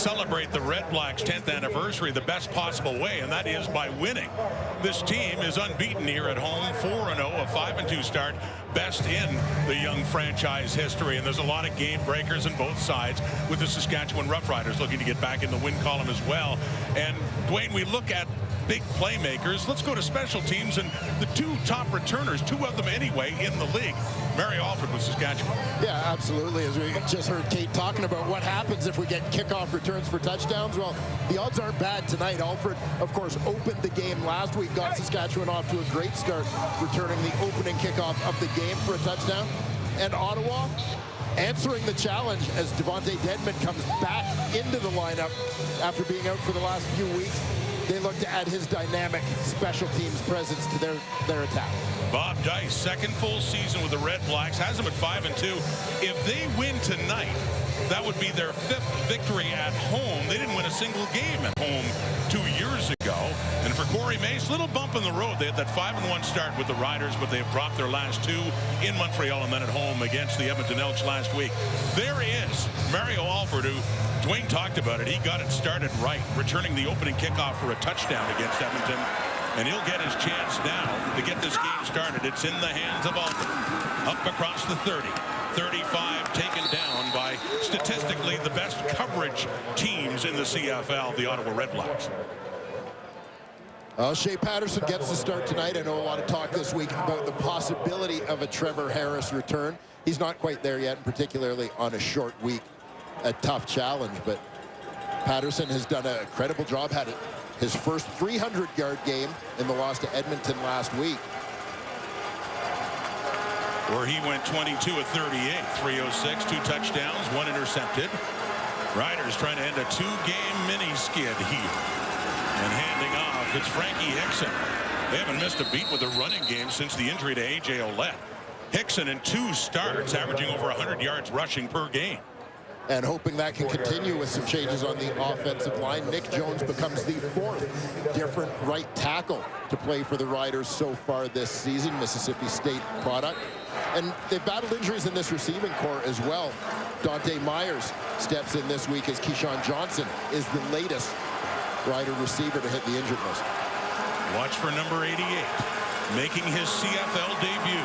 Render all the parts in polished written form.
Celebrate the Red Blacks' 10th anniversary the best possible way, and that is by winning. This team is unbeaten here at home, 4-0, a 5-2 start, best in the young franchise history. And there's a lot of game breakers on both sides, with the Saskatchewan Roughriders looking to get back in the win column as well. And Dwayne, we look at big playmakers. Let's go to special teams, and the two top returners, two of them anyway, in the league. Mary Alford with Saskatchewan. Yeah, absolutely. As we just heard Kate talking about what happens if we get kickoff returns for touchdowns. Well, the odds aren't bad tonight. Alford, of course, opened the game last week, got Saskatchewan off to a great start, returning the opening kickoff of the game for a touchdown. And Ottawa answering the challenge as Devontae Dedmon comes back into the lineup after being out for the last few weeks. They look to add his dynamic special teams presence to their attack. Bob Dice, second full season with the Red Blacks, has them at 5-2. If they win tonight, that would be their 5th victory at home. They didn't win a single game at home 2 years ago. And for Corey Mace, little bump in the road. They had that 5-1 start with the Riders, but they've dropped their last 2 in Montreal and then at home against the Edmonton Elks last week. There is Mario Alford, who Dwayne talked about it. He got it started right, returning the opening kickoff for a touchdown against Edmonton. And he'll get his chance now to get this game started. It's in the hands of Alford. Up across the 30. 35 taken down by statistically the best coverage teams in the CFL, the Ottawa REDBLACKS. Shea Patterson gets the start tonight. I know a lot of talk this week about the possibility of a Trevor Harris return. He's not quite there yet, and particularly on a short week. A tough challenge, but Patterson has done a credible job. Had his first 300-yard game in the loss to Edmonton last week, where he went 22 of 38, 306, 2 touchdowns, 1 intercepted. Riders trying to end a 2-game mini skid here. And handing off, it's Frankie Hickson. They haven't missed a beat with the running game since the injury to A.J. Ouellette. Hickson in 2 starts, averaging over 100 yards rushing per game. And hoping that can continue with some changes on the offensive line. Nick Jones becomes the 4th different right tackle to play for the Riders so far this season, Mississippi State product. And they've battled injuries in this receiving corps as well. Dante Myers steps in this week as Keyshawn Johnson is the latest Rider receiver to hit the injured list. Watch for number 88, making his CFL debut.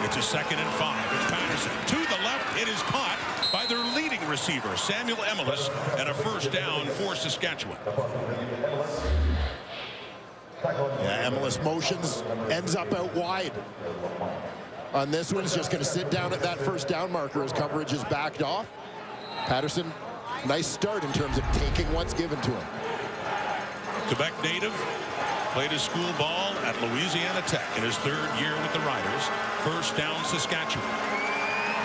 It's a 2nd and 5. It's Patterson to the left. It is caught by their leading receiver, Samuel Emilus, and a first down for Saskatchewan. Yeah, Emilus motions, ends up out wide. On this one, he's just going to sit down at that first down marker as coverage is backed off. Patterson, nice start in terms of taking what's given to him. Quebec native, played his school ball at Louisiana Tech in his 3rd year with the Riders. First down, Saskatchewan.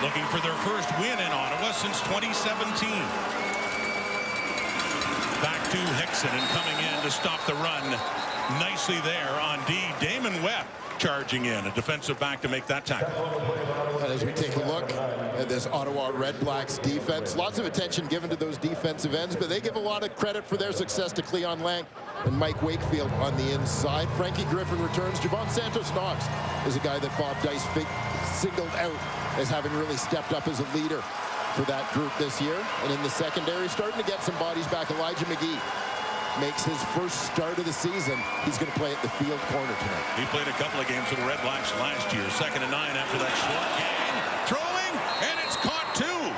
Looking for their first win in Ottawa since 2017. Back to Hickson, and coming in to stop the run nicely there on D. Damon Webb charging in, a defensive back to make that tackle. And as we take a look at this Ottawa REDBLACKS defense, lots of attention given to those defensive ends, but they give a lot of credit for their success to Cleon Lang and Mike Wakefield on the inside. Frankie Griffin returns. Javon Santos-Knox is a guy that Bob Dice singled out as having really stepped up as a leader for that group this year. And in the secondary, starting to get some bodies back. Elijah McGee makes his first start of the season. He's going to play at the field corner tonight. He played a couple of games for the Red Blacks last year. 2nd and 9 after that short game. Throwing, and it's caught too.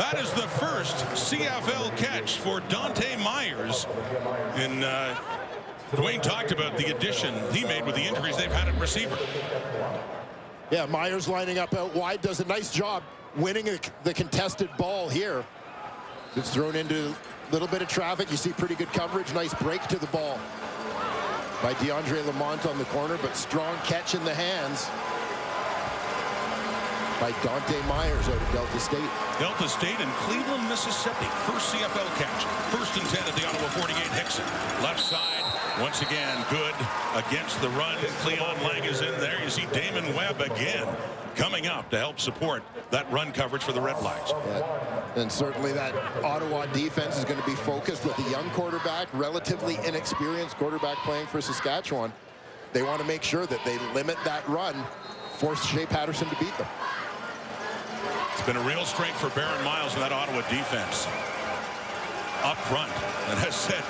That is the first CFL catch for Dante Myers. And Dwayne talked about the addition he made with the injuries they've had at receiver. Yeah, Myers lining up out wide, does a nice job winning the contested ball here. It's thrown into a little bit of traffic. You see pretty good coverage. Nice break to the ball by DeAndre Lamont on the corner, but strong catch in the hands by Dante Myers out of Delta State. Delta State in Cleveland, Mississippi. First CFL catch. 1st and 10 at the Ottawa 48. Hickson. Left side. Once again, good against the run. Cleon Lang is in there. You see Damon Webb again coming up to help support that run coverage for the REDBLACKS. Yeah. And certainly that Ottawa defense is going to be focused with a young quarterback, relatively inexperienced quarterback playing for Saskatchewan. They want to make sure that they limit that run, force Shea Patterson to beat them. It's been a real strength for Baron Miles in that Ottawa defense. up front. And as said,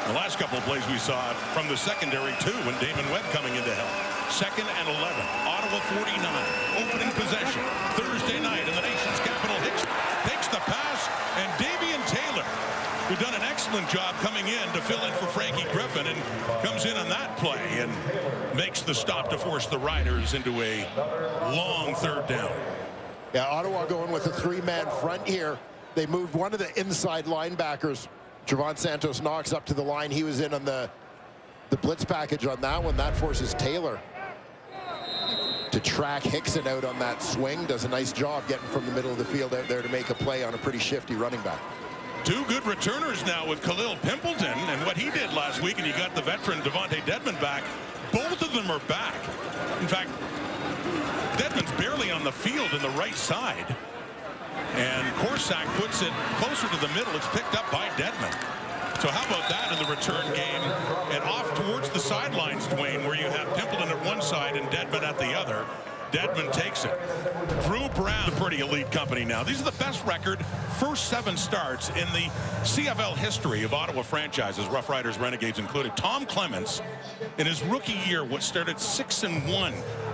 the last couple of plays we saw from the secondary too when Damon Webb coming into help. 2nd and 11. Ottawa 49. Opening possession. Thursday night in the nation's capital. Hicks takes the pass, and Davian Taylor, who done an excellent job coming in to fill in for Frankie Griffin, and comes in on that play and makes the stop to force the Riders into a long 3rd down. Yeah, Ottawa going with a 3-man front here. They moved one of the inside linebackers, Javon Santos-Knox, up to the line. He was in on the blitz package on that one. That forces Taylor to track Hickson out on that swing. Does a nice job getting from the middle of the field out there to make a play on a pretty shifty running back. 2 good returners now with Khalil Pimpleton and what he did last week, and you got the veteran Devontae Dedmon back. Both of them are back. In fact, Dedmon's barely on the field in the right side, and Corsack puts it closer to the middle. It's picked up by Dedmon. So how about that in the return game? And off towards the sidelines, Dwayne, where you have Pimpleton at one side and Dedmon at the other. Dedmon takes it. Drew Brown, a pretty elite company now. These are the best record first 7 starts in the CFL history of Ottawa franchises, Roughriders, Renegades included. Tom Clements, in his rookie year, what started 6-1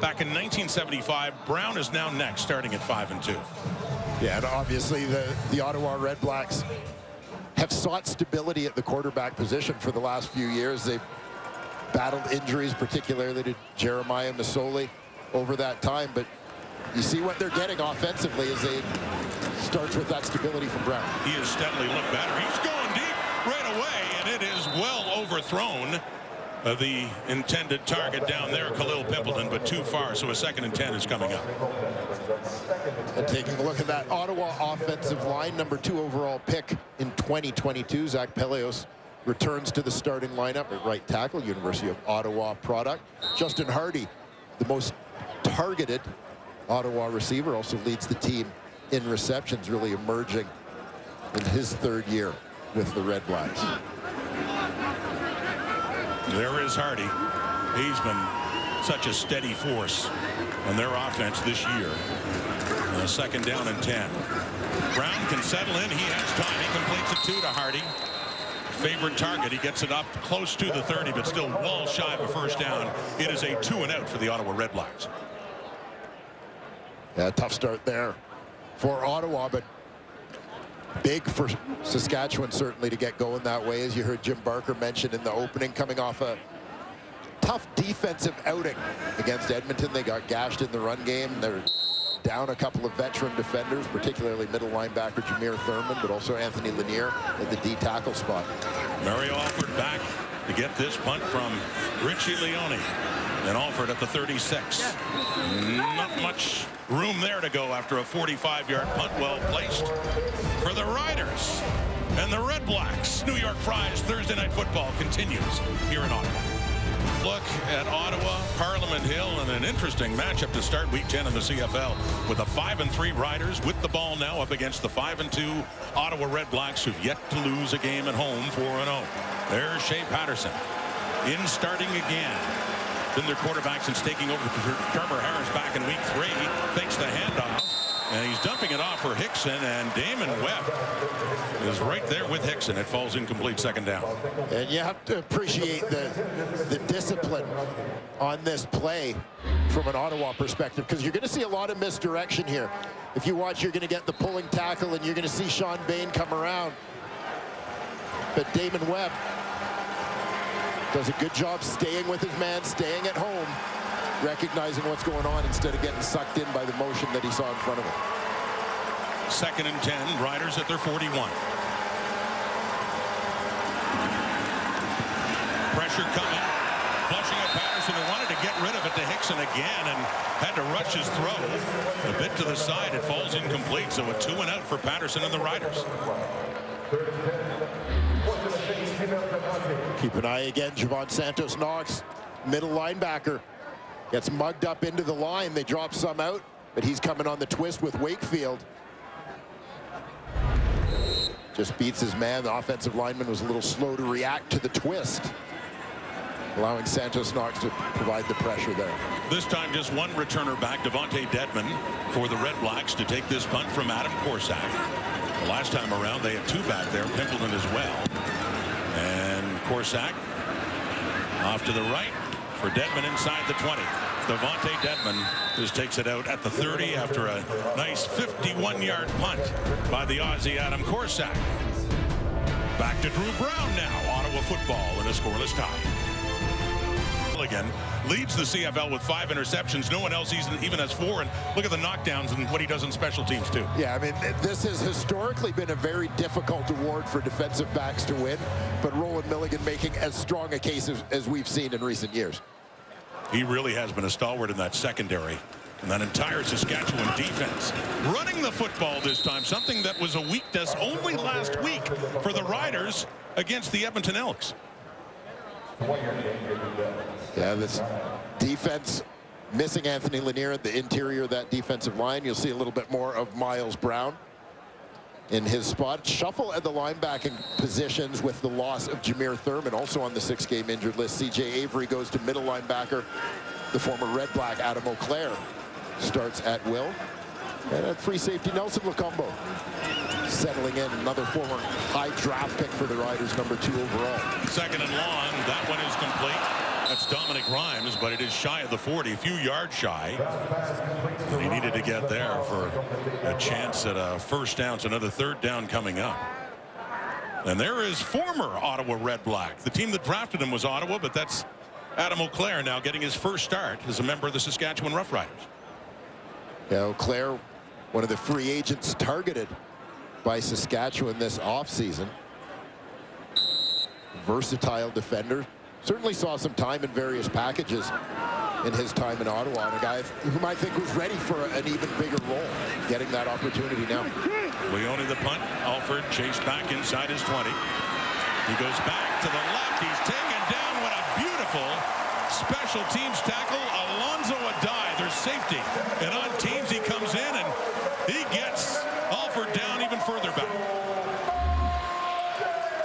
back in 1975. Brown is now next, starting at 5-2. Yeah, and obviously the Ottawa REDBLACKS have sought stability at the quarterback position for the last few years. They've battled injuries, particularly to Jeremiah Masoli over that time, but you see what they're getting offensively as they starts with that stability from Brown. He has steadily looked better. He's going deep right away, and it is well overthrown. The intended target down there, Khalil Pimpleton, but too far, so a 2nd and 10 is coming up. And taking a look at that Ottawa offensive line, number 2 overall pick in 2022, Zach Pelios returns to the starting lineup at right tackle, University of Ottawa product. Justin Hardy, the most targeted Ottawa receiver, also leads the team in receptions, really emerging in his 3rd year with the REDBLACKS. There is Hardy. He's been such a steady force on their offense this year. 2nd down and 10. Brown can settle in. He has time. He completes it 2 to Hardy. Favorite target. He gets it up close to the 30, but still well shy of a 1st down. It is a 2-and-out for the Ottawa REDBLACKS. Yeah, tough start there for Ottawa, but big for Saskatchewan certainly to get going that way, as you heard Jim Barker mention in the opening, coming off a tough defensive outing against Edmonton. They got gashed in the run game. They're down a couple of veteran defenders, particularly middle linebacker Jameer Thurman, but also Anthony Lanier at the D tackle spot. Mario Alford back to get this punt from Richie Leone. And Alford at the 36. Not much room there to go after a 45-yard punt, well placed for the Riders. And the REDBLACKS. New York Fries Thursday Night Football continues here in Ottawa. Look at Ottawa, Parliament Hill, and an interesting matchup to start Week 10 in the CFL with the 5-3 Riders with the ball now up against the 5-2 Ottawa REDBLACKS, who've yet to lose a game at home, 4-0. There's Shea Patterson in starting again. Been their quarterback since taking over for Trevor Harris back in Week 3. Fakes the handoff, and he's dumping it off for Hickson, and Damon Webb is right there with Hickson. It falls incomplete, 2nd down. And you have to appreciate the discipline on this play from an Ottawa perspective, because you're going to see a lot of misdirection here. If you watch, you're going to get the pulling tackle, and you're going to see Sean Bain come around. But Damon Webb does a good job staying with his man, staying at home, recognizing what's going on instead of getting sucked in by the motion that he saw in front of him. 2nd and 10, Riders at their 41. Pressure coming. Flushing at Patterson, who wanted to get rid of it to Hickson again and had to rush his throw. A bit to the side, it falls incomplete, so a 2-and-out for Patterson and the Riders. Keep an eye again, Javon Santos-Knox, middle linebacker, gets mugged up into the line. They drop some out, but he's coming on the twist with Wakefield. Just beats his man. The offensive lineman was a little slow to react to the twist, allowing Santos-Knox to provide the pressure there. This time just one returner back, Devontae Dedmon, for the REDBLACKS to take this punt from Adam Corsack. The last time around, they had 2 back there, Pimpleton as well. And Corsack off to the right for Dedman inside the 20. Devontae Dedman just takes it out at the 30 after a nice 51-yard punt by the Aussie Adam Corsack. Back to Drew Brown now. Ottawa football in a scoreless tie. Again leads the CFL with 5 interceptions. No one else even has 4. And look at the knockdowns and what he does in special teams too. Yeah, I mean, this has historically been a very difficult award for defensive backs to win, but Roland Milligan making as strong a case as we've seen in recent years. He really has been a stalwart in that secondary and that entire Saskatchewan defense. Running the football this time, something that was a weakness only last week for the Riders against the Edmonton Elks. Yeah, this defense missing Anthony Lanier at the interior of that defensive line. You'll see a little bit more of Miles Brown in his spot. Shuffle at the linebacking positions with the loss of Jameer Thurman, also on the 6-game injured list. CJ Avery goes to middle linebacker. The former Red Black Adam O'Clair starts at will. And at free safety, Nelson Lacombo settling in, another former high draft pick for the Riders, number 2 overall. Second and long. That one is complete. That's Dominic Rhymes, but it is shy of the 40, a few yards shy. And he needed to get there for a chance at a first down. So another 3rd down coming up. And there is former Ottawa Red Black. The team that drafted him was Ottawa, but that's Adam O'Clair now getting his first start as a member of the Saskatchewan Roughriders. Yeah, O'Clair, one of the free agents targeted by Saskatchewan this offseason. Versatile defender. Certainly saw some time in various packages in his time in Ottawa. And a guy whom I think was ready for an even bigger role, getting that opportunity now. Leone the punt. Alford chased back inside his 20. He goes back to the left. He's taken down. What a beautiful special teams tackle. Alonzo Adai, their safety. And on teams, he comes in and he gets Alford down even further back.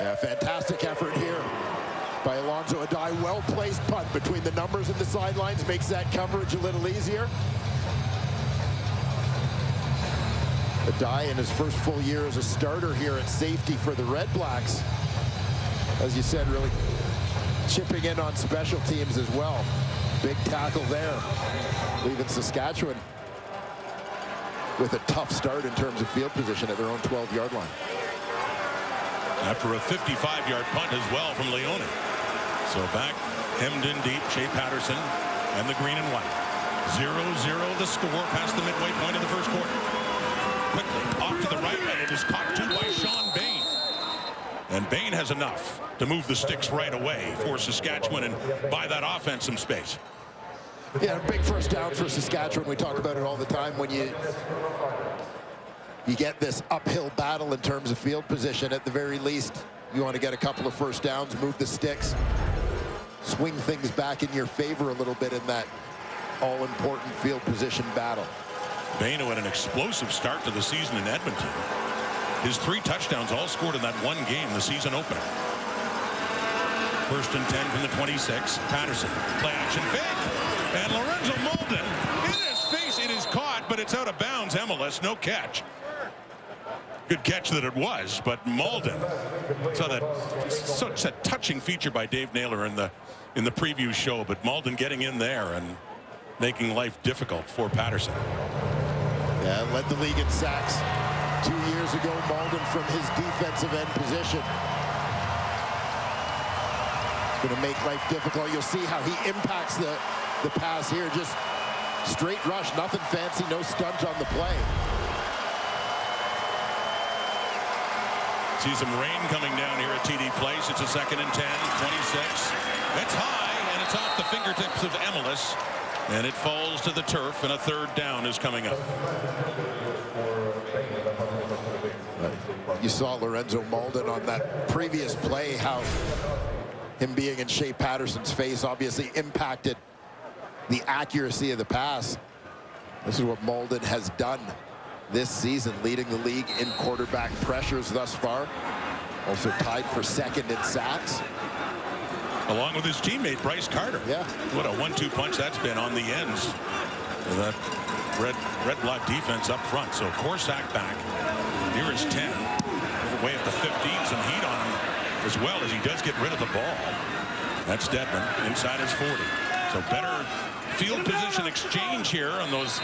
Yeah, fantastic effort here by Alonzo Adai. Well-placed punt between the numbers and the sidelines makes that coverage a little easier. Adai in his first full year as a starter here at safety for the Red Blacks. As you said, really chipping in on special teams as well. Big tackle there, leaving Saskatchewan with a tough start in terms of field position at their own 12-yard line. After a 55-yard punt as well from Leone. So back, hemmed in deep, Shea Patterson and the green and white. 0-0 the score past the midway point of the first quarter. Quickly off to the right, and it is caught too by Sean Bain. And Bain has enough to move the sticks right away for Saskatchewan and buy that offense some space. Yeah, big first down for Saskatchewan. We talk about it all the time when you get this uphill battle in terms of field position. At the very least, you want to get a couple of first downs, move the sticks, swing things back in your favor a little bit in that all-important field position battle. Bain had an explosive start to the season in Edmonton. His 3 touchdowns all scored in that one game, the season opener. 1st and 10 from the 26. Patterson, play action fake. And Lorenzo Malden, in his face, it is caught, but it's out of bounds. MLS, no catch. Good catch that it was, but Malden saw that such a touching feature by Dave Naylor in the preview show, but Malden getting in there and making life difficult for Patterson. Yeah, led the league in sacks 2 years ago. Malden from his defensive end position. It's going to make life difficult. You'll see how he impacts the pass here. Just straight rush, nothing fancy, no stunt on the play. See some rain coming down here at TD Place. It's a 2nd and 10, 26. It's high, and it's off the fingertips of Emilus. And it falls to the turf, and a 3rd down is coming up. You saw Lorenzo Malden on that previous play, how him being in Shea Patterson's face obviously impacted the accuracy of the pass. This is what Malden has done this season, leading the league in quarterback pressures thus far. Also tied for 2nd in sacks. Along with his teammate, Bryce Carter. Yeah. What a 1-2 punch that's been on the ends of that red black defense up front. So Corsack back. Here is 10. away at the 15. Some heat on him as well as he does get rid of the ball. That's Dedman inside his 40. So better field position exchange here on those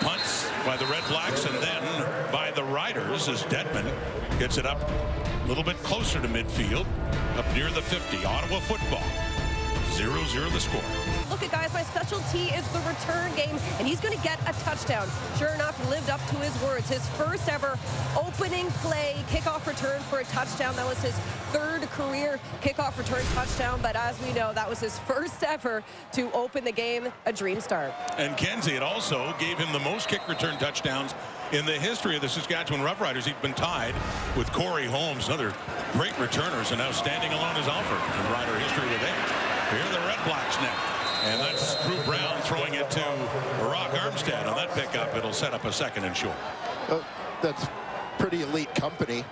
punts by the Redblacks and then by the Riders as Dedman gets it up a little bit closer to midfield, up near the 50. Ottawa football. 0-0 the score. Look at guys, my specialty is the return game, and he's going to get a touchdown. Sure enough, he lived up to his words. His first ever opening play kickoff return for a touchdown. That was his third career kickoff return touchdown, but as we know, that was his first ever to open the game. A dream start. And Kenzie, it also gave him the most kick return touchdowns in the history of the Saskatchewan Roughriders. He'd been tied with Corey Holmes, another great returners, and now standing alone is Alford in Rider history with him. Here are the Redblacks now. And that's Drew Brown throwing it to Rock Armstead. On that pickup, it'll set up a second and short. That's pretty elite company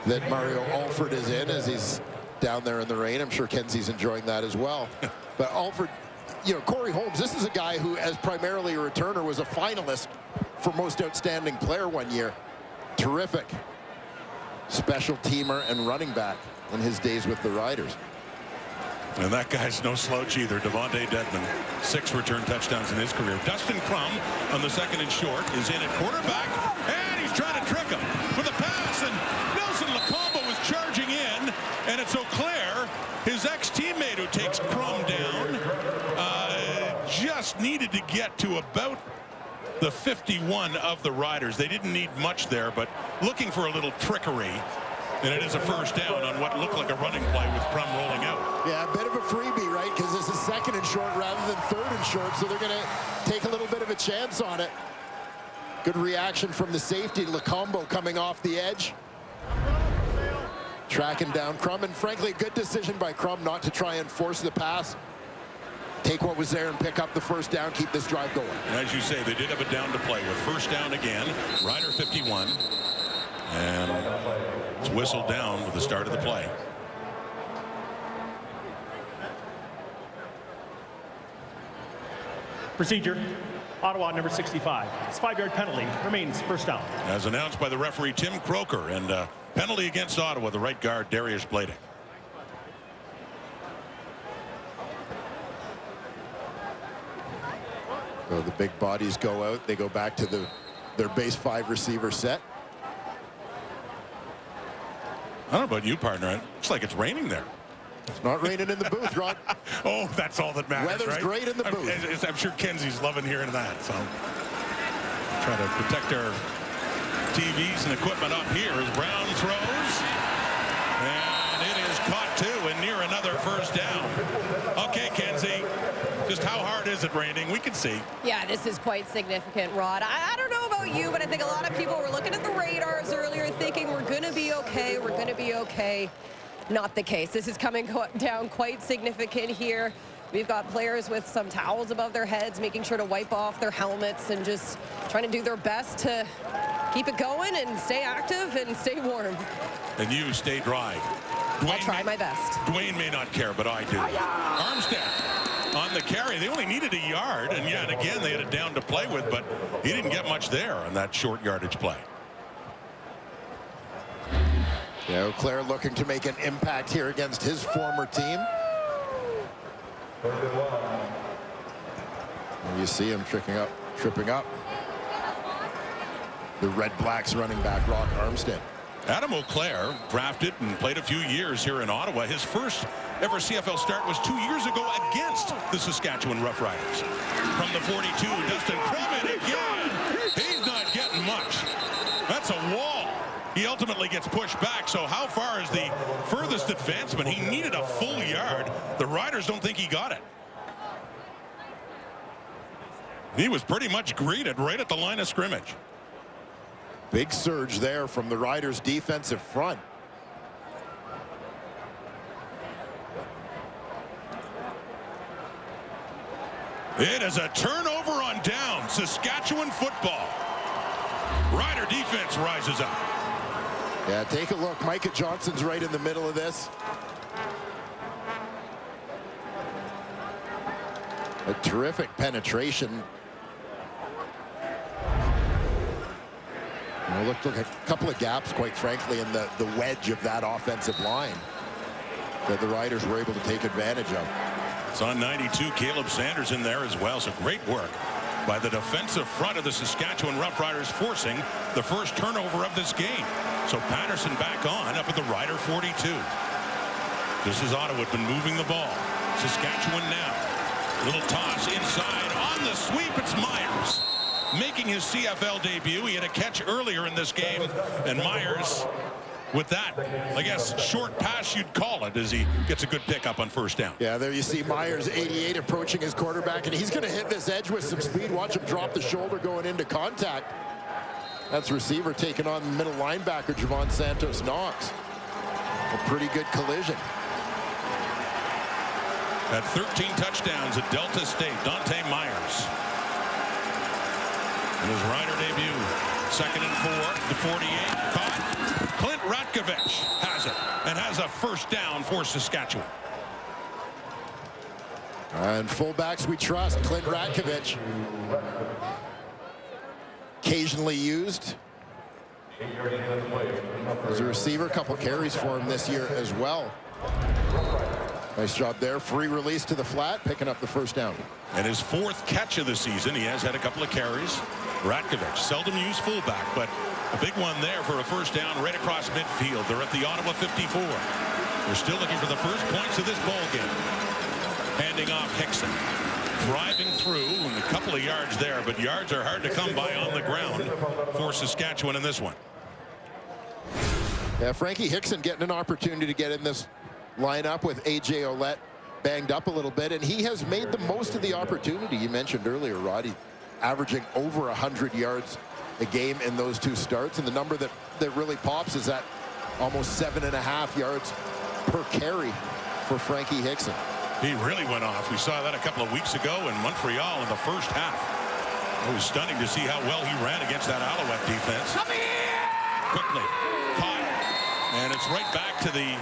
that Mario Alford is in as he's down there in the rain. I'm sure Kenzie's enjoying that as well. But Alford, you know, Corey Holmes, this is a guy who, as primarily a returner, was a finalist for most outstanding player one year. Terrific special teamer and running back in his days with the Riders. And that guy's no slouch either. Devontae Dedman, 6 return touchdowns in his career. Dustin Crum on the second and short is in at quarterback, and he's trying to trick him with a pass, and Nelson Lacombe was charging in, and it's Auclair, his ex-teammate, who takes Crum down. Just needed to get to about the 51 of the Riders. They didn't need much there, but looking for a little trickery. And it is a first down on what looked like a running play with Crum rolling out. Yeah, a bit of a freebie, right? Because this is second and short rather than third and short, so they're going to take a little bit of a chance on it. Good reaction from the safety. Lacombe coming off the edge. Tracking down Crum, and frankly, a good decision by Crum not to try and force the pass. Take what was there and pick up the first down, keep this drive going. And as you say, they did have a down to play with first down again. Rider 51. And it's whistled down with the start of the play. Procedure. Ottawa number 65. It's 5-yard penalty. Remains first down. As announced by the referee Tim Croker, and penalty against Ottawa, the right guard Darius Bladek. So the big bodies go out. They go back to their base 5 receiver set. I don't know about you, partner. It looks like it's raining there. It's not raining in the booth, Ron. Oh, that's all that matters, Weather's right? great in the booth. I'm sure Kenzie's loving hearing that. So try to protect our TVs and equipment up here as Brown throws. And it is caught too and near another first down. Okay, Kenzie. Just how hard is it raining? We can see. Yeah, this is quite significant, Rod. I don't know about you, but I think a lot of people were looking at the radars earlier thinking we're going to be okay, we're going to be okay. Not the case. This is coming down quite significant here. We've got players with some towels above their heads, making sure to wipe off their helmets and just trying to do their best to keep it going and stay active and stay warm. And you stay dry. I'll try my best. Dwayne may not care, but I do. Armstead on the carry. They only needed a yard, and yet again they had it down to play with, but he didn't get much there on that short yardage play. Yeah, Auclair looking to make an impact here against his former team. And you see him tripping up. The Redblacks running back, Rock Armstead. Adam Auclair, drafted and played a few years here in Ottawa. His first ever CFL start was 2 years ago against the Saskatchewan Roughriders. From the 42, Dustin Crum again. He's not getting much. That's a wall. He ultimately gets pushed back. So how far is the furthest advancement? He needed a full yard. The Riders don't think he got it. He was pretty much greeted right at the line of scrimmage. Big surge there from the Riders' defensive front. It is a turnover on down. Saskatchewan football. Rider defense rises up. Yeah, take a look. Micah Johnson's right in the middle of this. A terrific penetration. Well, looked like a couple of gaps, quite frankly, in the wedge of that offensive line that the Riders were able to take advantage of. It's on 92. Caleb Sanders in there as well. So great work by the defensive front of the Saskatchewan Roughriders, forcing the first turnover of this game. So Patterson back on up at the Rider 42. This is Ottawa been moving the ball. Saskatchewan now. Little toss inside on the sweep. It's Myers making his CFL debut. He had a catch earlier in this game, and Myers with that, I guess, short pass you'd call it, as he gets a good pickup on first down. Yeah, there you see Myers, 88, approaching his quarterback, and he's going to hit this edge with some speed. Watch him drop the shoulder going into contact. That's receiver taking on middle linebacker Javon Santos-Knox. A pretty good collision. At 13 touchdowns at Delta State, Dante Myers. In his Rider debut, 2nd and 4, the 48, caught. Clint Ratkovich has it and has a first down for Saskatchewan. And fullbacks we trust. Clint Ratkovich, occasionally used as a receiver. A couple carries for him this year as well. Nice job there. Free release to the flat, picking up the first down. And his 4th catch of the season. He has had a couple of carries. Ratkovich, seldom used fullback, but a big one there for a first down right across midfield. They're at the Ottawa 54. They're still looking for the first points of this ball game. Handing off Hickson. Driving through, and a couple of yards there, but yards are hard to come by on the ground for Saskatchewan in this one. Yeah, Frankie Hickson getting an opportunity to get in this lineup with A.J. Ouellette banged up a little bit, and he has made the most of the opportunity. You mentioned earlier, Roddy, averaging over 100 yards a game in those 2 starts, and the number that really pops is at almost 7.5 yards per carry for Frankie Hickson. He really went off. We saw that a couple of weeks ago in Montreal in the first half. It was stunning to see how well he ran against that Alouette defense. Quickly caught, and it's right back to the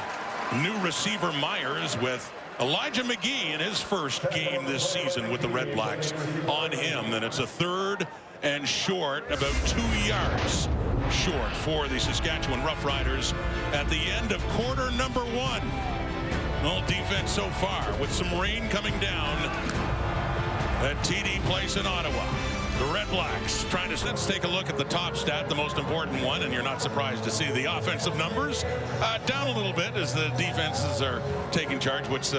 new receiver Myers with Elijah McGee in his first game this season with the Red Blacks on him. And it's a 3rd and short, about 2 yards short for the Saskatchewan Roughriders at the end of quarter number 1. All defense so far with some rain coming down at TD Place in Ottawa. The Red Blacks trying to, let's take a look at the top stat, the most important one, and you're not surprised to see the offensive numbers down a little bit as the defenses are taking charge. What's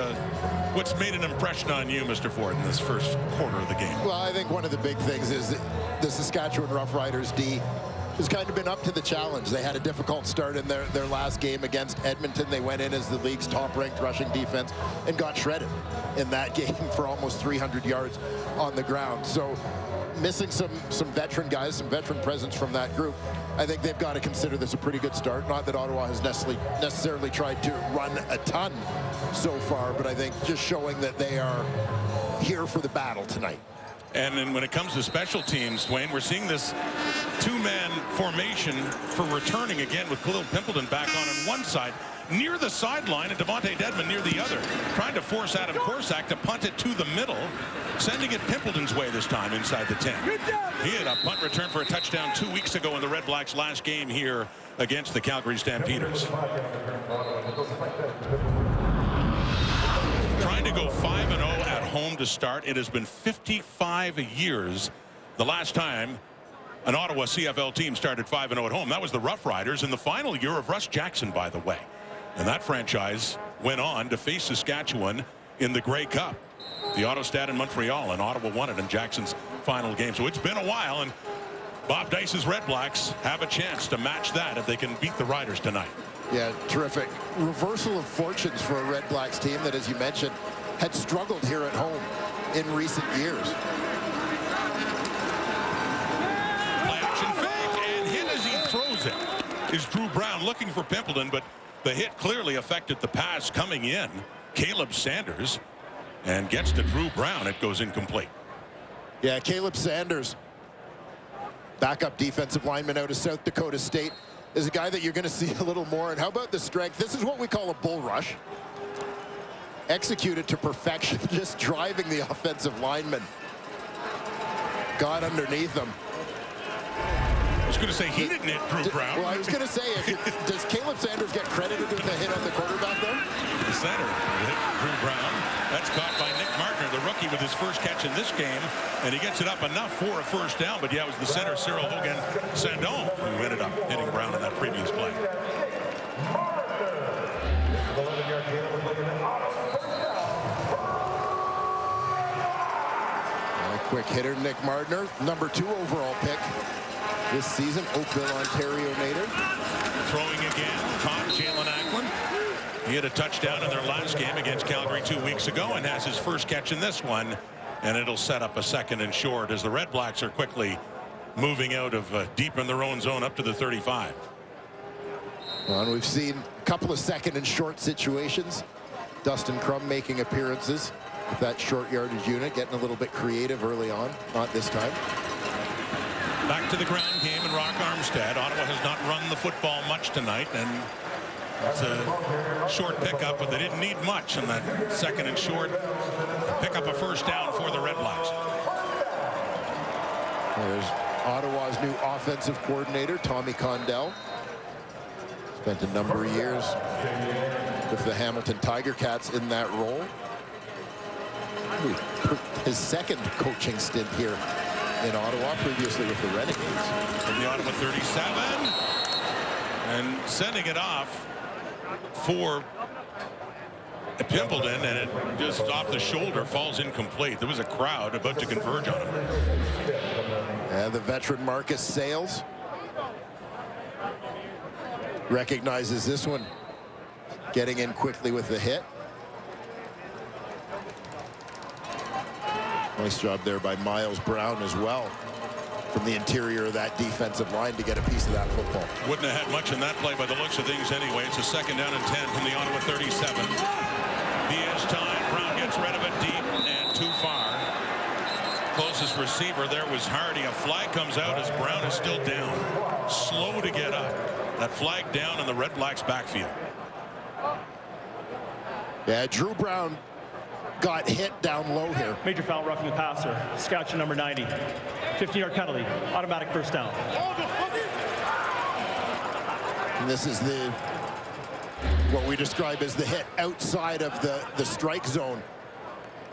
made an impression on you, Mr. Ford, in this first quarter of the game? Well, I think one of the big things is the Saskatchewan Roughriders D has kind of been up to the challenge. They had a difficult start in their last game against Edmonton. They went in as the league's top-ranked rushing defense and got shredded in that game for almost 300 yards on the ground. So missing some veteran guys, some veteran presence from that group, I think they've got to consider this a pretty good start. Not that Ottawa has necessarily tried to run a ton so far, but I think just showing that they are here for the battle tonight. And then when it comes to special teams, Dwayne, we're seeing this 2-man formation for returning again with Khalil Pimpleton back on one side, near the sideline, and Devontae Dedmon near the other, trying to force Adam Korsak to punt it to the middle, sending it Pimpleton's way this time inside the 10. He had a punt return for a touchdown 2 weeks ago in the Red Blacks' last game here against the Calgary Stampeders. Trying to go 5-0 at home to start. It has been 55 years the last time an Ottawa CFL team started 5-0 at home. That was the Roughriders in the final year of Russ Jackson, by the way. And that franchise went on to face Saskatchewan in the Grey Cup. The Autostat in Montreal, and Ottawa won it in Jackson's final game. So it's been a while, and Bob Dice's Red Blacks have a chance to match that if they can beat the Riders tonight. Yeah, terrific. Reversal of fortunes for a Red Blacks team that, as you mentioned, had struggled here at home in recent years. Play action fake, and hit as he throws it is Drew Brown looking for Pimpleton, but the hit clearly affected the pass coming in. Caleb Sanders, and gets to Drew Brown. It goes incomplete. Yeah, Caleb Sanders, backup defensive lineman out of South Dakota State, is a guy that you're going to see a little more. And how about the strength? This is what we call a bull rush. Executed to perfection, just driving the offensive lineman. Got underneath them. was going to say he didn't hit Drew Brown. Well, I was going to say, does Caleb Sanders get credited with the hit on the quarterback there? The center hit Drew Brown. That's caught by Nick Martner, the rookie, with his first catch in this game, and he gets it up enough for a first down. But yeah, it was the center, Cyril Hogan-Sandon, who ended up hitting Brown in that previous play. Quick hitter, Nick Martner, number 2 overall pick this season, Oakville, Ontario native. Throwing again, caught Jalen Ackland. He had a touchdown in their last game against Calgary 2 weeks ago and has his first catch in this one. And it'll set up a 2nd and short as the Red Blacks are quickly moving out of deep in their own zone up to the 35. Well, and we've seen a couple of 2nd and short situations. Dustin Crum making appearances with that short yardage unit, getting a little bit creative early on. Not this time. Back to the ground game in Rock Armstead. Ottawa has not run the football much tonight, and it's a short pickup, but they didn't need much in that 2nd and short. Pick up a first down for the Red Blacks. There's Ottawa's new offensive coordinator, Tommy Condell. Spent a number of years with the Hamilton Tiger Cats in that role. His 2nd coaching stint here in Ottawa, previously with the Renegades. From the Ottawa 37, and sending it off for Pimpleton, and it just off the shoulder falls incomplete. There was a crowd about to converge on him. And the veteran Marcus Sayles recognizes this one, getting in quickly with the hit. Nice job there by Miles Brown as well from the interior of that defensive line to get a piece of that football. Wouldn't have had much in that play by the looks of things anyway. It's a 2nd down and 10 from the Ottawa 37. He has time. Brown gets rid of it deep and too far. Closest receiver there was Hardy. A flag comes out as Brown is still down. Slow to get up. That flag down in the Red Blacks backfield. Yeah, Drew Brown got hit down low here. Major foul, roughing the passer. Saskatchewan number 90. 15-yard penalty. Automatic first down. And this is what we describe as the hit outside of the strike zone,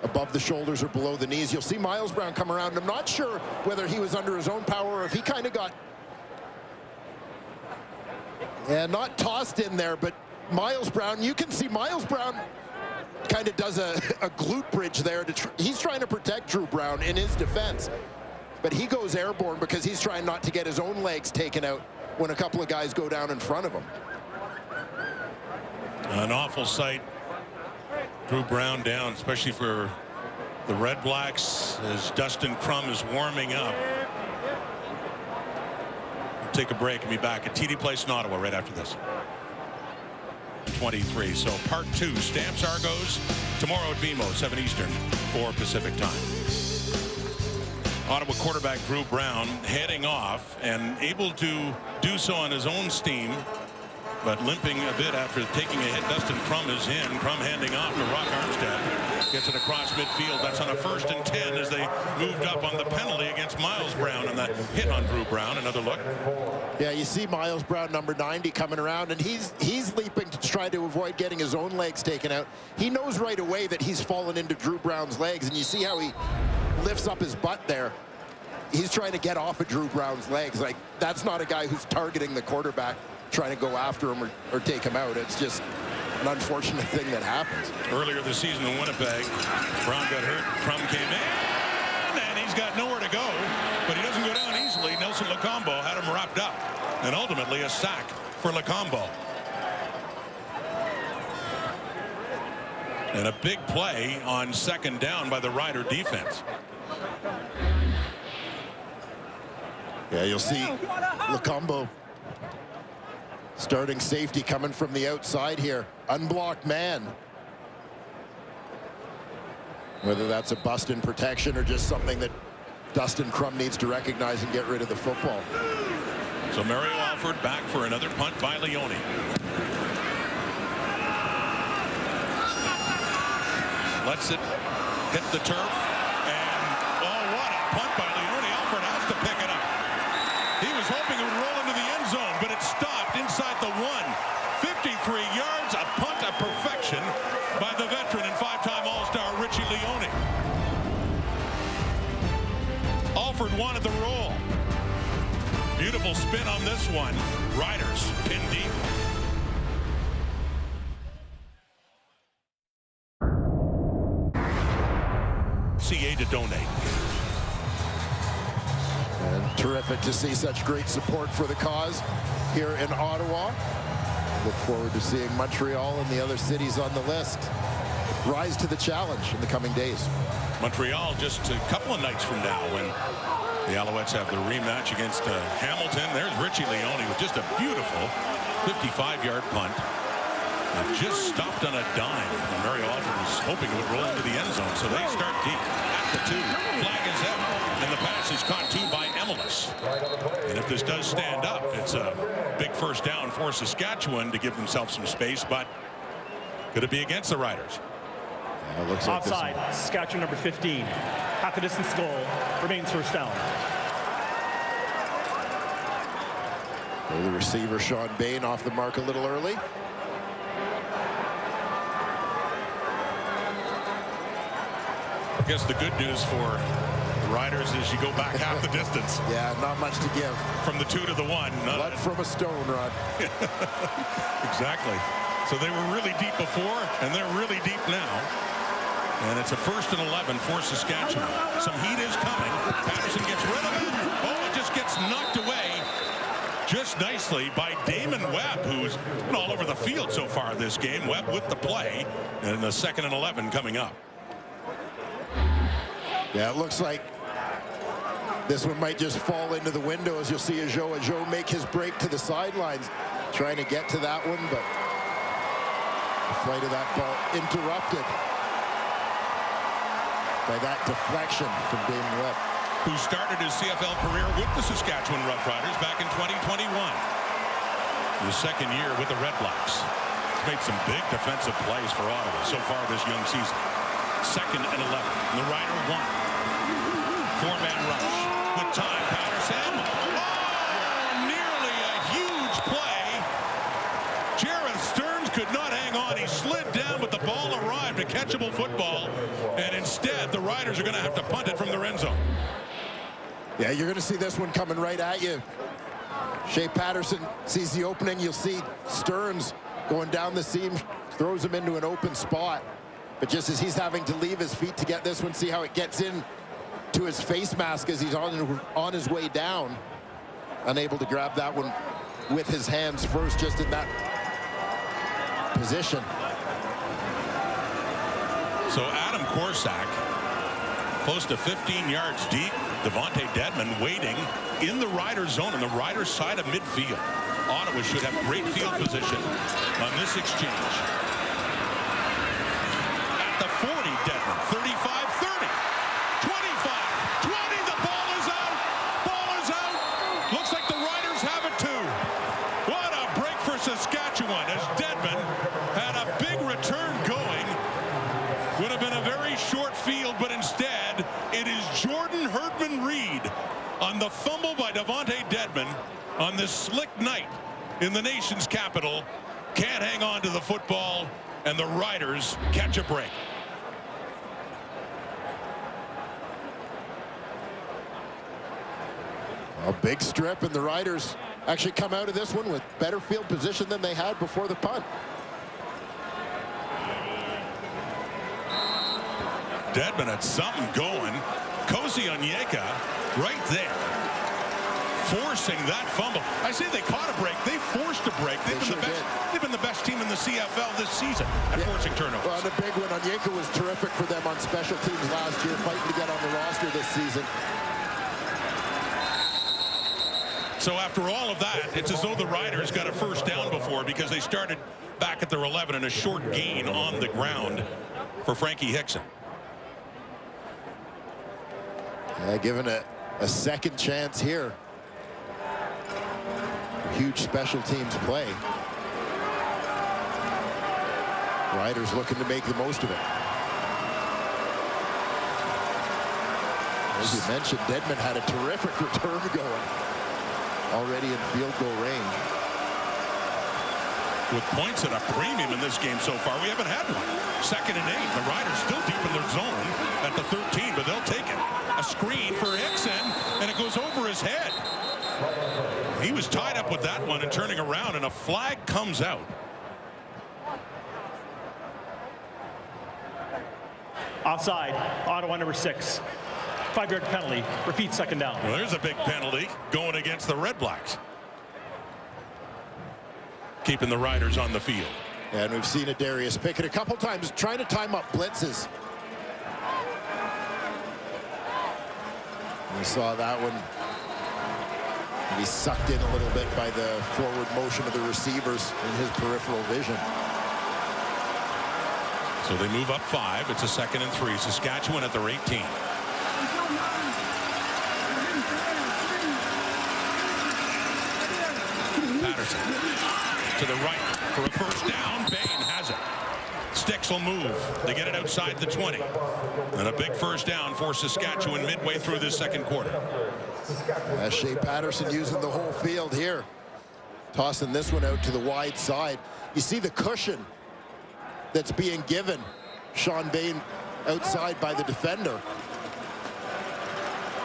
above the shoulders or below the knees. You'll see Miles Brown come around. I'm not sure whether he was under his own power or if he kind of got, not tossed in there, but Miles Brown, you can see Miles Brown kind of does a glute bridge there. He's trying to protect Drew Brown in his defense, but he goes airborne because he's trying not to get his own legs taken out when a couple of guys go down in front of him. An awful sight. Drew Brown down, especially for the Red Blacks, as Dustin Crum is warming up. We'll take a break and be back at TD Place in Ottawa right after this. 23. So part 2, Stamps Argos tomorrow at BMO, 7 Eastern, 4 Pacific time. Ottawa quarterback Drew Brown heading off and able to do so on his own steam, but limping a bit after taking a hit. Dustin Crum is in. Crum handing off to Rock Armstead. Gets it across midfield. That's on a 1st and 10 as they moved up on the penalty against Miles Brown, and that hit on Drew Brown. Another look. Yeah, you see Miles Brown, number 90, coming around, and he's leaping to try to avoid getting his own legs taken out. He knows right away that he's fallen into Drew Brown's legs, and you see how he lifts up his butt there. He's trying to get off of Drew Brown's legs. Like, that's not a guy who's targeting the quarterback, trying to go after him or take him out. It's just an unfortunate thing that happens. Earlier this season in Winnipeg, Brown got hurt. Crum came in, and he's got nowhere to go, but he doesn't go down easily. Nelson Lacombo had him wrapped up, and ultimately a sack for Lacombo. And a big play on 2nd down by the Rider defense. Yeah, you'll see Lacombo, starting safety, coming from the outside here. Unblocked man. Whether that's a bust in protection or just something that Dustin Crum needs to recognize and get rid of the football. So Mario Alford back for another punt by Leone. Lets it hit the turf, and oh, what a punt by Leone. Alford has to pick it up. He was hoping it would 43 yards, a punt of perfection by the veteran and 5-time All-Star Richie Leone. Alford wanted the roll. Beautiful spin on this one. Riders pin deep. CA to donate. And terrific to see such great support for the cause here in Ottawa. Look forward to seeing Montreal and the other cities on the list rise to the challenge in the coming days. Montreal just a couple of nights from now when the Alouettes have the rematch against Hamilton. There's Richie Leone with just a beautiful 55-yard punt. Just stopped on a dime. Mario Alford was hoping it would roll into the end zone, so they start deep at the 2. Flag is out, and the pass is caught too by Emelis. And if this does stand up, it's a big first down for Saskatchewan to give themselves some space, but could it be against the Riders? Yeah, looks like offside, Saskatchewan number 15. Half the distance goal, remains first down. The receiver, Sean Bain, off the mark a little early. I guess the good news for the Riders is you go back half the distance. Yeah, not much to give. From the 2 to the 1. Blood from a stone, Rod. Exactly. So they were really deep before, and they're really deep now. And it's a 1st and 11 for Saskatchewan. Some heat is coming. Patterson gets rid of it. Oh, it just gets knocked away just nicely by Damon Webb, who's been all over the field so far this game. Webb with the play, and the 2nd and 11 coming up. Yeah, it looks like this one might just fall into the window as you'll see Ajo make his break to the sidelines, trying to get to that one, but the flight of that ball interrupted by that deflection from Damon Webb, who started his CFL career with the Saskatchewan Roughriders back in 2021. His 2nd year with the REDBLACKS. He's made some big defensive plays for Ottawa so far this young season. 2nd and 11. And the Rider 1. 4-man rush. With time, Patterson. Oh, nearly a huge play. Jared Stearns could not hang on. He slid down, but the ball arrived, a catchable football. And instead, the Riders are going to have to punt it from their end zone. Yeah, you're going to see this one coming right at you. Shea Patterson sees the opening. You'll see Stearns going down the seam, throws him into an open spot. But just as he's having to leave his feet to get this one, see how it gets in to his face mask as he's on his way down. Unable to grab that one with his hands first, just in that position. So Adam Korsak, close to 15 yards deep. Devontae Dedmon waiting in the Riders zone on the Riders side of midfield. Ottawa should have great field position on this exchange. At the 40, Dedmon, 35, 30, 25, 20, the ball is out. Ball is out. Looks like the Riders have it too. What a break for Saskatchewan as Dedmon had a big return going. Would have been a very short field, but instead it is Jordan Herdman-Reed on the fumble by Devontae Dedmon on this slick night in the nation's capital. Can't hang on to the football, and the Riders catch a break. A big strip, and the Riders actually come out of this one with better field position than they had before the punt. Dedmon had something going. Kosi Onyeka right there, forcing that fumble. I say they caught a break. They forced a break. They've been the best team in the CFL this season at forcing turnovers. Well, the big one, Onyeka was terrific for them on special teams last year, fighting to get on the roster this season. So after all of that, it's as though the Riders got a first down before, because they started back at their 11 and a short gain on the ground for Frankie Hickson. Given a second chance here. Huge special teams play. Riders looking to make the most of it. As you mentioned, Dedmon had a terrific return going. Already in field goal range. with points at a premium in this game so far. We haven't had one. 2nd and 8. The Riders still deep in their zone at the 13, but they'll take it. A screen for Hickson, and it goes over his head. He was tied up with that one and turning around, and a flag comes out. Offside, Ottawa number 6. 5-yard penalty. Repeat, 2nd down. Well, there's a big penalty going against the REDBLACKS. Keeping the Riders on the field. And we've seen Darius Pickett a couple times trying to time up blitzes. We saw that one. He's sucked in a little bit by the forward motion of the receivers in his peripheral vision. So they move up 5. It's a 2nd and 3. Saskatchewan at their 18. Patterson to the right for a first down. Bain has it. Sticks will move. They get it outside the 20. And a big first down for Saskatchewan midway through this 2nd quarter. Shea Patterson using the whole field here. Tossing this one out to the wide side. You see the cushion that's being given Sean Bain outside by the defender.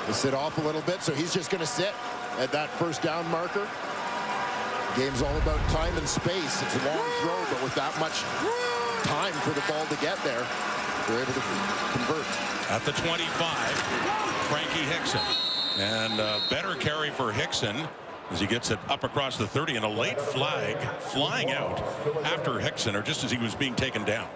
They sit off a little bit, so he's just going to sit at that first down marker. Game's all about time and space. It's a long throw, but with that much time for the ball to get there, they're able to convert. At the 25, Frankie Hickson. And a better carry for Hickson as he gets it up across the 30, and a late flag flying out after Hickson, or just as he was being taken down.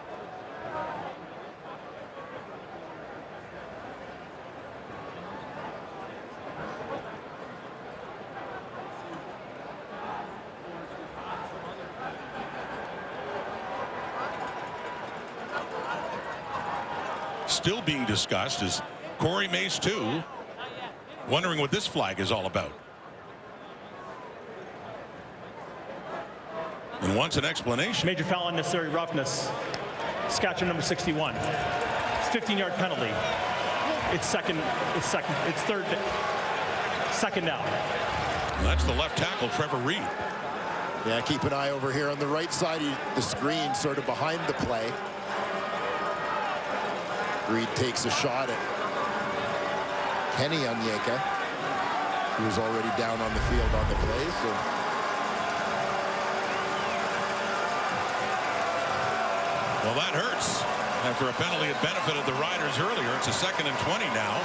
Still being discussed is Corey Mace too, wondering what this flag is all about. And wants an explanation. Major foul, unnecessary roughness. Saskatchewan number 61. It's 15-yard penalty. It's 2nd down. And that's the left tackle, Trevor Reed. Yeah, keep an eye over here on the right side of the screen, sort of behind the play. Reed takes a shot at Kenny Onyeka, who was already down on the field on the play. So well, that hurts. After a penalty, it benefited the Riders earlier. It's a 2nd and 20 now.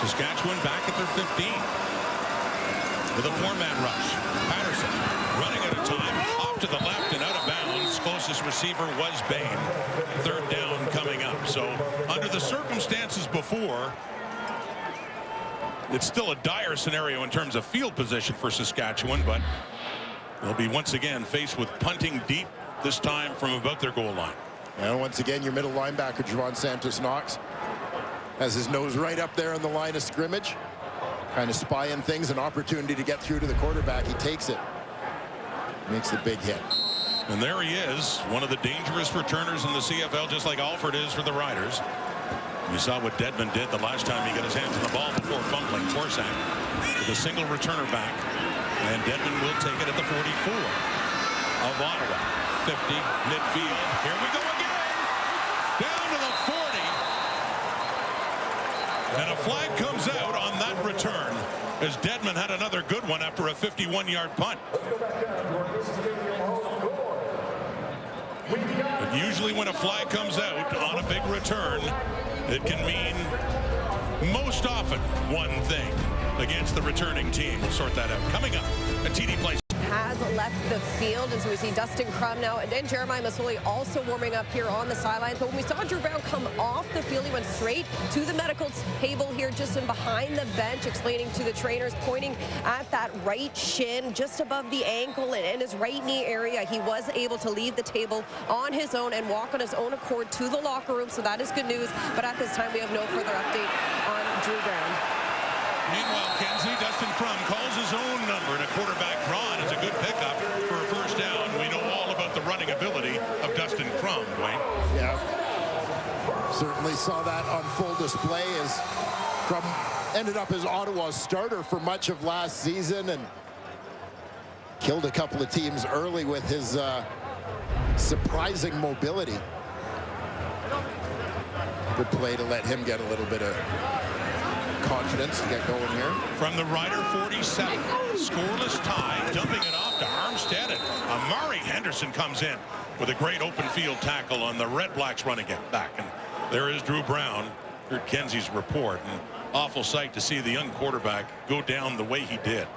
Saskatchewan back at their 15. With a 4-man rush. Patterson running out of time. Off to the left and out of bounds. Closest receiver was Bain. 3rd down coming up. So under the circumstances before, it's still a dire scenario in terms of field position for Saskatchewan, but they'll be once again faced with punting deep, this time from about their goal line. And once again, your middle linebacker, Javon Santos-Knox, has his nose right up there on the line of scrimmage, kind of spying things, an opportunity to get through to the quarterback. He takes it, makes the big hit. And there he is, one of the dangerous returners in the CFL, just like Alford is for the Riders. You saw what Dedmon did the last time he got his hands on the ball before fumbling. Forsak with a single returner back. And Dedmon will take it at the 44 of Ottawa. 50, midfield. Here we go again. Down to the 40. And a flag comes out on that return as Dedmon had another good one after a 51-yard punt. But usually when a flag comes out on a big return, it can mean most often one thing against the returning team. We'll sort that out. Coming up, a TD Place. Has left the field, and so we see Dustin Crum now, and Jeremiah Masoli also warming up here on the sidelines. But when we saw Drew Brown come off the field, he went straight to the medical table here, just in behind the bench, explaining to the trainers, pointing at that right shin, just above the ankle and his right knee area. He was able to leave the table on his own and walk on his own accord to the locker room, so that is good news. But at this time, we have no further update on Drew Brown. Meanwhile, Kenzie, Dustin Crum calls his own number, and a quarterback draw. It's a good pickup for a first down. We know all about the running ability of Dustin Crum, Dwayne. Yeah, certainly saw that on full display as Crum ended up as Ottawa's starter for much of last season and killed a couple of teams early with his surprising mobility. Good play to let him get a little bit of confidence to get going here. From the Rider 47, scoreless tie, dumping it off to Armstead, and Amari Henderson comes in with a great open field tackle on the Red Blacks running back. And there is Drew Brown. Heard Kenzie's report. An awful sight to see the young quarterback go down the way he did.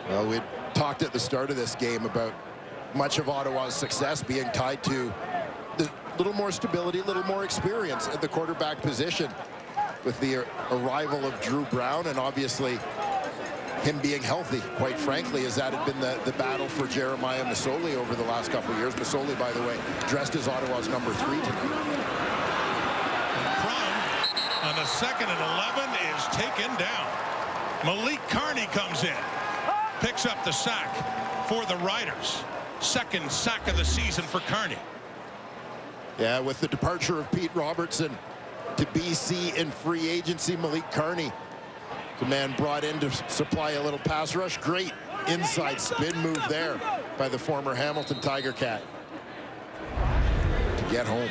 Well, we talked at the start of this game about much of Ottawa's success being tied to a little more stability, a little more experience at the quarterback position with the arrival of Drew Brown, and obviously him being healthy, quite frankly, as that had been the battle for Jeremiah Masoli over the last couple of years. Masoli, by the way, dressed as Ottawa's number 3 tonight. Crum on the 2nd and 11 is taken down. Malik Carney comes in, picks up the sack for the Riders. 2nd sack of the season for Carney. Yeah, with the departure of Pete Robertson to BC in free agency, Malik Carney, the man brought in to supply a little pass rush. Great inside spin move there by the former Hamilton Tiger Cat to get home.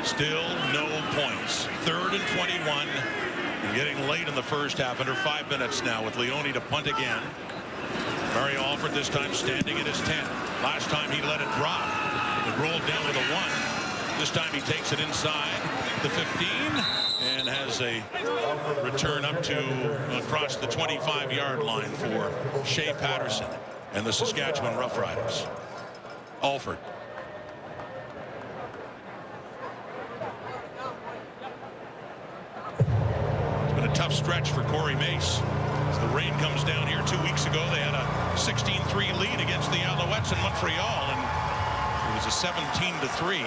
Still no points. 3rd and 21. And getting late in the first half, under 5 minutes now, with Leone to punt again. Mario Alford this time standing at his 10. Last time he let it drop. It rolled down with a 1. This time he takes it inside the 15 and has a return up to across the 25-yard line for Shea Patterson and the Saskatchewan Roughriders. Alford. It's been a tough stretch for Corey Mace. As the rain comes down here 2 weeks ago, they had a 16-3 lead against the Alouettes in Montreal, and it was a 17-3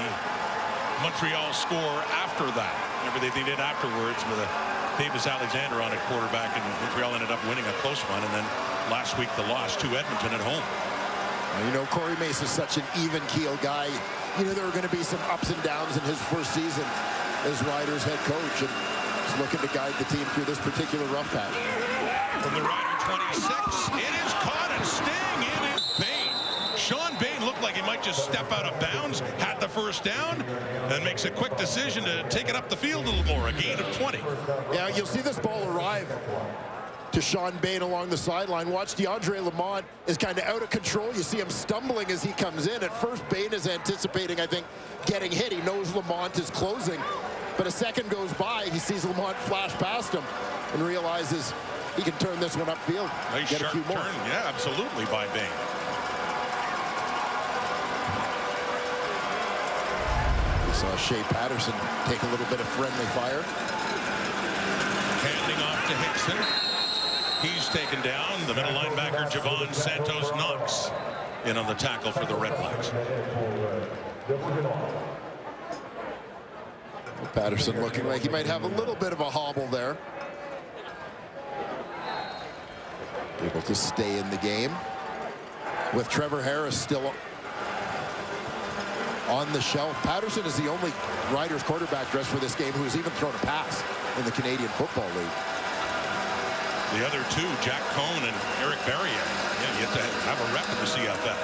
Montreal score after that. Remember, they did afterwards with a Davis Alexander on at quarterback, and Montreal ended up winning a close one, and then last week the loss to Edmonton at home. Well, you know, Corey Mace is such an even-keel guy. You know, there were going to be some ups and downs in his first season as Riders head coach, and he's looking to guide the team through this particular rough patch. From the Rider 26, it is caught and staying in is Bain. Sean Bain looked like he might just step out of bounds, had the first down, and makes a quick decision to take it up the field a little more, a gain of 20. Yeah, you'll see this ball arrive to Sean Bain along the sideline. Watch DeAndre Lamont is kind of out of control. You see him stumbling as he comes in. At first, Bain is anticipating, I think, getting hit. He knows Lamont is closing, but a second goes by. He sees Lamont flash past him and realizes he can turn this one upfield. Nice get a few sharp more. turn, yeah, absolutely, by Bain. We saw Shea Patterson take a little bit of friendly fire. Handing off to Hickson. He's taken down. The middle linebacker, Javon Santos Knox, in on the tackle for the Red Blacks. Patterson looking like he might have a little bit of a hobble there. Able to stay in the game with Trevor Harris still on the shelf. Patterson is the only Riders quarterback dressed for this game who has even thrown a pass in the Canadian Football League. The other two, Jack Cohn and Eric Barriere. Yeah, you have to have a rep in the CFL.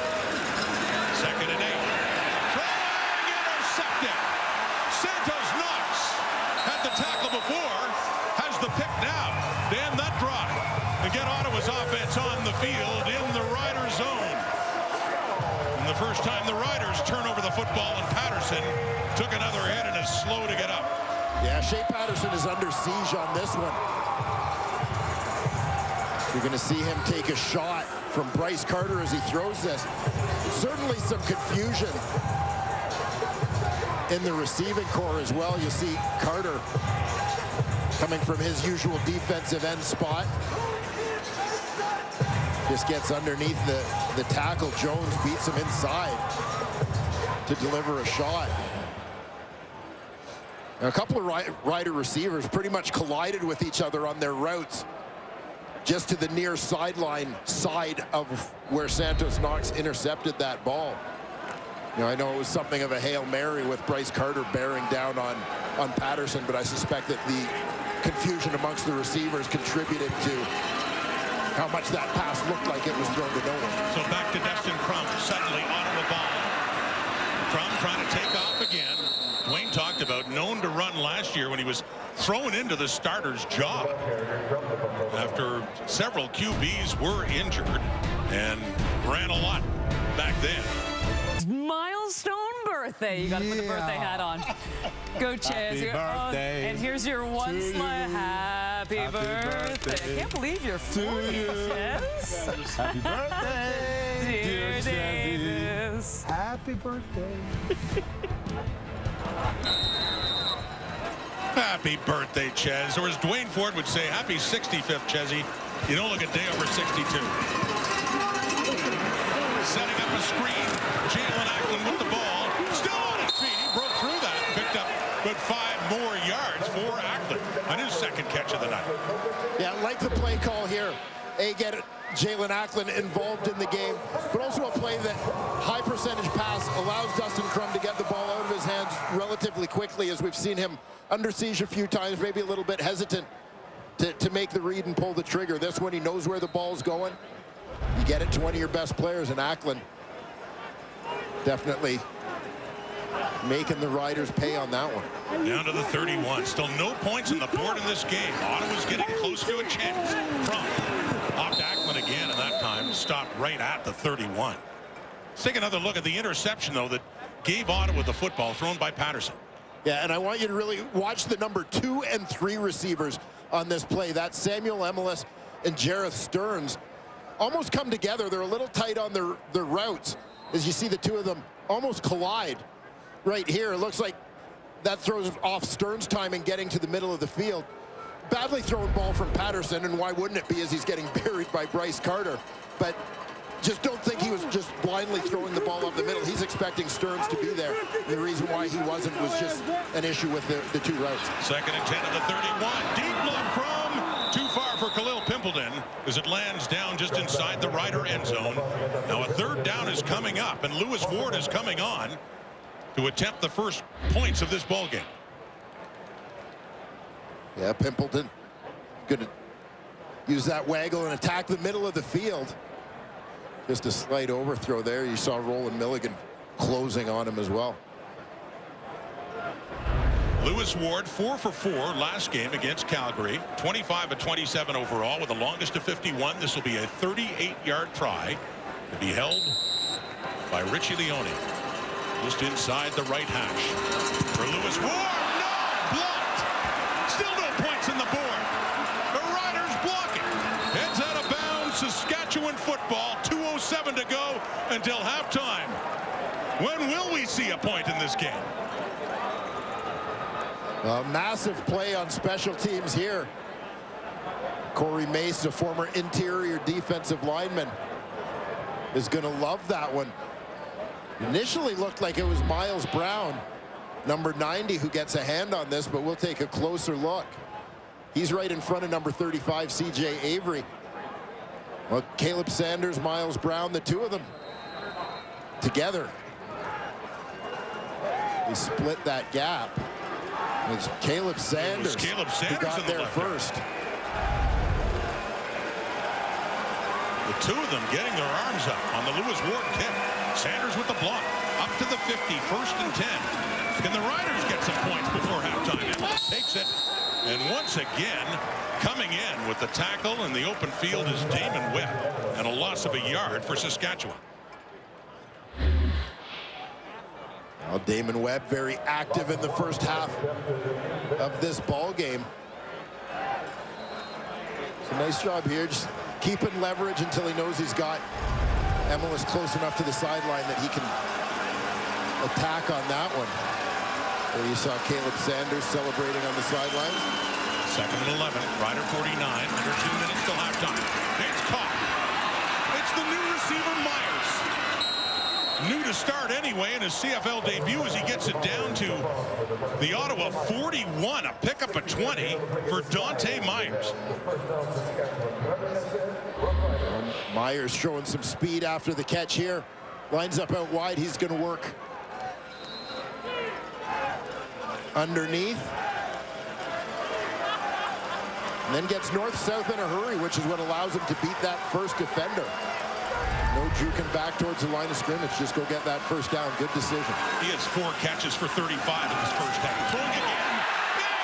2nd and 8. Throwing, intercepted. Santos Knox had the tackle before, has the pick now to end that drive and get Ottawa's offense on the field in the Riders zone. And the first time the Riders turn over the football, and Patterson took another hit and is slow to get up. Yeah, Shea Patterson is under siege on this one. You're going to see him take a shot from Bryce Carter as he throws this. Certainly some confusion in the receiving core as well. You see Carter coming from his usual defensive end spot. Just gets underneath the tackle. Jones beats him inside to deliver a shot. Now, a couple of Rider receivers pretty much collided with each other on their routes just to the near sideline side of where Santos Knox intercepted that ball. You know, I know it was something of a Hail Mary with Bryce Carter bearing down on Patterson, but I suspect that the confusion amongst the receivers contributed to how much that pass looked like it was thrown to no one. So back to Dustin Crum. Suddenly Ottawa ball. Crum trying to take off again. Dwayne talked about known to run last year when he was thrown into the starter's job after several QBs were injured and ran a lot back then. Milestone birthday. You got to put the birthday hat on. Go, Chaz. Happy birthday. And here's your one slide. Happy birthday. I can't believe you're 40, Chaz. Happy birthday, dear Davis. Happy birthday. Happy birthday, Ches. Or as Dwayne Ford would say, happy 65th, Chezzy. You don't look a day over 62. Setting up a screen. Jalen Ackland with the ball. Still on his feet. He broke through that and picked up good 5 more yards for Ackland on his second catch of the night. Yeah, like the play call here. Get Jalen Ackland involved in the game, but also a play that high percentage pass allows Dustin Crum to get the ball out of his hands relatively quickly, as we've seen him under siege a few times, maybe a little bit hesitant to make the read and pull the trigger. This one, he knows where the ball's going. You get it to one of your best players, and Ackland definitely making the Riders pay on that one. Down to the 31. Still no points on the board in this game. Ottawa's getting close to a chance. Crum off to Ackland again, and that time stopped right at the 31. Let's take another look at the interception, though, that gave Ottawa the football thrown by Patterson. Yeah, and I want you to really watch the number 2 and 3 receivers on this play. That's Samuel Emelis and Jareth Stearns. Almost come together. They're a little tight on their routes, as you see the two of them almost collide right here. It looks like that throws off Stearns' timing getting to the middle of the field. Badly thrown ball from Patterson, and why wouldn't it be, as he's getting buried by Bryce Carter. But just don't think he was just blindly throwing the ball up the middle. He's expecting Stearns to be there. The reason why he wasn't was just an issue with the two routes. Second and 10 at the 31. Deep look from too far for Khalil Pimpleton as it lands down just inside the Rider end zone. Now a third down is coming up, and Lewis Ward is coming on to attempt the first points of this ball game. Yeah, Pimpleton going to use that waggle and attack the middle of the field. Just a slight overthrow there. You saw Roland Milligan closing on him as well. Lewis Ward 4 for 4 last game against Calgary. 25 of 27 overall with the longest of 51. This will be a 38-yard try to be held by Richie Leone. Just inside the right hash for Lewis Ward. No! Blocked! Still no points in the board. The Riders block it. Heads out of bounds. Saskatchewan football. 2:07 to go until halftime. When will we see a point in this game? A massive play on special teams here. Corey Mace, a former interior defensive lineman, is going to love that one. Initially looked like it was Miles Brown, number 90, who gets a hand on this, but we'll take a closer look. He's right in front of number 35, C.J. Avery. Well, Caleb Sanders, Miles Brown, the two of them together. They split that gap. It's Caleb Sanders, who got there first. The two of them getting their arms up on the Lewis Ward kick. Sanders with the block. Up to the 50, first and 10. Can the Riders get some points before halftime? Emma takes it. And once again, coming in with the tackle in the open field is Damon Webb. And a loss of a yard for Saskatchewan. Well, Damon Webb very active in the first half of this ball game. So nice job here, just keeping leverage until he knows he's got Emelis close enough to the sideline that he can attack on that one. There you saw Caleb Sanders celebrating on the sidelines. Second and 11, Rider 49, under 2 minutes till halftime. It's caught. It's the new receiver, Myers. New to start anyway in his CFL debut as he gets it down to the Ottawa 41, a pickup of 20 for Dante Myers. Myers showing some speed after the catch here. Lines up out wide. He's going to work underneath. And then gets north-south in a hurry, which is what allows him to beat that first defender. No juking back towards the line of scrimmage. Just go get that first down. Good decision. He has 4 catches for 35 in his first half. Throwing again.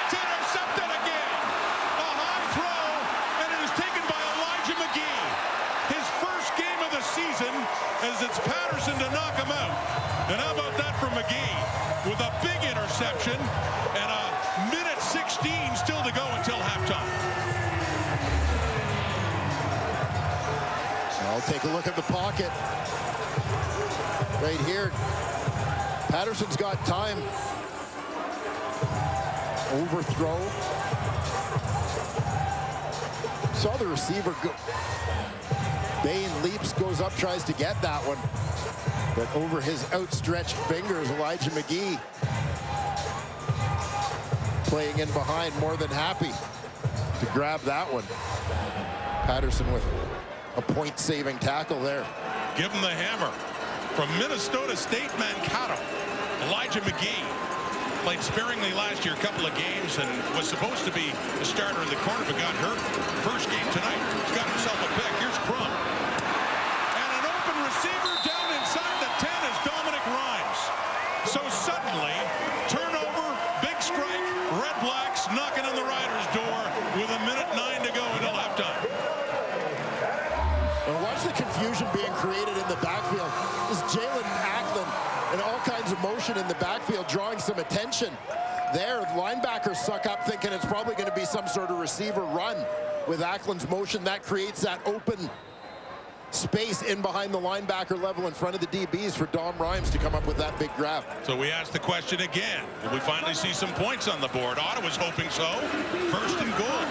It's intercepted again. A high throw, and it is taken by Elijah McGee. His first game of the season, as it's Patterson to knock him out. And how about that from McGee? With a big interception and a minute 16 still to go until halftime. I'll take a look at the pocket. Right here. Patterson's got time. Overthrow. Saw the receiver go. Bain leaps, goes up, tries to get that one. But over his outstretched fingers, Elijah McGee playing in behind, more than happy to grab that one. Patterson with a point-saving tackle there. Give him the hammer. From Minnesota State Mankato, Elijah McGee played sparingly last year, a couple of games, and was supposed to be the starter in the corner, but got hurt. First game tonight. He's got himself a pick. Here's Crum. And an open receiver down inside the 10 is Dominic Rhymes. So suddenly, turnover, big strike, Red Blacks knocking on the Riders' door with a minute 9 to go until halftime. And watch the confusion being created in the backfield. This is Jalen Ackland and all kinds of motion in the backfield, drawing some attention there. Linebackers suck up thinking it's probably going to be some sort of receiver run. With Ackland's motion, that creates that open space in behind the linebacker level in front of the DBs for Dom Rhymes to come up with that big grab. So we ask the question again. Will we finally see some points on the board? Ottawa's hoping so. First and goal.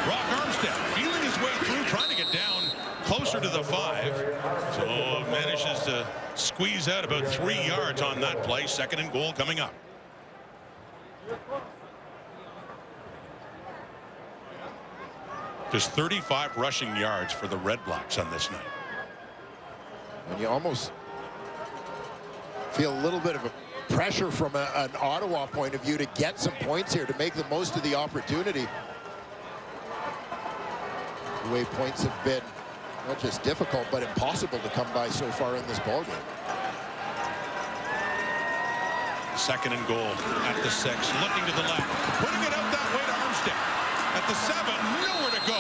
Brock Armstead feeling his way through, trying to get down closer to the 5. So manages to squeeze out about 3 yards on that play. Second and goal coming up. Just 35 rushing yards for the Red Blacks on this night. And you almost feel a little bit of a pressure from an Ottawa point of view to get some points here, to make the most of the opportunity. The way points have been not just difficult, but impossible to come by so far in this ballgame. Second and goal at the 6, looking to the left, putting it out that way to Armstead. At the 7, nowhere to go.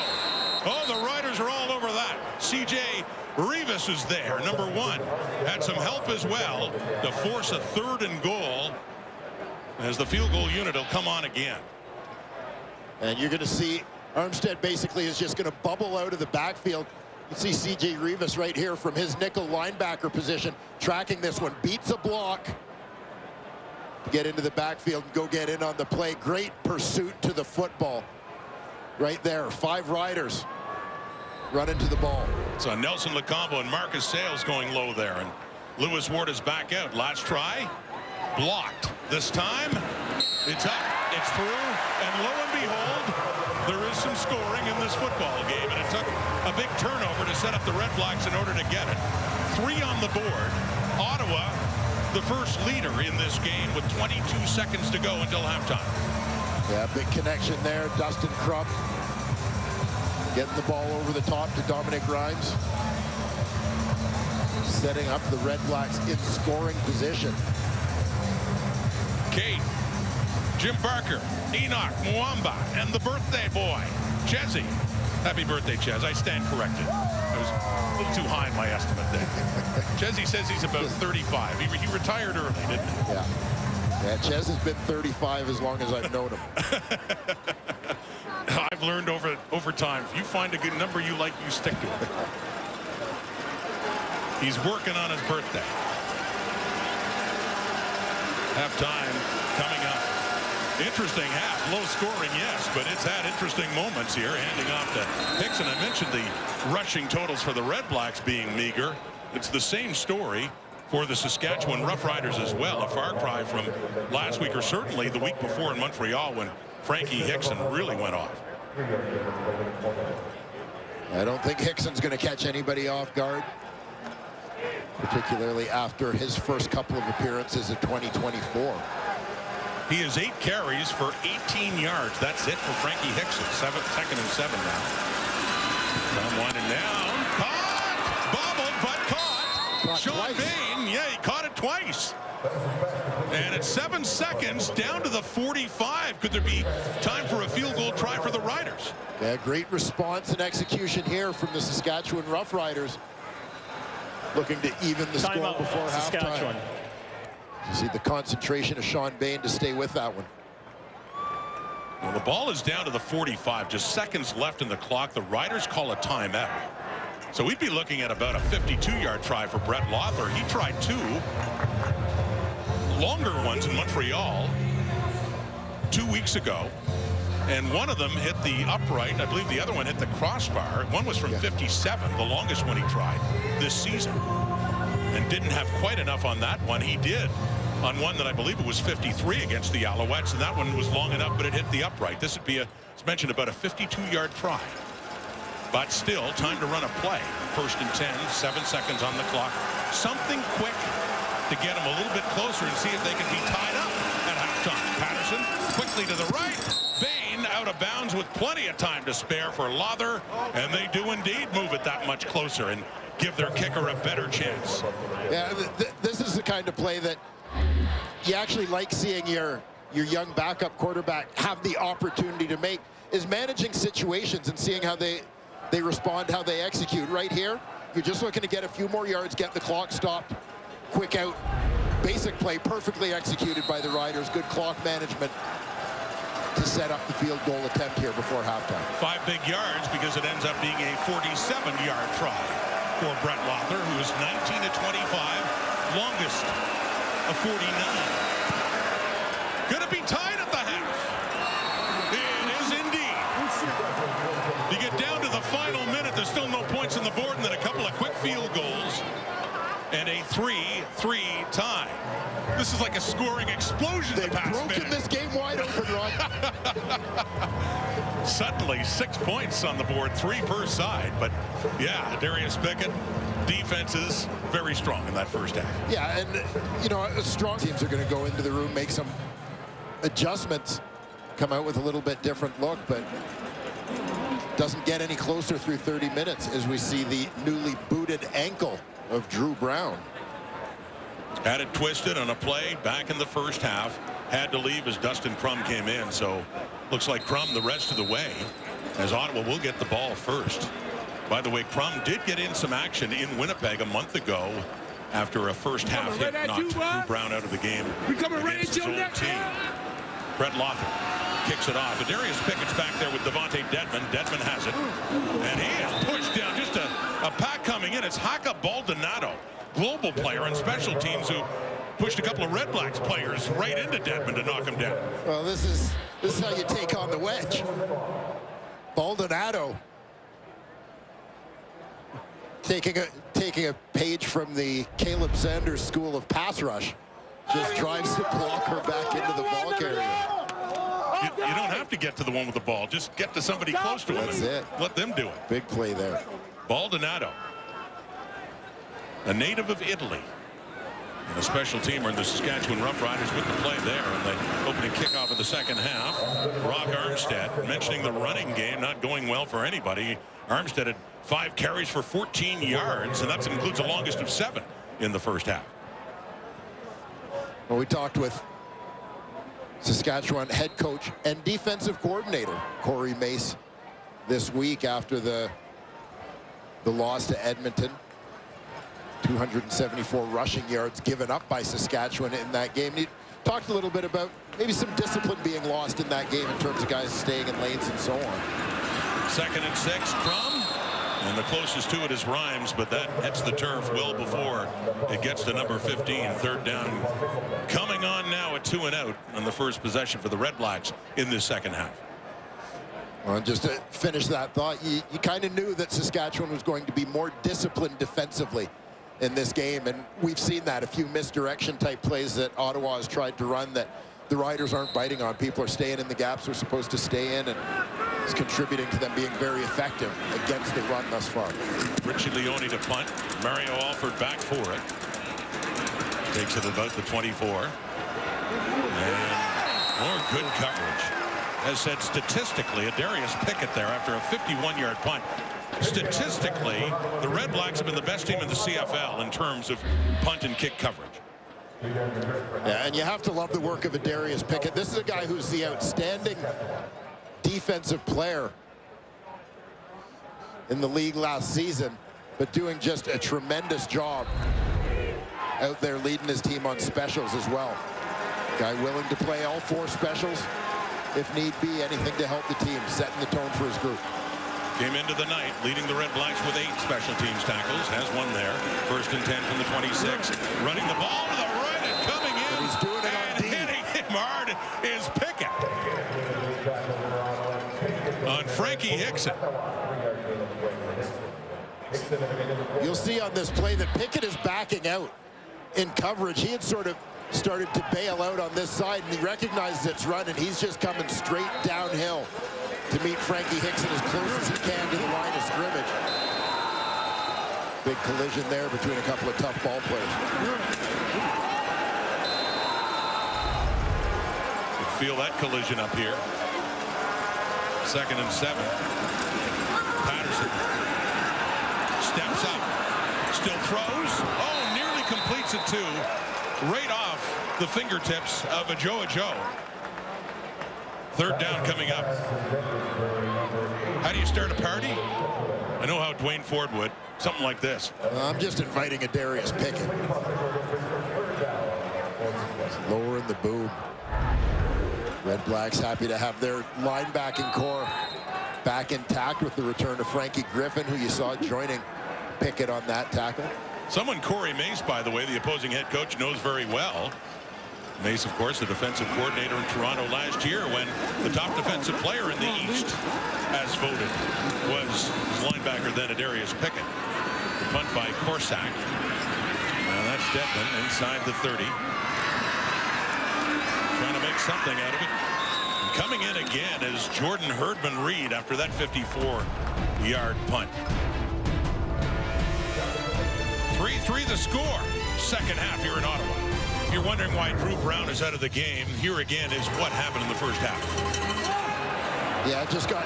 Oh, the Riders are all over that. CJ Rivas is there, number 1. Had some help as well to force a 3rd and goal, as the field goal unit will come on again. And you're going to see Armstead basically is just going to bubble out of the backfield. You see CJ Rivas right here from his nickel linebacker position, tracking this one, beats a block. Get into the backfield and go get in on the play. Great pursuit to the football. Right there, 5 Riders run into the ball. So Nelson Lacombo and Marcus Sales going low there, and Lewis Ward is back out. Last try, blocked. This time, it's up, it's through, and lo and behold, there is some scoring in this football game, and it took a big turnover to set up the Red Blacks in order to get it. 3 on the board. Ottawa, the first leader in this game with 22 seconds to go until halftime. Yeah, big connection there. Dustin Crump getting the ball over the top to Dominic Rhymes, setting up the Red Blacks in scoring position. Kate, Jim Barker, Enoch Mwamba, and the birthday boy, Chezzy. Happy birthday, Chez. I stand corrected. I was a little too high in my estimate there. Chezzy says he's about 35. He retired early, didn't he? Yeah. Yeah, Chez has been 35 as long as I've known him. I've learned over time, if you find a good number you like, you stick to it. He's working on his birthday. Halftime coming up. Interesting half, low scoring, yes, but it's had interesting moments here. Handing off to Hickson. I mentioned the rushing totals for the Red Blacks being meager. It's the same story for the Saskatchewan Roughriders as well. A far cry from last week, or certainly the week before in Montreal, when Frankie Hickson really went off. I don't think Hickson's going to catch anybody off guard, particularly after his first couple of appearances in 2024. He has 8 carries for 18 yards. That's it for Frankie Hickson. 2nd and 7 now. Tom winding down. Caught! Bobbled, but caught. Sean Bain, yeah, he caught it twice. And it's 7 seconds down to the 45. Could there be time for a field goal try for the Riders? Yeah, great response and execution here from the Saskatchewan Roughriders. Looking to even the score before halftime. You see the concentration of Sean Bain to stay with that one. Well, the ball is down to the 45. Just seconds left in the clock. The Riders call a timeout. So we'd be looking at about a 52-yard try for Brett Lothar. He tried 2 longer ones in Montreal 2 weeks ago. And one of them hit the upright. I believe the other one hit the crossbar. One was from 57, the longest one he tried this season. And didn't have quite enough on that one. He did on one that I believe it was 53 against the Alouettes, and that one was long enough, but it hit the upright. This would be, as mentioned, about a 52-yard try. But still, time to run a play. 1st and 10, 7 seconds on the clock. Something quick to get them a little bit closer and see if they can be tied up at halftime. Patterson quickly to the right. Bain out of bounds with plenty of time to spare for Lothar, and they do indeed move it that much closer and give their kicker a better chance. Yeah, this is the kind of play that you actually like seeing your young backup quarterback have the opportunity to make, is managing situations and seeing how they respond, how they execute. Right here, you're just looking to get a few more yards, get the clock stopped, quick out, basic play, perfectly executed by the Riders. Good clock management to set up the field goal attempt here before halftime. 5 big yards because it ends up being a 47-yard try for Brett Lothar, who is 19 to 25, longest of 49. Gonna be tied at the half. It is indeed. You get down to the final minute, there's still no points on the board, and then a couple of quick field goals and a 3-3 tie. This is like a scoring explosion. They've broken this game wide open, Ron. Suddenly 6 points on the board, 3 per side. But yeah, Darius Pickett, defense is very strong in that first half. Yeah, and you know, strong teams are going to go into the room, make some adjustments, come out with a little bit different look, but doesn't get any closer through 30 minutes as we see the newly booted ankle of Drew Brown. Had it twisted on a play back in the first half. Had to leave as Dustin Crum came in. So looks like Crum the rest of the way, as Ottawa will get the ball first. By the way, Crum did get in some action in Winnipeg a month ago after a first half hit knocked Drew Brown out of the game against his old team. Brett Lothar kicks it off. Darius Pickett's back there with Devontae Dedmon. Dedmon has it. And he is pushed down. Just a pack coming in. It's Haka Baldonado, global player on special teams, who pushed a couple of Red Blacks players right into Dedmon to knock him down. Well, this is how you take on the wedge. Baldonado taking a page from the Caleb Sanders School of Pass Rush. Just drives the blocker back into the ball carrier. You don't have to get to the one with the ball. Just get to somebody close to him. That's it. Let them do it. Big play there. Baldonado, a native of Italy, and a special teamer in the Saskatchewan Roughriders with the play there in the opening kickoff of the second half. Brock Armstead, mentioning the running game not going well for anybody. Armstead had 5 carries for 14 yards, and that includes the longest of 7 in the first half. Well, we talked with Saskatchewan head coach and defensive coordinator Corey Mace this week after the loss to Edmonton. 274 rushing yards given up by Saskatchewan in that game. He talked a little bit about maybe some discipline being lost in that game in terms of guys staying in lanes and so on. 2nd and 6, Crum. And the closest to it is Rhymes, but that hits the turf well before it gets to number 15. 3rd down coming on now at 2 and out on the first possession for the Red Blacks in this second half. Well, just to finish that thought, you kind of knew that Saskatchewan was going to be more disciplined defensively in this game, and we've seen that. A few misdirection type plays that Ottawa has tried to run that the Riders aren't biting on. People are staying in the gaps they're supposed to stay in, and it's contributing to them being very effective against the run thus far. Richie Leone to punt. Mario Alford back for it. Takes it about the 24. And More good coverage. As said, statistically, Darius Pickett there after a 51-yard punt. Statistically, the Red Blacks have been the best team in the CFL in terms of punt and kick coverage. Yeah, and you have to love the work of Darius Pickett. This is a guy who's the outstanding defensive player in the league last season, but doing just a tremendous job out there leading his team on specials as well. Guy willing to play all 4 specials if need be, anything to help the team, setting the tone for his group. Came into the night leading the Red Blacks with 8 special teams tackles. Has one there. 1st and 10 from the 26. Running the ball to the right and coming in. And he's doing it on D. Hitting him hard is Pickett. On Frankie Hickson. You'll see on this play that Pickett is backing out in coverage. He had sort of started to bail out on this side, and he recognizes it's run, and he's just coming straight downhill to meet Frankie Hickson as close as he can to the line of scrimmage. Big collision there between a couple of tough ball players. You feel that collision up here. 2nd and 7. Patterson steps up, still throws. Oh, nearly completes it too. Right off the fingertips of Joe. 3rd down coming up. How do you start a party? I know how Dwayne Ford would. Something like this. I'm just inviting Darius Pickett. Lowering the boom. Red Blacks happy to have their linebacking core back intact with the return of Frankie Griffin, who you saw joining Pickett on that tackle. Someone Corey Mace, by the way, the opposing head coach, knows very well. Mace, of course, the defensive coordinator in Toronto last year when the top defensive player in the East, as voted, was his linebacker then Darius Pickett. The punt by Corsack. Now that's Dedman inside the 30. Trying to make something out of it. And coming in again is Jordan Herdman-Reed after that 54-yard punt. 3-3 the score. 2nd half here in Ottawa. If you're wondering why Drew Brown is out of the game, here again is what happened in the 1st half. Yeah, just got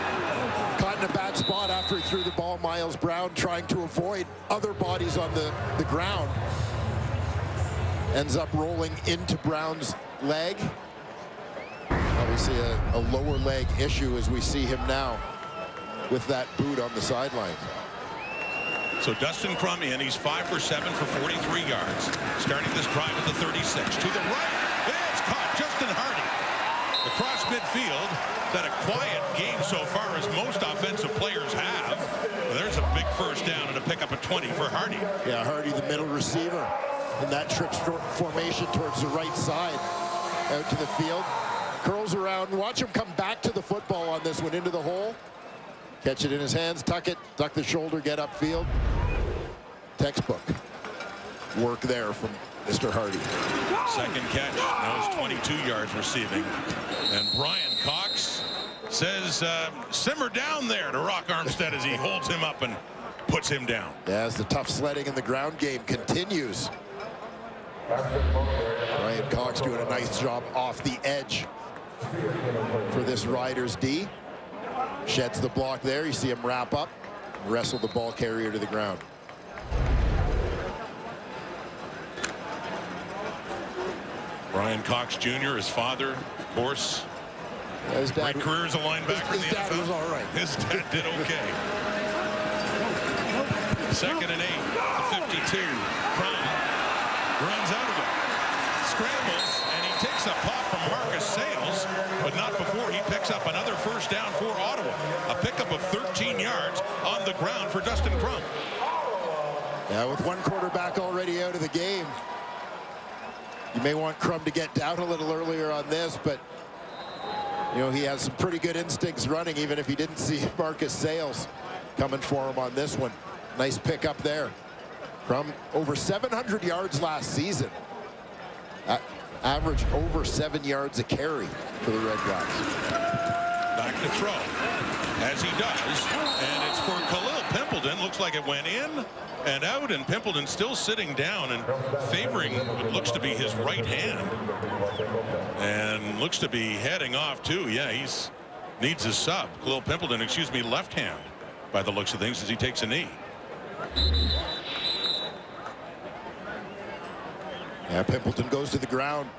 caught in a bad spot after he threw the ball. Miles Brown trying to avoid other bodies on the ground. Ends up rolling into Brown's leg. Obviously a lower leg issue as we see him now with that boot on the sidelines. So Dustin Crum in, he's 5 for 7 for 43 yards. Starting this drive at the 36. To the right, it's caught. Justin Hardy. Across midfield, that a quiet game so far as most offensive players have. There's a big 1st down and a pickup of 20 for Hardy. Yeah, Hardy, the middle receiver, in that trips formation towards the right side. Out to the field. Curls around. Watch him come back to the football on this one, into the hole. Catch it in his hands, tuck it, duck the shoulder, get upfield. Textbook work there from Mr. Hardy. 2nd catch, now it's 22 yards receiving. And Brian Cox says, simmer down there to Rock Armstead as he holds him up and puts him down. Yeah, as the tough sledding in the ground game continues. Brian Cox doing a nice job off the edge for this Riders D. Sheds the block there. You see him wrap up, wrestle the ball carrier to the ground. Brian Cox Jr., his father, of course. Yeah, his dad, great career as a linebacker in the dad NFL. was all right. His dad did okay. 2nd and 8, the 52. Crum runs out of it. Scrambles, and he takes a pop from Marcus Sales, but not before he picks up another 1st down for Ottawa. A pickup of 13 yards on the ground for Dustin Crum. Yeah, with one quarterback already out of the game, you may want Crum to get down a little earlier on this, but you know, he has some pretty good instincts running, even if he didn't see Marcus Sales coming for him on this one. Nice pickup there. Crum over 700 yards last season. Average over 7 yards a carry for the Red Blacks. back to throw, as he does, and it's for Khalil Pimpleton. Looks like it went in and out, and Pimpleton still sitting down and favoring what looks to be his right hand, and looks to be heading off too. Yeah, he's needs a sub. Khalil Pimpleton, excuse me, left hand by the looks of things as he takes a knee. Yeah, Pimpleton goes to the ground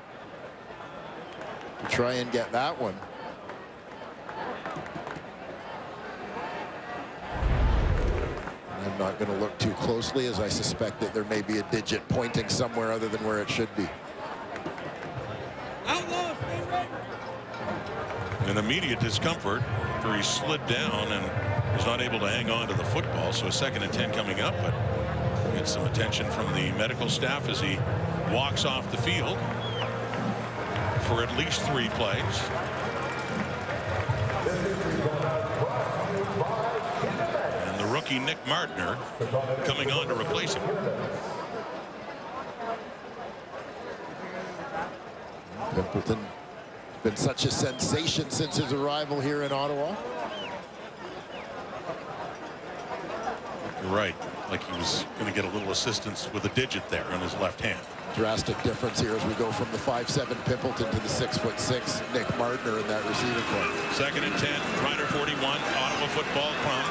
to try and get that one. I'm not going to look too closely, as I suspect that there may be a digit pointing somewhere other than where it should be. An immediate discomfort after he slid down and was not able to hang on to the football. So a 2nd and 10 coming up, but gets some attention from the medical staff as he walks off the field for at least 3 plays. And the rookie Nick Martner coming on to replace him. Pimpleton been such a sensation since his arrival here in Ottawa. You're right. Like he was going to get a little assistance with a digit there on his left hand. Drastic difference here as we go from the 5'7" Pimpleton to the 6'6" Nick Martner in that receiving point. 2nd and 10, Rider 41, Ottawa football. Crum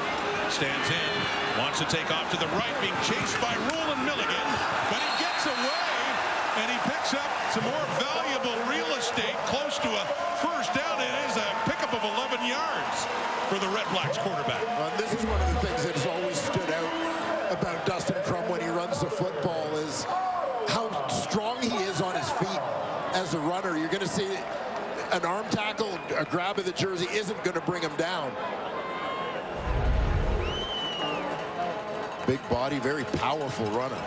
stands in, wants to take off to the right, being chased by Roland Milligan, but he gets away, and he picks up some more valuable real estate close to a first down. It is a pickup of 11 yards for the REDBLACKS quarterback. This is one of the things that has always stood out about Dustin Crum when he runs the football, is how strong he is on his feet as a runner. You're going to see an arm tackle, a grab of the jersey isn't going to bring him down. Big body, very powerful runner.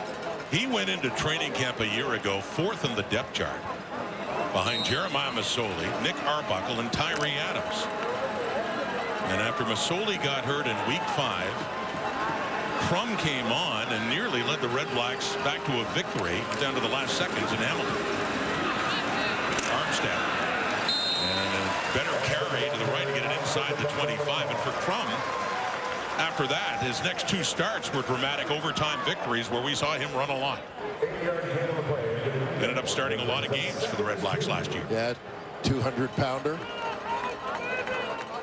He went into training camp a year ago 4th in the depth chart, behind Jeremiah Masoli, Nick Arbuckle, and Tyree Adams. And after Masoli got hurt in week 5, Crum came on and nearly led the REDBLACKS back to a victory down to the last seconds in Hamilton. Armstead, and a better carry to the right to get it inside the 25. And for Crum, after that, his next 2 starts were dramatic overtime victories where we saw him run a lot. Ended up starting a lot of games for the REDBLACKS last year. Yeah, 200-pounder.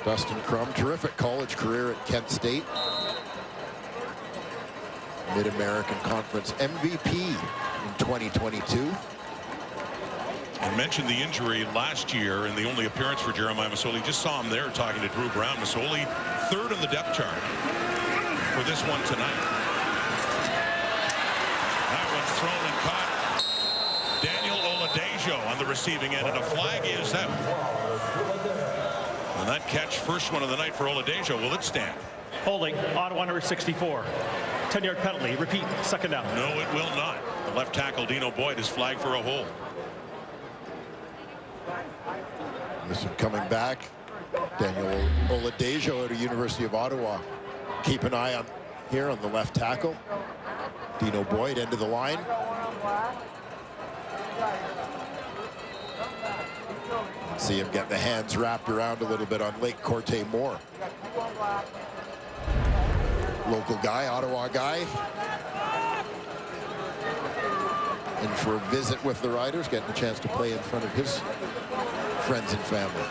Dustin Crum, terrific college career at Kent State. Mid-American Conference MVP in 2022. I mentioned the injury last year and the only appearance for Jeremiah Masoli. Just saw him there talking to Drew Brown. Masoli 3rd in the depth chart for this one tonight. That one's thrown and caught. Daniel Oladejo on the receiving end, and a flag is out. And that catch, first one of the night for Oladejo, will it stand? Holding, Ottawa number 64. 10-yard penalty. Repeat, 2nd down. No, it will not. The left tackle, Dino Boyd, is flagged for a hold. This one coming back. Daniel Oladejo out of University of Ottawa. Keep an eye on here on the left tackle. Dino Boyd, end of the line. See him get the hands wrapped around a little bit on Lake Corte Moore. Local guy, Ottawa guy. In for a visit with the Riders, getting a chance to play in front of his friends and family.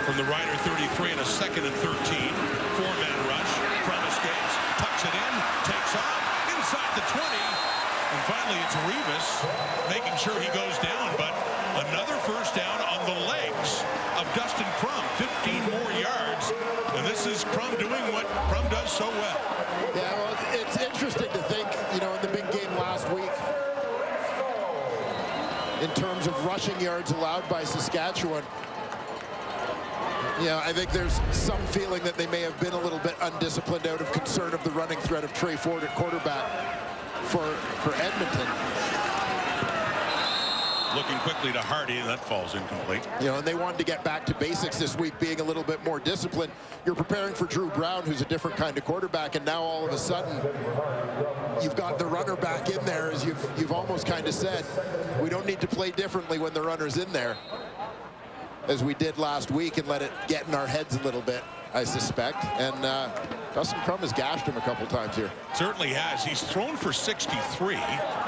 From the Rider 33 and a 2nd and 13. 4-man rush. Crum escapes, tucks it in, takes off, inside the 20. And finally it's Revis making sure he goes down, but another first down on the legs of Dustin Crum. 15 more yards. And this is Crum doing what Crum does so well. Yeah, well, it's interesting to think, you know, in the big game last week, in terms of rushing yards allowed by Saskatchewan, you know, I think there's some feeling that they may have been a little bit undisciplined out of concern of the running threat of Trey Ford at quarterback for Edmonton. Looking quickly to Hardy, and that falls incomplete. You know, and they wanted to get back to basics this week, being a little bit more disciplined. You're preparing for Drew Brown, who's a different kind of quarterback, and now all of a sudden you've got the runner back in there, as you've almost kind of said, we don't need to play differently when the runner's in there. as we did last week and let it get in our heads a little bit, I suspect. And Dustin Crum has gashed him a couple times here. Certainly has. He's thrown for 63.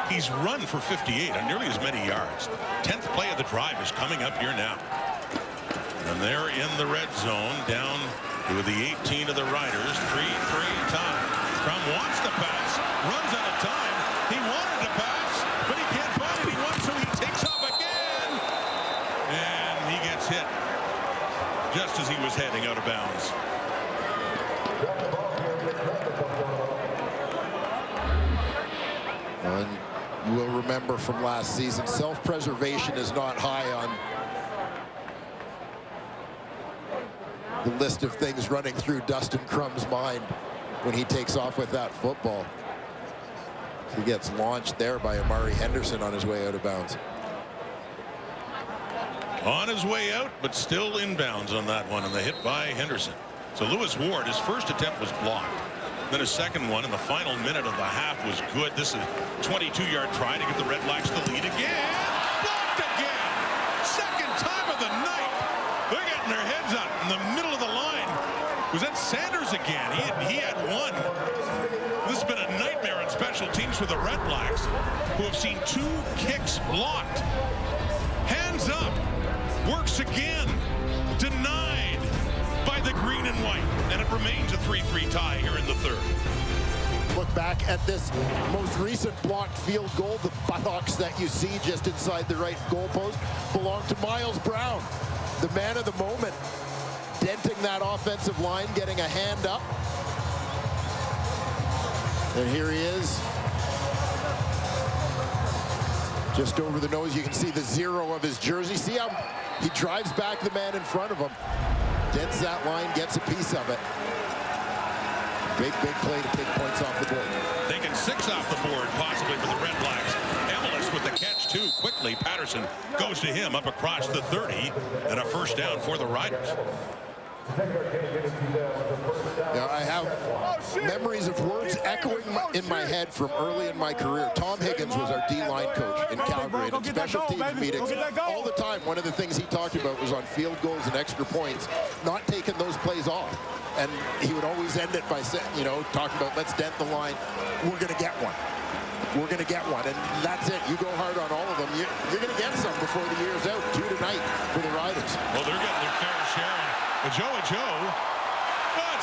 He's run for 58 on nearly as many yards. 10th play of the drive is coming up here now. And they're in the red zone, down to the 18 of the Riders. 3-3 tie. Crum wants to pass, runs out of time. He wanted to pass, but he can't find anyone, so he takes off again. And he gets hit just as he was heading out of bounds. And you will remember from last season, self-preservation is not high on the list of things running through Dustin Crum's mind when he takes off with that football. He gets launched there by Amari Henderson on his way out of bounds. On his way out, but still inbounds on that one, and the hit by Henderson. So Lewis Ward, his first attempt was blocked. Then his second one in the final minute of the half was good. This is a 22-yard try to give the Redblacks the lead again. Blocked again. Second time of the night. They're getting their heads up in the middle of the line. Was that Sanders again? He had one. This has been a nightmare on special teams for the Redblacks, who have seen 2 kicks blocked. Hands up. Works again. Denied by the green and white. And it remains a 3-3 tie here in the third. Look back at this most recent blocked field goal. The buttocks that you see just inside the right goalpost belong to Miles Brown, the man of the moment, denting that offensive line, getting a hand up. And here he is. Just over the nose, you can see the 0 of his jersey. See how he drives back the man in front of him. Dents that line, gets a piece of it. Big play to take points off the board. Taking 6 off the board, possibly for the Redblacks. Emelis with the catch, too. Quickly, Patterson goes to him up across the 30, and a first down for the Riders. Now, I have memories of words echoing in my head from early in my career. Tom Higgins was our D-line coach in Calgary, and in special teams meetings all the time. One of the things he talked about was on field goals and extra points, not taking those plays off. And he would always end it by saying, you know, talking about, let's dent the line. We're going to get one. We're going to get one. And that's it. You go hard on all of them. You're going to get some before the year's out. 2 tonight for the Riders. Well, they're getting their fair share. Joe, it's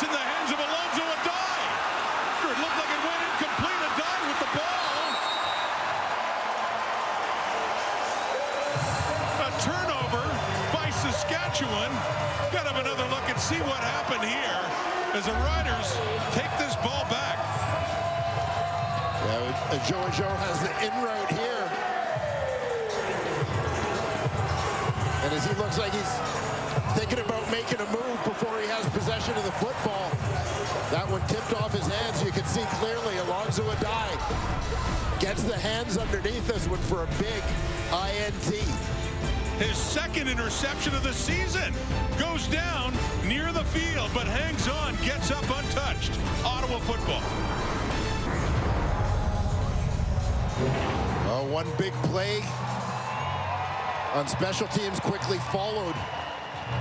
in the hands of Alonzo Adai. It looked like it went incomplete. Adai with the ball. A turnover by Saskatchewan. Got to have another look and see what happened here as the Riders take this ball back. Yeah, Joe has the in route here. And as he looks like he's thinking about making a move before he has possession of the football. That one tipped off his hands. You can see clearly Alonzo Adai gets the hands underneath this one for a big INT. His second interception of the season goes down near the field, but hangs on, gets up untouched. Ottawa football. One big play on special teams, quickly followed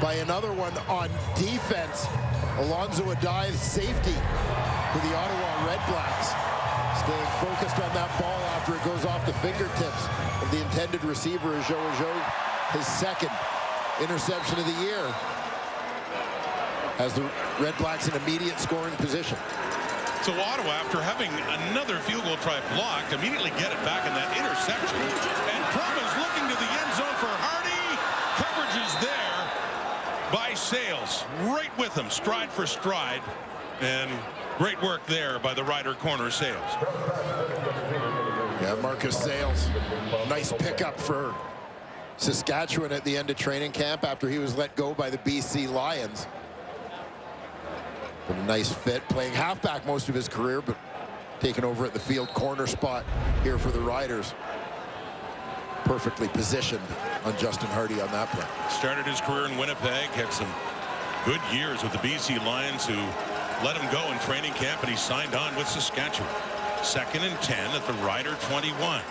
by another one on defense. Alonzo Adai's safety for the Ottawa Redblacks, staying focused on that ball after it goes off the fingertips of the intended receiver, Joe, his second interception of the year, has the Redblacks in immediate scoring position. So Ottawa, after having another field goal try blocked, immediately get it back in that interception. And Crum is looking to the end zone for Hardy. Coverage is there by Sales. Right with him, stride for stride. And great work there by the Rider corner, Sales. Yeah, Marcus Sales. Nice pickup for Saskatchewan at the end of training camp after he was let go by the BC Lions. But a nice fit, playing halfback most of his career, but taking over at the field corner spot here for the Riders. Perfectly positioned on Justin Hardy on that play. Started his career in Winnipeg, had some good years with the BC Lions, who let him go in training camp, and he signed on with Saskatchewan. 2nd and 10 at the Rider 21.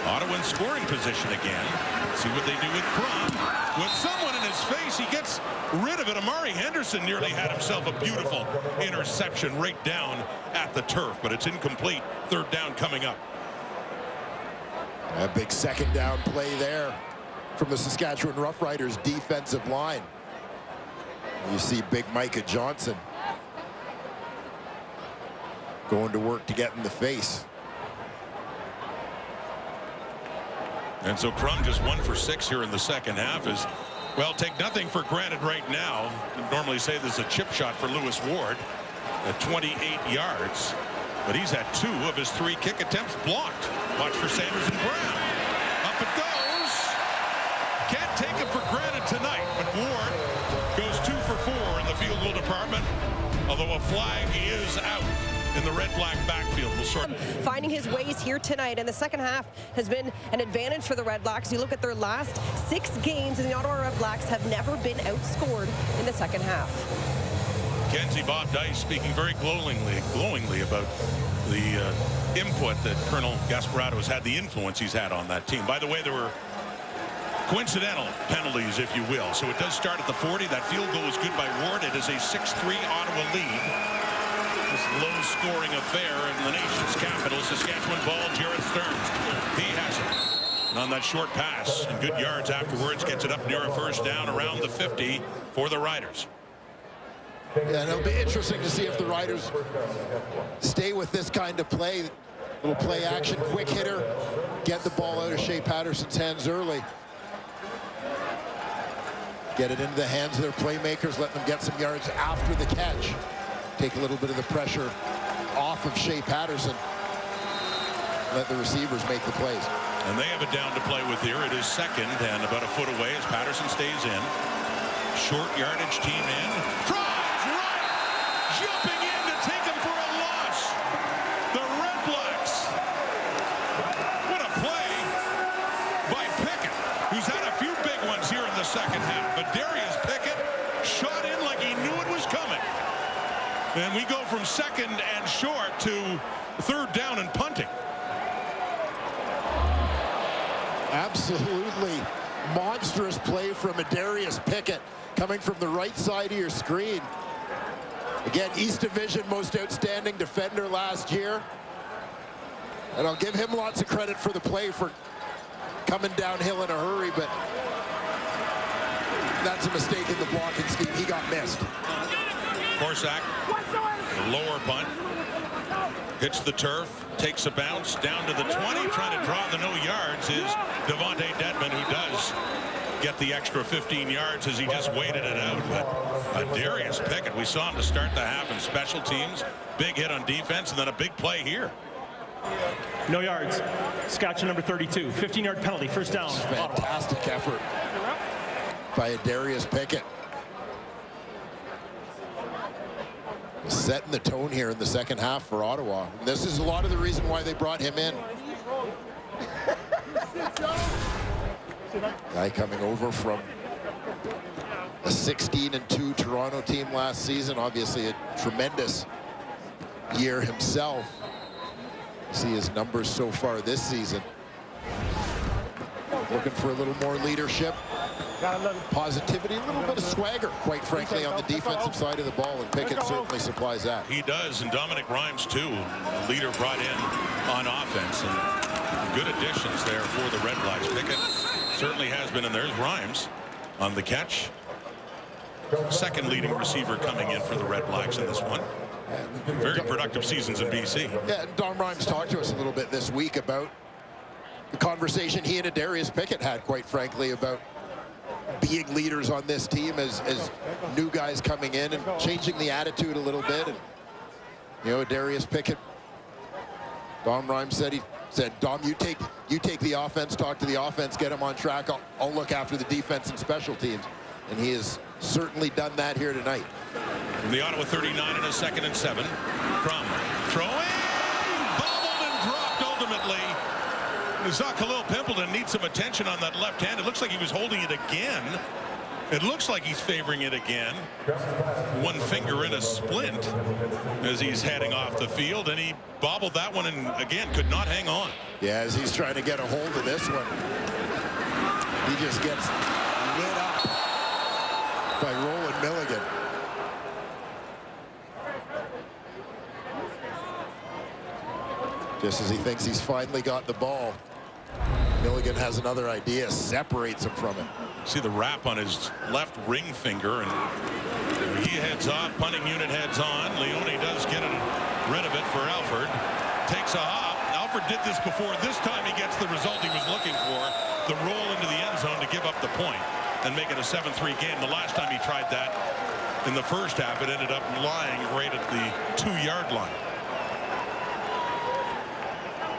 Ottawa in scoring position again. See what they do with Crum. With someone in his face, he gets rid of it. Amari Henderson nearly had himself a beautiful interception right down at the turf, but it's incomplete. Third down coming up. A big second down play there from the Saskatchewan Roughriders defensive line. You see big Micah Johnson going to work to get in the face. And so Crum just 1 for 6 here in the second half is, well, take nothing for granted right now. I'd normally say there's a chip shot for Lewis Ward at 28 yards, but he's had 2 of his 3 kick attempts blocked. Watch for Sanders and Brown. Up it goes. Can't take it for granted tonight, but Ward goes 2 for 4 in the field goal department, although a flag is out in the red-black backfield. Will sort finding his ways here tonight, and the second half has been an advantage for the Red Blacks. You look at their last 6 games, and the Ottawa Red Blacks have never been outscored in the second half. Kenzie Bob Dice speaking very glowingly about the input that Colonel Gasparotto has had, the influence he's had on that team. By the way, there were coincidental penalties, if you will. So it does start at the 40. That field goal was good by Ward. It is a 6-3 Ottawa lead. This low-scoring affair in the nation's capital. Saskatchewan ball, Jared Stearns. He has it. And on that short pass and good yards afterwards, gets it up near a first down around the 50 for the Riders. Yeah, and it'll be interesting to see if the Riders stay with this kind of play. Little play action, quick hitter, get the ball out of Shea Patterson's hands early. Get it into the hands of their playmakers, let them get some yards after the catch. Take a little bit of the pressure off of Shea Patterson. Let the receivers make the plays. And they have it down to play with here. It is second and about a foot away as Patterson stays in. Short yardage, team in. Tries right, jumping in to take him for a loss. The Red Blacks. What a play by Pickett, who's had a few big ones here in the second half. But Darius Pickett shot in like he knew it was coming. And we go from second and short to third down and punting. Absolutely monstrous play from Darius Pickett coming from the right side of your screen. Again, East Division most outstanding defender last year. And I'll give him lots of credit for the play for coming downhill in a hurry, but that's a mistake in the blocking scheme. He got missed. Korsak, the lower punt, hits the turf, takes a bounce down to the 20, trying to draw the no yards is Devontae Dedman, who does get the extra 15 yards as he just waited it out. But Darius Pickett, we saw him to start the half in special teams, big hit on defense, and then a big play here. No yards. Saskatchewan number 32, 15-yard penalty, first down. Fantastic effort by Darius Pickett. Setting the tone here in the second half for Ottawa. And this is a lot of the reason why they brought him in. Guy coming over from a 16-2 Toronto team last season. Obviously a tremendous year himself. See his numbers so far this season. Looking for a little more leadership, positivity, a little bit of swagger, quite frankly, on the defensive side of the ball, and Pickett certainly supplies that. He does, and Dominic Rhymes, too, a leader brought in on offense, and good additions there for the Red Blacks. Pickett certainly has been, and there's Rhymes on the catch. Second leading receiver coming in for the Red Blacks in this one. Very productive seasons in BC. Yeah, and Dom Rhymes talked to us a little bit this week about the conversation he and Darius Pickett had, quite frankly, about being leaders on this team as new guys coming in and changing the attitude a little bit. And you know, Darius Pickett, Dom Rhymes said, Dom, you take the offense, talk to the offense, get them on track. I'll look after the defense and special teams. And he has certainly done that here tonight. From the Ottawa 39 and a 2nd and 7. Crum throwing, bobbled and dropped ultimately. We saw Khalil Pimpleton need some attention on that left hand. It looks like he was holding it again. It looks like he's favoring it again. One finger in a splint as he's heading off the field, and he bobbled that one and again could not hang on. Yeah, as he's trying to get a hold of this one, he just gets lit up by Roland Milligan. Just as he thinks he's finally got the ball, Milligan has another idea, separates him from it. See the wrap on his left ring finger, and he heads off. Punting unit heads on. Leone does get rid of it for Alford. Takes a hop. Alford did this before. This time he gets the result he was looking for. The roll into the end zone to give up the point and make it a 7-3 game. The last time he tried that in the first half, it ended up lying right at the 2-yard line.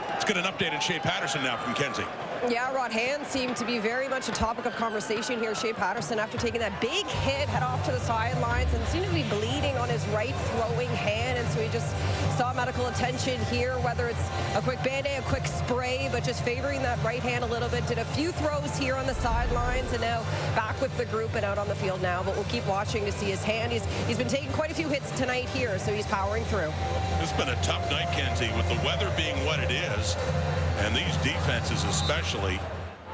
Let's get an update on Shea Patterson now from Kenzie. Yeah, Rod, hands seem to be very much a topic of conversation here. Shea Patterson, after taking that big hit, head off to the sidelines and seemed to be bleeding on his right throwing hand. And so he just saw medical attention here, whether it's a quick Band-Aid, a quick spray, but just favoring that right hand a little bit. Did a few throws here on the sidelines and now back with the group and out on the field now. But we'll keep watching to see his hand. He's been taking quite a few hits tonight here, so he's powering through. It's been a tough night, Kenzie, with the weather being what it is. And these defenses, especially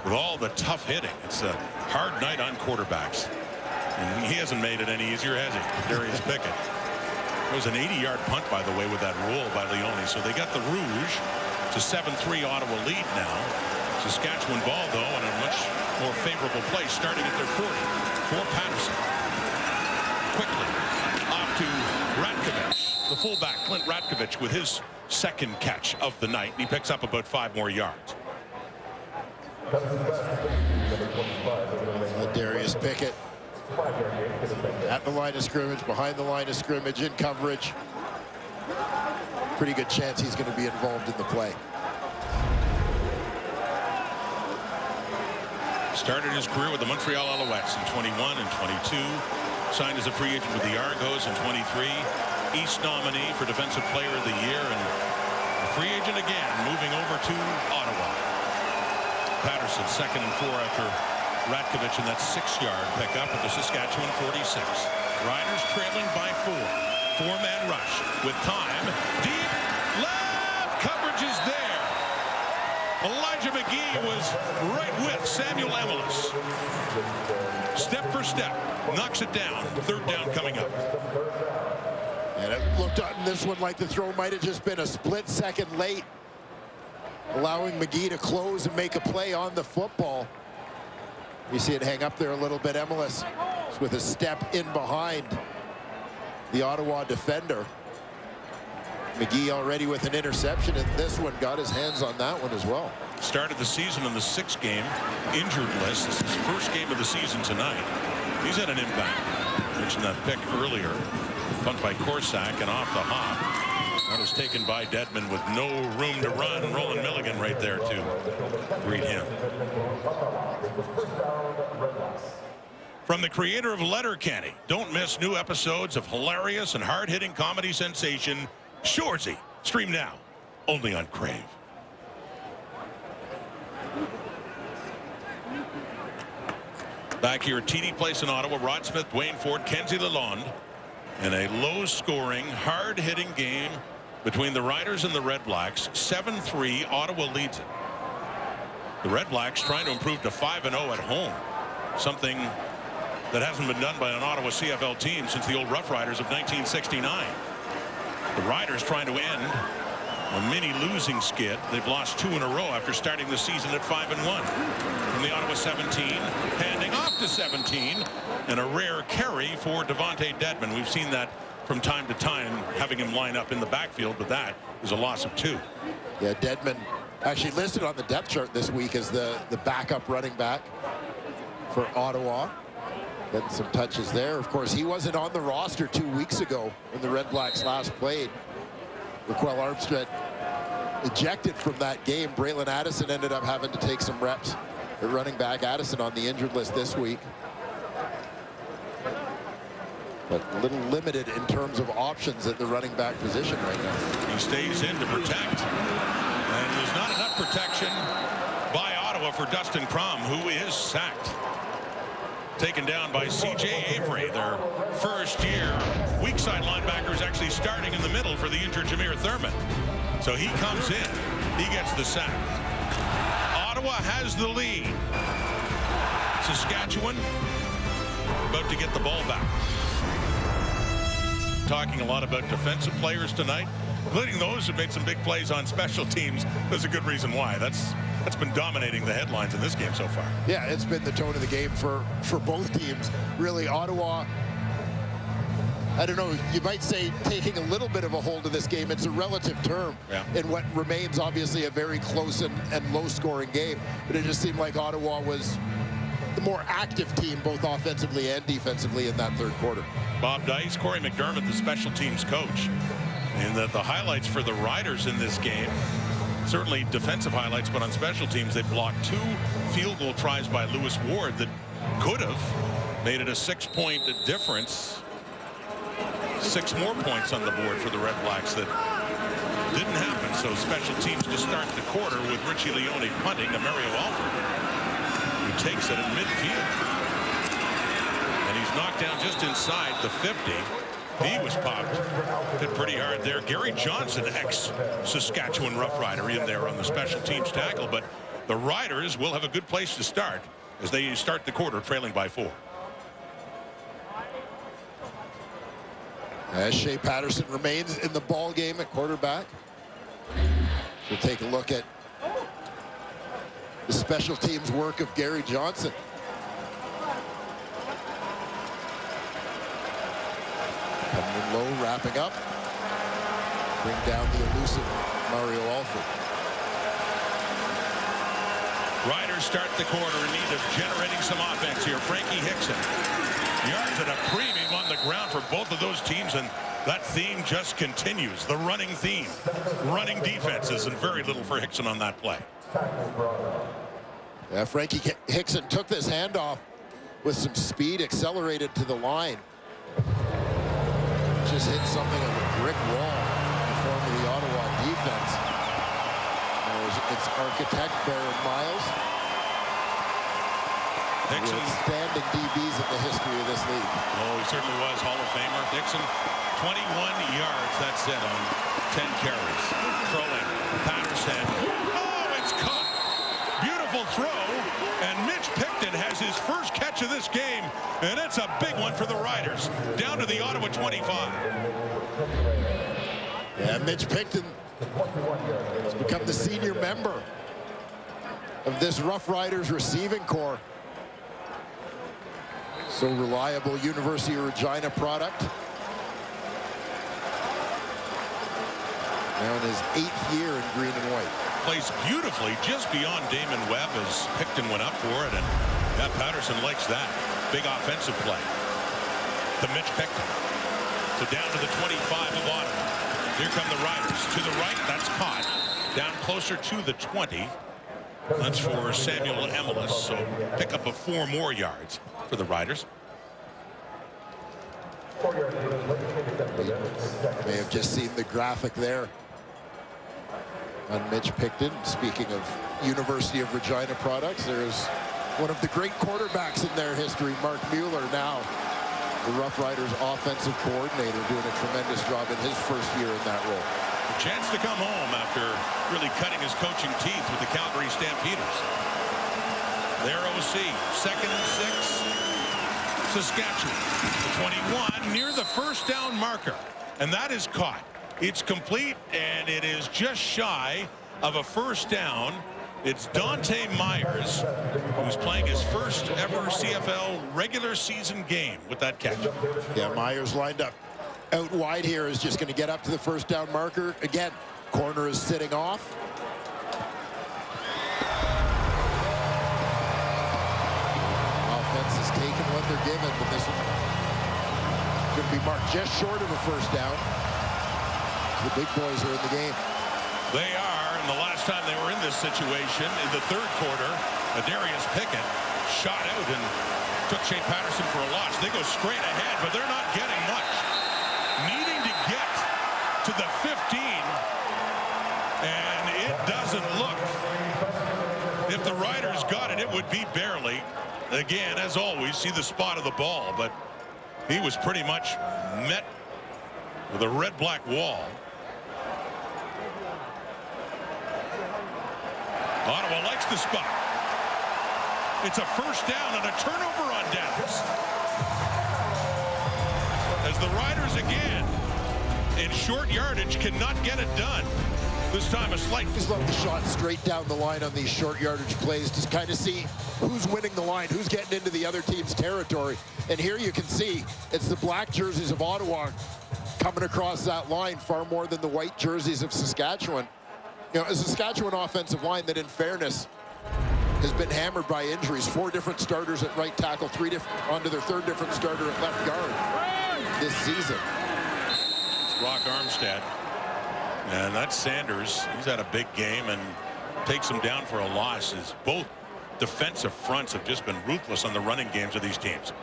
with all the tough hitting, it's a hard night on quarterbacks. And he hasn't made it any easier, has he? Darius Pickett. It was an 80-yard punt, by the way, with that roll by Leone. So they got the Rouge. It's a 7-3 Ottawa lead now. Saskatchewan ball, though, in a much more favorable place, starting at their 40 for Patterson. Quickly off to Ratkovich. The fullback, Clint Ratkovich, with his second catch of the night. He picks up about 5 more yards. Darius Pickett at the line of scrimmage, behind the line of scrimmage, in coverage. Pretty good chance he's going to be involved in the play. Started his career with the Montreal Alouettes in 21 and 22. Signed as a free agent with the Argos in 23. East nominee for Defensive Player of the Year, and a free agent again, moving over to Ottawa. Patterson, 2nd and 4 after Ratkovich, and that 6-yard pickup at the Saskatchewan 46. Riders trailing by 4. 4-man rush with time. Deep left. Coverage is there. Elijah McGee was right with Samuel Emilus. Step for step. Knocks it down. 3rd down coming up. And it looked on this one like the throw might have just been a split second late, allowing McGee to close and make a play on the football. You see it hang up there a little bit. Emilus with a step in behind the Ottawa defender. McGee already with an interception, and this one got his hands on that one as well. Started the season in the 6th game, injured list. This is his first game of the season tonight. He's had an impact. I mentioned that pick earlier. Punt by Corsack and off the hop. That was taken by Dedman with no room to run. Roland Milligan right there to greet him. From the creator of Letterkenny, don't miss new episodes of hilarious and hard-hitting comedy sensation Shoresy. Stream now, only on Crave. Back here at TD Place in Ottawa, Rod Smith, Dwayne Ford, Kenzie Lalonde. In a low-scoring, hard-hitting game between the Riders and the REDBLACKS. 7-3, Ottawa leads it. The REDBLACKS trying to improve to 5-0 at home. Something that hasn't been done by an Ottawa CFL team since the old Roughriders of 1969. The Riders trying to end a mini losing skid. They've lost 2 in a row after starting the season at 5-1. From the Ottawa 17, handing off to 17, and a rare carry for Devontae Dedman. We've seen that from time to time, having him line up in the backfield, but that is a loss of 2. Yeah, Dedman actually listed on the depth chart this week as the backup running back for Ottawa. Getting some touches there. Of course, he wasn't on the roster 2 weeks ago when the REDBLACKS last played. Raquel Armstead ejected from that game. Braylon Addison ended up having to take some reps at running back. Addison on the injured list this week. But a little limited in terms of options at the running back position right now. He stays in to protect. And there's not enough protection by Ottawa for Dustin Crum, who is sacked. taken down by C.J. Avery. Their first year weak side linebacker is actually starting in the middle for the injured Jameer Thurman. So he comes in. He gets the sack. Ottawa has the lead. Saskatchewan about to get the ball back. Talking a lot about defensive players tonight, including those who made some big plays on special teams. There's a good reason why. That's been dominating the headlines in this game so far. Yeah, it's been the tone of the game for both teams. Really, Ottawa, I don't know, you might say taking a little bit of a hold of this game. It's a relative term in what remains obviously a very close and low-scoring game. But it just seemed like Ottawa was the more active team, both offensively and defensively, in that third quarter. Bob Dice, Corey McDermott, the special teams coach. And the highlights for the Riders in this game, certainly defensive highlights, but on special teams, they blocked 2 field goal tries by Lewis Ward that could have made it a 6-point difference. 6 more points on the board for the Red Blacks that didn't happen. So special teams to start the quarter with Richie Leone punting to Mario Alford, who takes it at midfield. And he's knocked down just inside the 50. He was popped. Hit pretty hard there. Gary Johnson, ex-Saskatchewan Roughrider, in there on the special teams tackle. But the Riders will have a good place to start as they start the quarter trailing by 4. As Shea Patterson remains in the ball game at quarterback. We'll take a look at the special teams work of Gary Johnson. Coming in low, wrapping up. Bring down the elusive Mario Alford. Riders start the quarter in need of generating some offense here. Frankie Hickson. Yards at a premium on the ground for both of those teams, and that theme just continues. The running theme. Running defenses, and very little for Hickson on that play. Yeah, Frankie Hickson took this handoff with some speed, accelerated to the line. Just hit something of a brick wall in the form of the Ottawa defense. There's its architect, Baron Miles. Hickson, outstanding DBs in the history of this league. Oh, he certainly was Hall of Famer. Hickson, 21 yards, that's it, on 10 carries. Throwing, Patterson. Oh, it's caught. Beautiful throw, and Mitch Picton has his first catch of this game, and it's a big one for the Riders. Down to the Ottawa 25. Yeah, Mitch Picton has become the senior member of this Roughriders receiving corps. So reliable, University of Regina product. Now in his 8th year in green and white. Plays beautifully just beyond Damon Webb as Picton went up for it, and that Patterson likes that. Big offensive play to Mitch Picton. So down to the 25 of Ottawa. Here come the Riders. To the right, that's caught. Down closer to the 20. That's for Samuel Emelis, so pick up of 4 more yards for the Riders. May have just seen the graphic there on Mitch Picton. Speaking of University of Regina products, there's one of the great quarterbacks in their history, Mark Mueller, now the Roughriders offensive coordinator, doing a tremendous job in his first year in that role. A chance to come home after really cutting his coaching teeth with the Calgary Stampeders. Their OC, 2nd and 6. Saskatchewan, the 21, near the first down marker, and that is caught. It's complete, and it is just shy of a first down. It's Dante Myers, who's playing his first ever CFL regular season game with that catch. Yeah, Myers lined up out wide here, is just going to get up to the first down marker. Again, corner is sitting off. Offense is taking what they're given, but this one going to be marked just short of a first down. The big boys are in the game. They are, and the last time they were in this situation, in the third quarter, Darius Pickett shot out and took Shea Patterson for a loss. They go straight ahead, but they're not getting much. Needing to get to the 15, and it doesn't look. If the Riders got it, it would be barely. again, as always, see the spot of the ball, but he was pretty much met with a red-black wall. Ottawa likes the spot. It's a first down and a turnover on downs. As the Riders again, in short yardage, cannot get it done. This time a slight. Just love the shot straight down the line on these short yardage plays. Just kind of see who's winning the line, who's getting into the other team's territory. And here you can see it's the black jerseys of Ottawa coming across that line far more than the white jerseys of Saskatchewan. You know, a Saskatchewan offensive line that, in fairness, has been hammered by injuries. 4 different starters at right tackle, 3 different onto their 3rd different starter at left guard this season. It's Rock Armstead. And that's Sanders. He's had a big game and takes him down for a loss. As both defensive fronts have just been ruthless on the running games of these teams.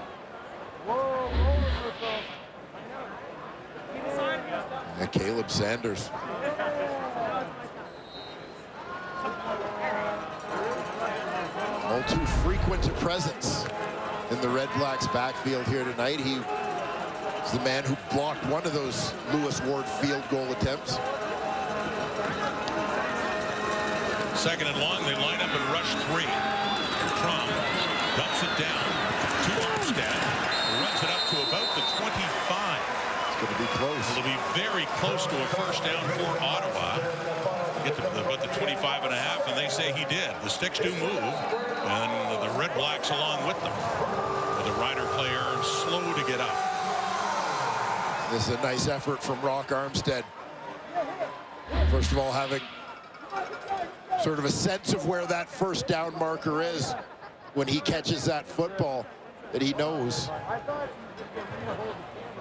And Caleb Sanders. All too frequent a presence in the Red Blacks backfield here tonight. He is the man who blocked one of those Lewis Ward field goal attempts. 2nd and long, they line up and rush 3. Crum dumps it down to Armstead, runs it up to about the 25. It's going to be close. It'll be very close to a first down for Ottawa. Get to about the 25 and a half, and they say he did. The sticks do move, and the Red Blacks along with them. With the Rider player slow to get up. This is a nice effort from Rock Armstead. First of all, having sort of a sense of where that first down marker is when he catches that football, that he knows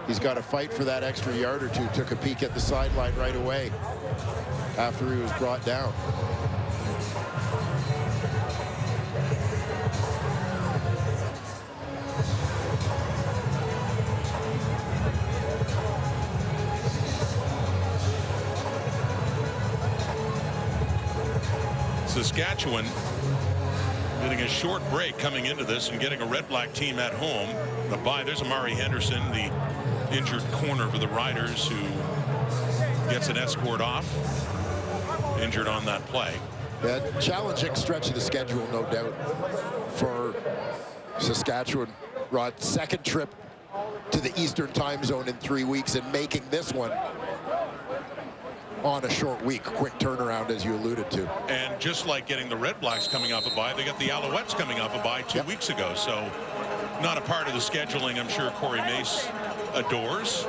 he's got to fight for that extra yard or two. Took a peek at the sideline right away after he was brought down. Saskatchewan getting a short break coming into this and getting a red-black team at home. The bye, there's Amari Henderson, the injured corner for the Riders, who gets an escort off. Injured on that play. Yeah, challenging stretch of the schedule, no doubt, for Saskatchewan. Rod, 2nd trip to the Eastern time zone in 3 weeks, and making this one on a short week. Quick turnaround, as you alluded to. And just like getting the Red Blacks coming off a bye, they got the Alouettes coming off a bye 2 weeks ago. So not a part of the scheduling I'm sure Corey Mace adores.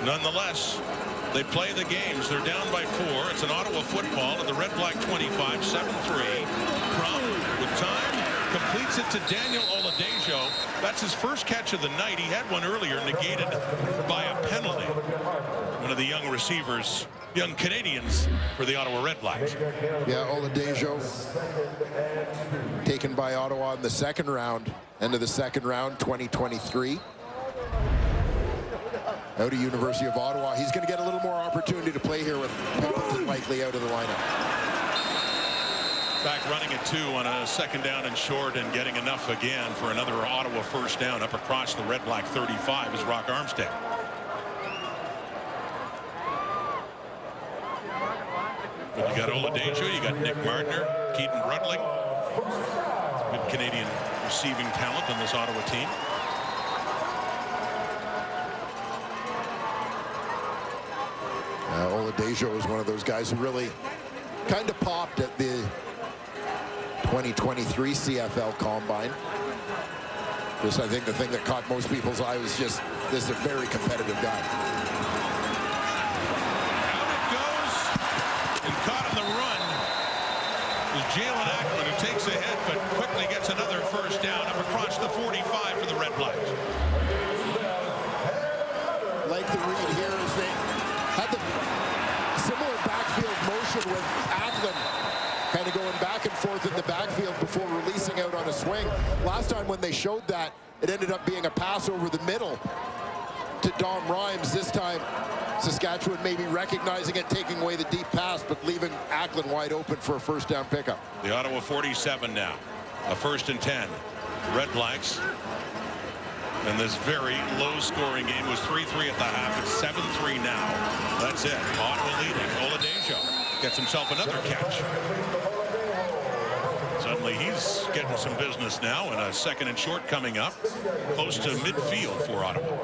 Nonetheless, they play the games. They're down by 4. It's an Ottawa football at the Red Black 25, 7-3. Crum with time completes it to Daniel Oladejo. That's his first catch of the night. He had one earlier negated by a penalty. One of the young receivers, young Canadians for the Ottawa Red Blacks. Yeah, Oladejo taken by Ottawa in the 2nd round, end of the 2nd round, 2023. Out of University of Ottawa. He's going to get a little more opportunity to play here with Pimpleton likely out of the lineup. Back running at 2 on a 2nd down and short, and getting enough again for another Ottawa first down up across the Red Black 35 is Rock Armstead. But you got Oladejo, you got Nick Martiner, Keaton Rudling. Good Canadian receiving talent on this Ottawa team. Oladejo is one of those guys who really kind of popped at the 2023 CFL Combine. Just, I think the thing that caught most people's eye was just, this is a very competitive guy. Out it goes, and caught on the run is Jalen Ackman, who takes a hit but quickly gets another first down up across the 45 for the Red Blacks. Like the read here is they had the similar backfield motion with Ackman kind of going back and forth in the backfield before releasing out on a swing. Last time when they showed that, it ended up being a pass over the middle to Dom Rhymes. This time Saskatchewan maybe recognizing it, taking away the deep pass, but leaving Ackland wide open for a first down pickup. The Ottawa 47 now. A 1st and 10. Red Blacks. And this very low-scoring game was 3-3 at the half. It's 7-3 now. That's it. Ottawa leading. Oladejo gets himself another catch. Suddenly he's getting some business now, and a 2nd and short coming up close to midfield for Ottawa.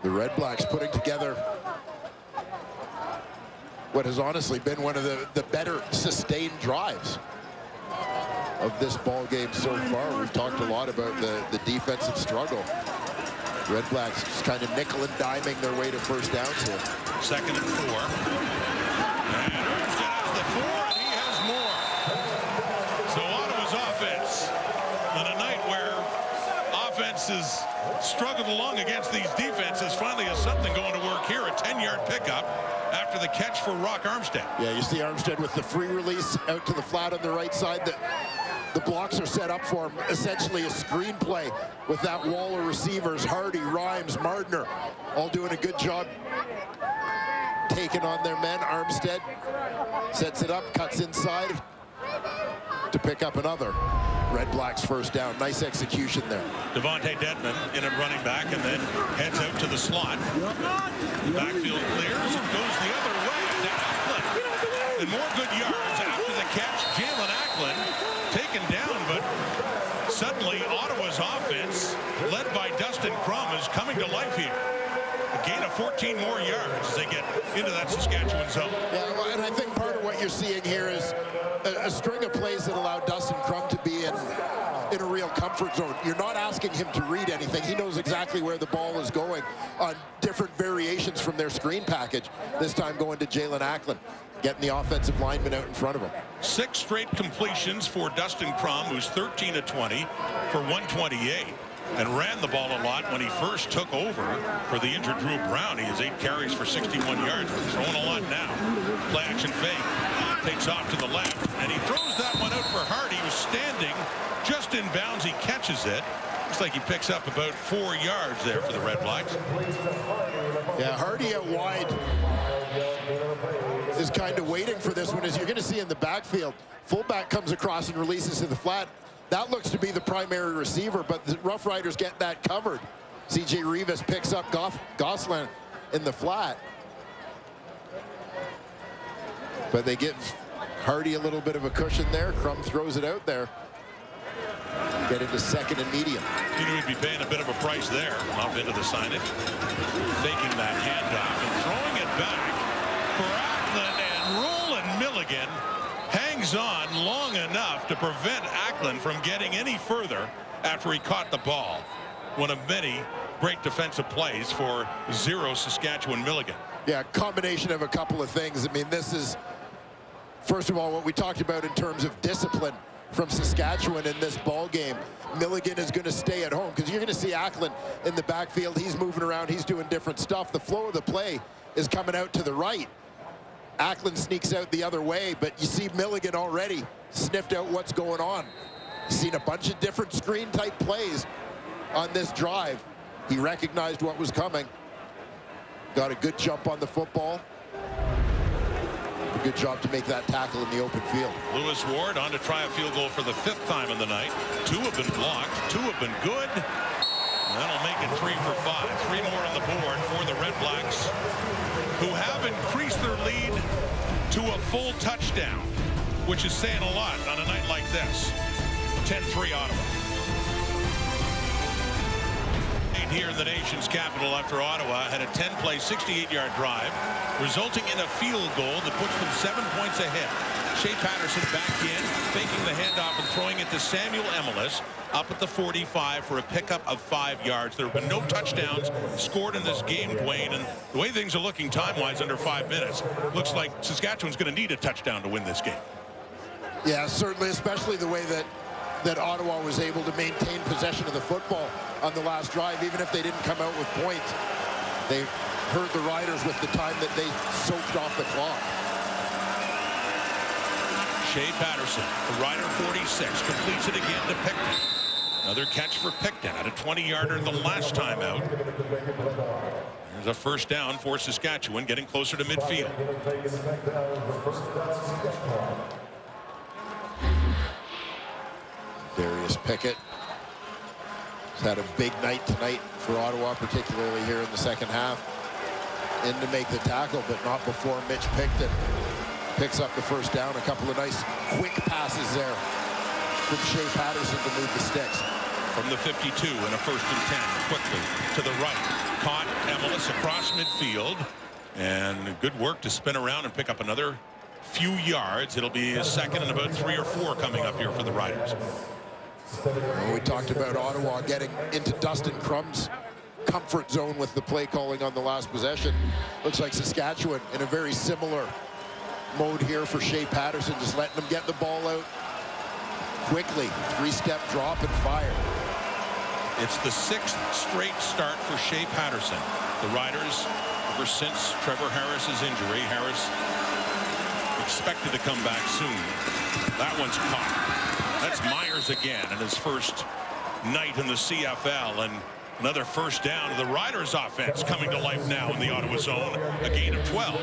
The Red Blacks putting together what has honestly been one of the better sustained drives of this ball game so far. We've talked a lot about the defensive struggle. Red Blacks just kind of nickel and diming their way to first downs here. 2nd and 4. And Armstead has the 4, and he has more. So Ottawa's offense, on a night where offenses struggled along against these defenses, finally has something going to work here. A 10-yard pickup after the catch for Rock Armstead. Yeah, you see Armstead with the free release out to the flat on the right side. The blocks are set up for him, essentially a screenplay with that wall of receivers. Hardy, Rhymes, Mardner, all doing a good job taking on their men. Armstead sets it up, cuts inside to pick up another Red Blacks first down. Nice execution there. Devontae Dedman in at running back and then heads out to the slot. The backfield clears and goes the other way to Ackland. And more good yards after the catch. Jalen Ackland taken down, but suddenly Ottawa's offense, led by Dustin Crum, is coming to life here. A gain of 14 more yards as they get into that Saskatchewan zone. Yeah, well, and I think part of what you're seeing here is a string of plays that allow Dustin Crum to be in a real comfort zone. You're not asking him to read anything. He knows exactly where the ball is going on different variations from their screen package. This time going to Jalen Ackland, getting the offensive lineman out in front of him. 6 straight completions for Dustin Crum, who's 13 of 20 for 128. And ran the ball a lot when he first took over for the injured Drew Brown. He has 8 carries for 61 yards. But throwing a lot now. Play action fake. Takes off to the left. And he throws that one out for Hardy, who's standing just in bounds. He catches it. Looks like he picks up about 4 yards there for the Red Blacks. Yeah, Hardy out wide is kind of waiting for this one. As you're going to see in the backfield, fullback comes across and releases to the flat. That looks to be the primary receiver, but the Roughriders get that covered. C.J. Rivas picks up Gosselin in the flat. But they give Hardy a little bit of a cushion there. Crum throws it out there. Get into 2nd and medium. You knew he'd be paying a bit of a price there. Off into the signage. Faking that handoff and throwing it back for Ackland, and Roland Milligan hangs on long enough to prevent Ackland from getting any further after he caught the ball. One of many great defensive plays for 0 Saskatchewan Milligan. Yeah, combination of a couple of things. I mean, this is, first of all, what we talked about in terms of discipline from Saskatchewan in this ball game. Milligan is going to stay at home because you're going to see Ackland in the backfield. He's moving around. He's doing different stuff. The flow of the play is coming out to the right. Ackland sneaks out the other way, but you see Milligan already sniffed out what's going on. Seen a bunch of different screen type plays on this drive. He recognized what was coming. Got a good jump on the football. A good job to make that tackle in the open field. Lewis Ward on to try a field goal for the 5th time in the night. 2 have been blocked. 2 have been good. That'll make it 3 for 5. 3 more on the board for the Red Blacks, who have increased their lead to a full touchdown, which is saying a lot on a night like this. 10-3 Ottawa. Here in the nation's capital after Ottawa had a 10-play, 68-yard drive, resulting in a field goal that puts them 7 points ahead. Shea Patterson back in, faking the handoff and throwing it to Samuel Emelis up at the 45 for a pickup of 5 yards. There have been no touchdowns scored in this game, Dwayne, and the way things are looking time-wise under 5 minutes, looks like Saskatchewan's going to need a touchdown to win this game. Yeah, certainly, especially the way that Ottawa was able to maintain possession of the football on the last drive. Even if they didn't come out with points, they hurt the Riders with the time that they soaked off the clock. Shea Patterson, the Rider 46, completes it again to Pickett. Another catch for Picton at a 20-yarder the last time out. There's a first down for Saskatchewan, getting closer to midfield. Darius Pickett has had a big night tonight for Ottawa, particularly here in the second half. In to make the tackle, but not before Mitch Picton picks up the first down. A couple of nice quick passes there from Shea Patterson to move the sticks. From the 52 and a 1st and 10, quickly to the right. Caught Emelis across midfield, and good work to spin around and pick up another few yards. It'll be a second and about 3 or 4 coming up here for the Riders. Well, we talked about Ottawa getting into Dustin Crum's comfort zone with the play calling on the last possession. Looks like Saskatchewan in a very similar mode here for Shea Patterson, just letting them get the ball out quickly. 3-step drop and fire. It's the 6th straight start for Shea Patterson. The Riders, ever since Trevor Harris's injury, Harris expected to come back soon. That one's caught. That's Myers again in his first night in the CFL, and another first down to the Riders offense coming to life now in the Ottawa zone. A gain of 12.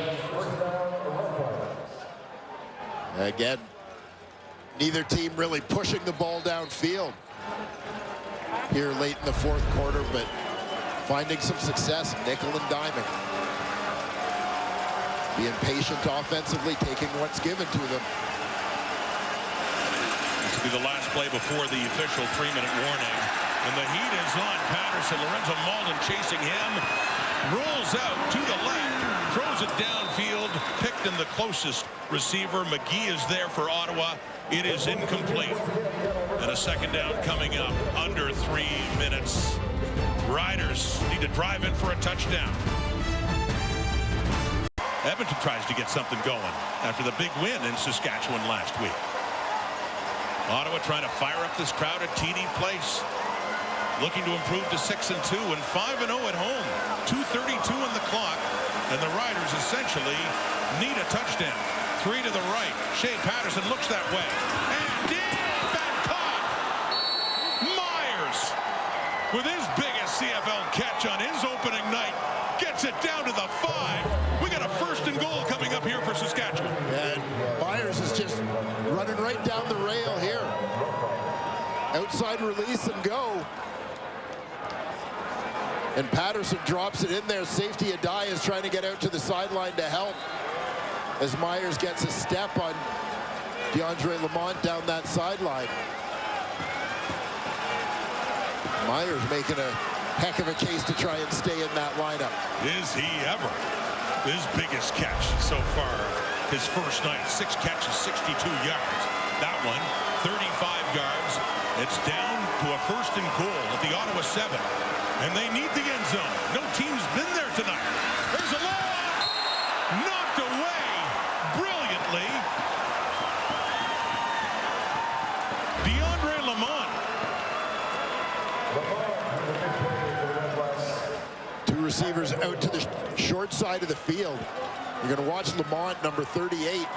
Again, neither team really pushing the ball downfield here late in the 4th quarter, but finding some success, nickel and diming. Being patient offensively, taking what's given to them. This will be the last play before the official 3-minute warning. And the heat is on Patterson. Lorenzo Malden chasing him. Rolls out to the left. Throws it downfield. Picked in the closest receiver. McGee is there for Ottawa. It is incomplete. And a second down coming up under 3 minutes. Riders need to drive in for a touchdown. Edmonton tries to get something going after the big win in Saskatchewan last week. Ottawa trying to fire up this crowd at TD Place. Looking to improve to 6-2 and 5-0 at home. 2:32 on the clock, and the Riders essentially need a touchdown. 3 to the right. Shea Patterson looks that way. And back caught. Myers, with his biggest CFL catch on his opening night, gets it down to the 5. We got a 1st and goal coming up here for Saskatchewan. And Myers is just running right down the rail here. Outside release and go. And Patterson drops it in there. Safety Adai is trying to get out to the sideline to help as Myers gets a step on DeAndre Lamont down that sideline. Myers making a heck of a case to try and stay in that lineup. Is he ever? His biggest catch so far, his first night. 6 catches, 62 yards. That one, 35 yards. It's down to a 1st and goal at the Ottawa 7. And they need the end zone. No team's been there tonight. There's a long, knocked away brilliantly. DeAndre Lamont. 2 receivers out to the short side of the field. You're going to watch Lamont, number 38.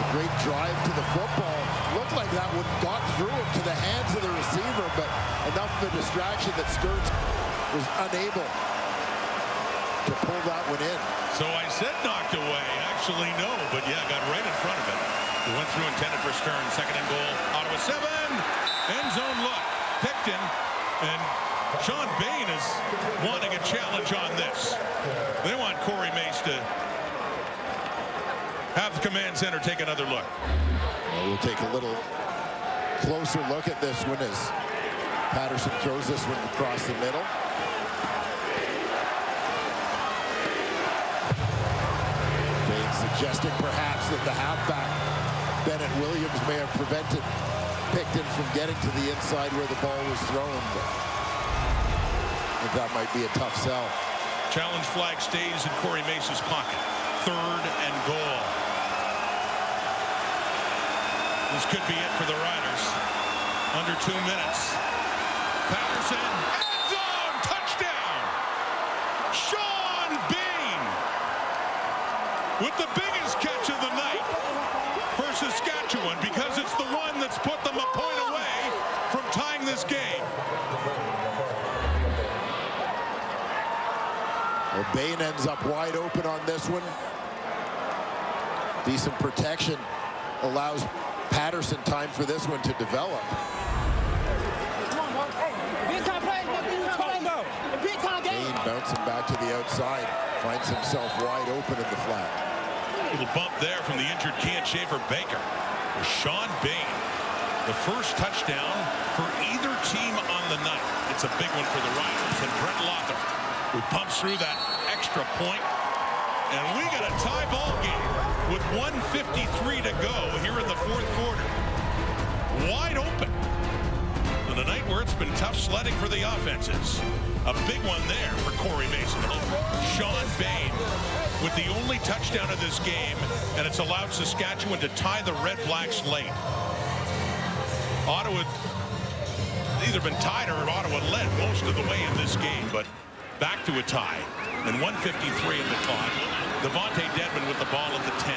Great drive to the football. Looked like that one got through him to the hands of the receiver, but enough of a distraction that Sturts was unable to pull that one in. So I said knocked away. Actually, no, but yeah, got right in front of it. It went through, intended for Stern. 2nd and goal. Ottawa 7. End zone look. Picton and Sean Bain is wanting a challenge on this. They want Corey Mace to have the command center take another look. Well, we'll take a little closer look at this one as Patterson throws this one across the middle. Bain suggesting perhaps that the halfback, Bennett Williams, may have prevented Picton from getting to the inside where the ball was thrown. But I think that might be a tough sell. Challenge flag stays in Corey Mace's pocket. 3rd and goal. This could be it for the Riders. Under 2 minutes. Patterson, end zone, touchdown! Sean Bain with the biggest catch of the night for Saskatchewan, because it's the one that Well, Bain ends up wide open on this one. Decent protection allows Patterson time for this one to develop. Bain bouncing back to the outside, finds himself wide open in the flat. Little bump there from the injured Kian Schaefer-Baker. Sean Bain, the first touchdown for either team on the night. It's a big one for the Riders. And Brett Lother, who pumps through that extra point. And we got a tie ball game with 1:53 to go here in the fourth quarter. Wide open. On a night where it's been tough sledding for the offenses. A big one there for Corey Mason. Sean Bain with the only touchdown of this game, and it's allowed Saskatchewan to tie the Red Blacks late. Ottawa either been tied or Ottawa led most of the way in this game, but back to a tie. And 1:53 in the clock. Devontae Dedmon with the ball at the 10.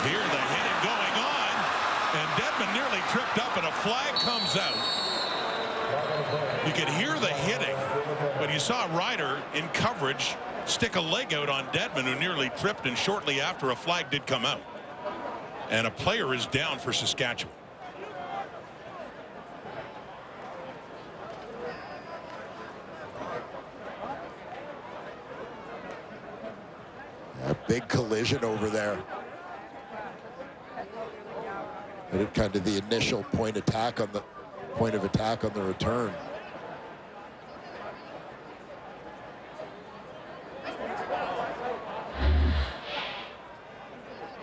Here the hitting going on, and Dedmon nearly tripped up, and a flag comes out. You could hear the hitting, but you saw Ryder in coverage stick a leg out on Dedmon, who nearly tripped, and shortly after a flag did come out. And a player is down for Saskatchewan. A big collision over there. But it kind of the initial point of attack on the return.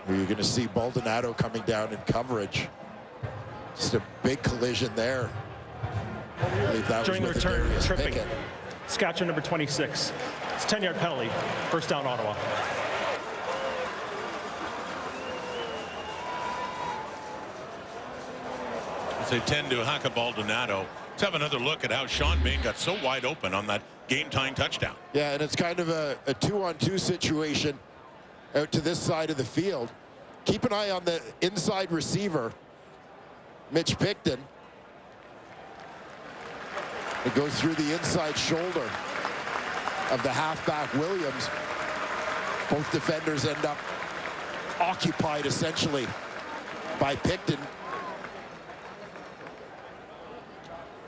You're going to see Baldonado coming down in coverage. Just a big collision there. I believe that During the was with return, Darius tripping. Pickett. Saskatchewan number 26. It's a 10-yard penalty. First down, Ottawa. It's a 10 to Haka Baldonado. Let's have another look at how Sean Bain got so wide open on that game-tying touchdown. Yeah, and it's kind of a 2-on-2 situation out to this side of the field. Keep an eye on the inside receiver, Mitch Picton. It goes through the inside shoulder of the halfback Williams. Both defenders end up occupied essentially by Picton.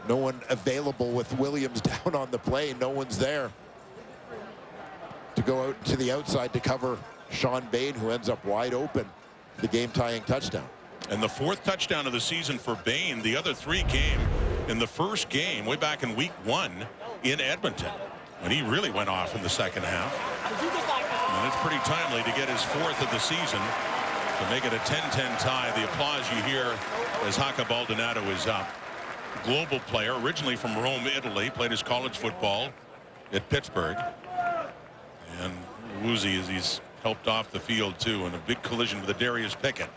No one available with Williams down on the play. No one's there to go out to the outside to cover Sean Bain, who ends up wide open. The game-tying touchdown. And the fourth touchdown of the season for Bain. The other three came in the first game way back in week 1 in Edmonton, when he really went off in the second half. And it's pretty timely to get his fourth of the season to make it a 10-10 tie. The applause you hear as Haka Baldonado is up. Global player, originally from Rome, Italy, played his college football at Pittsburgh. And woozy as he's helped off the field too, and a big collision with Darius Pickett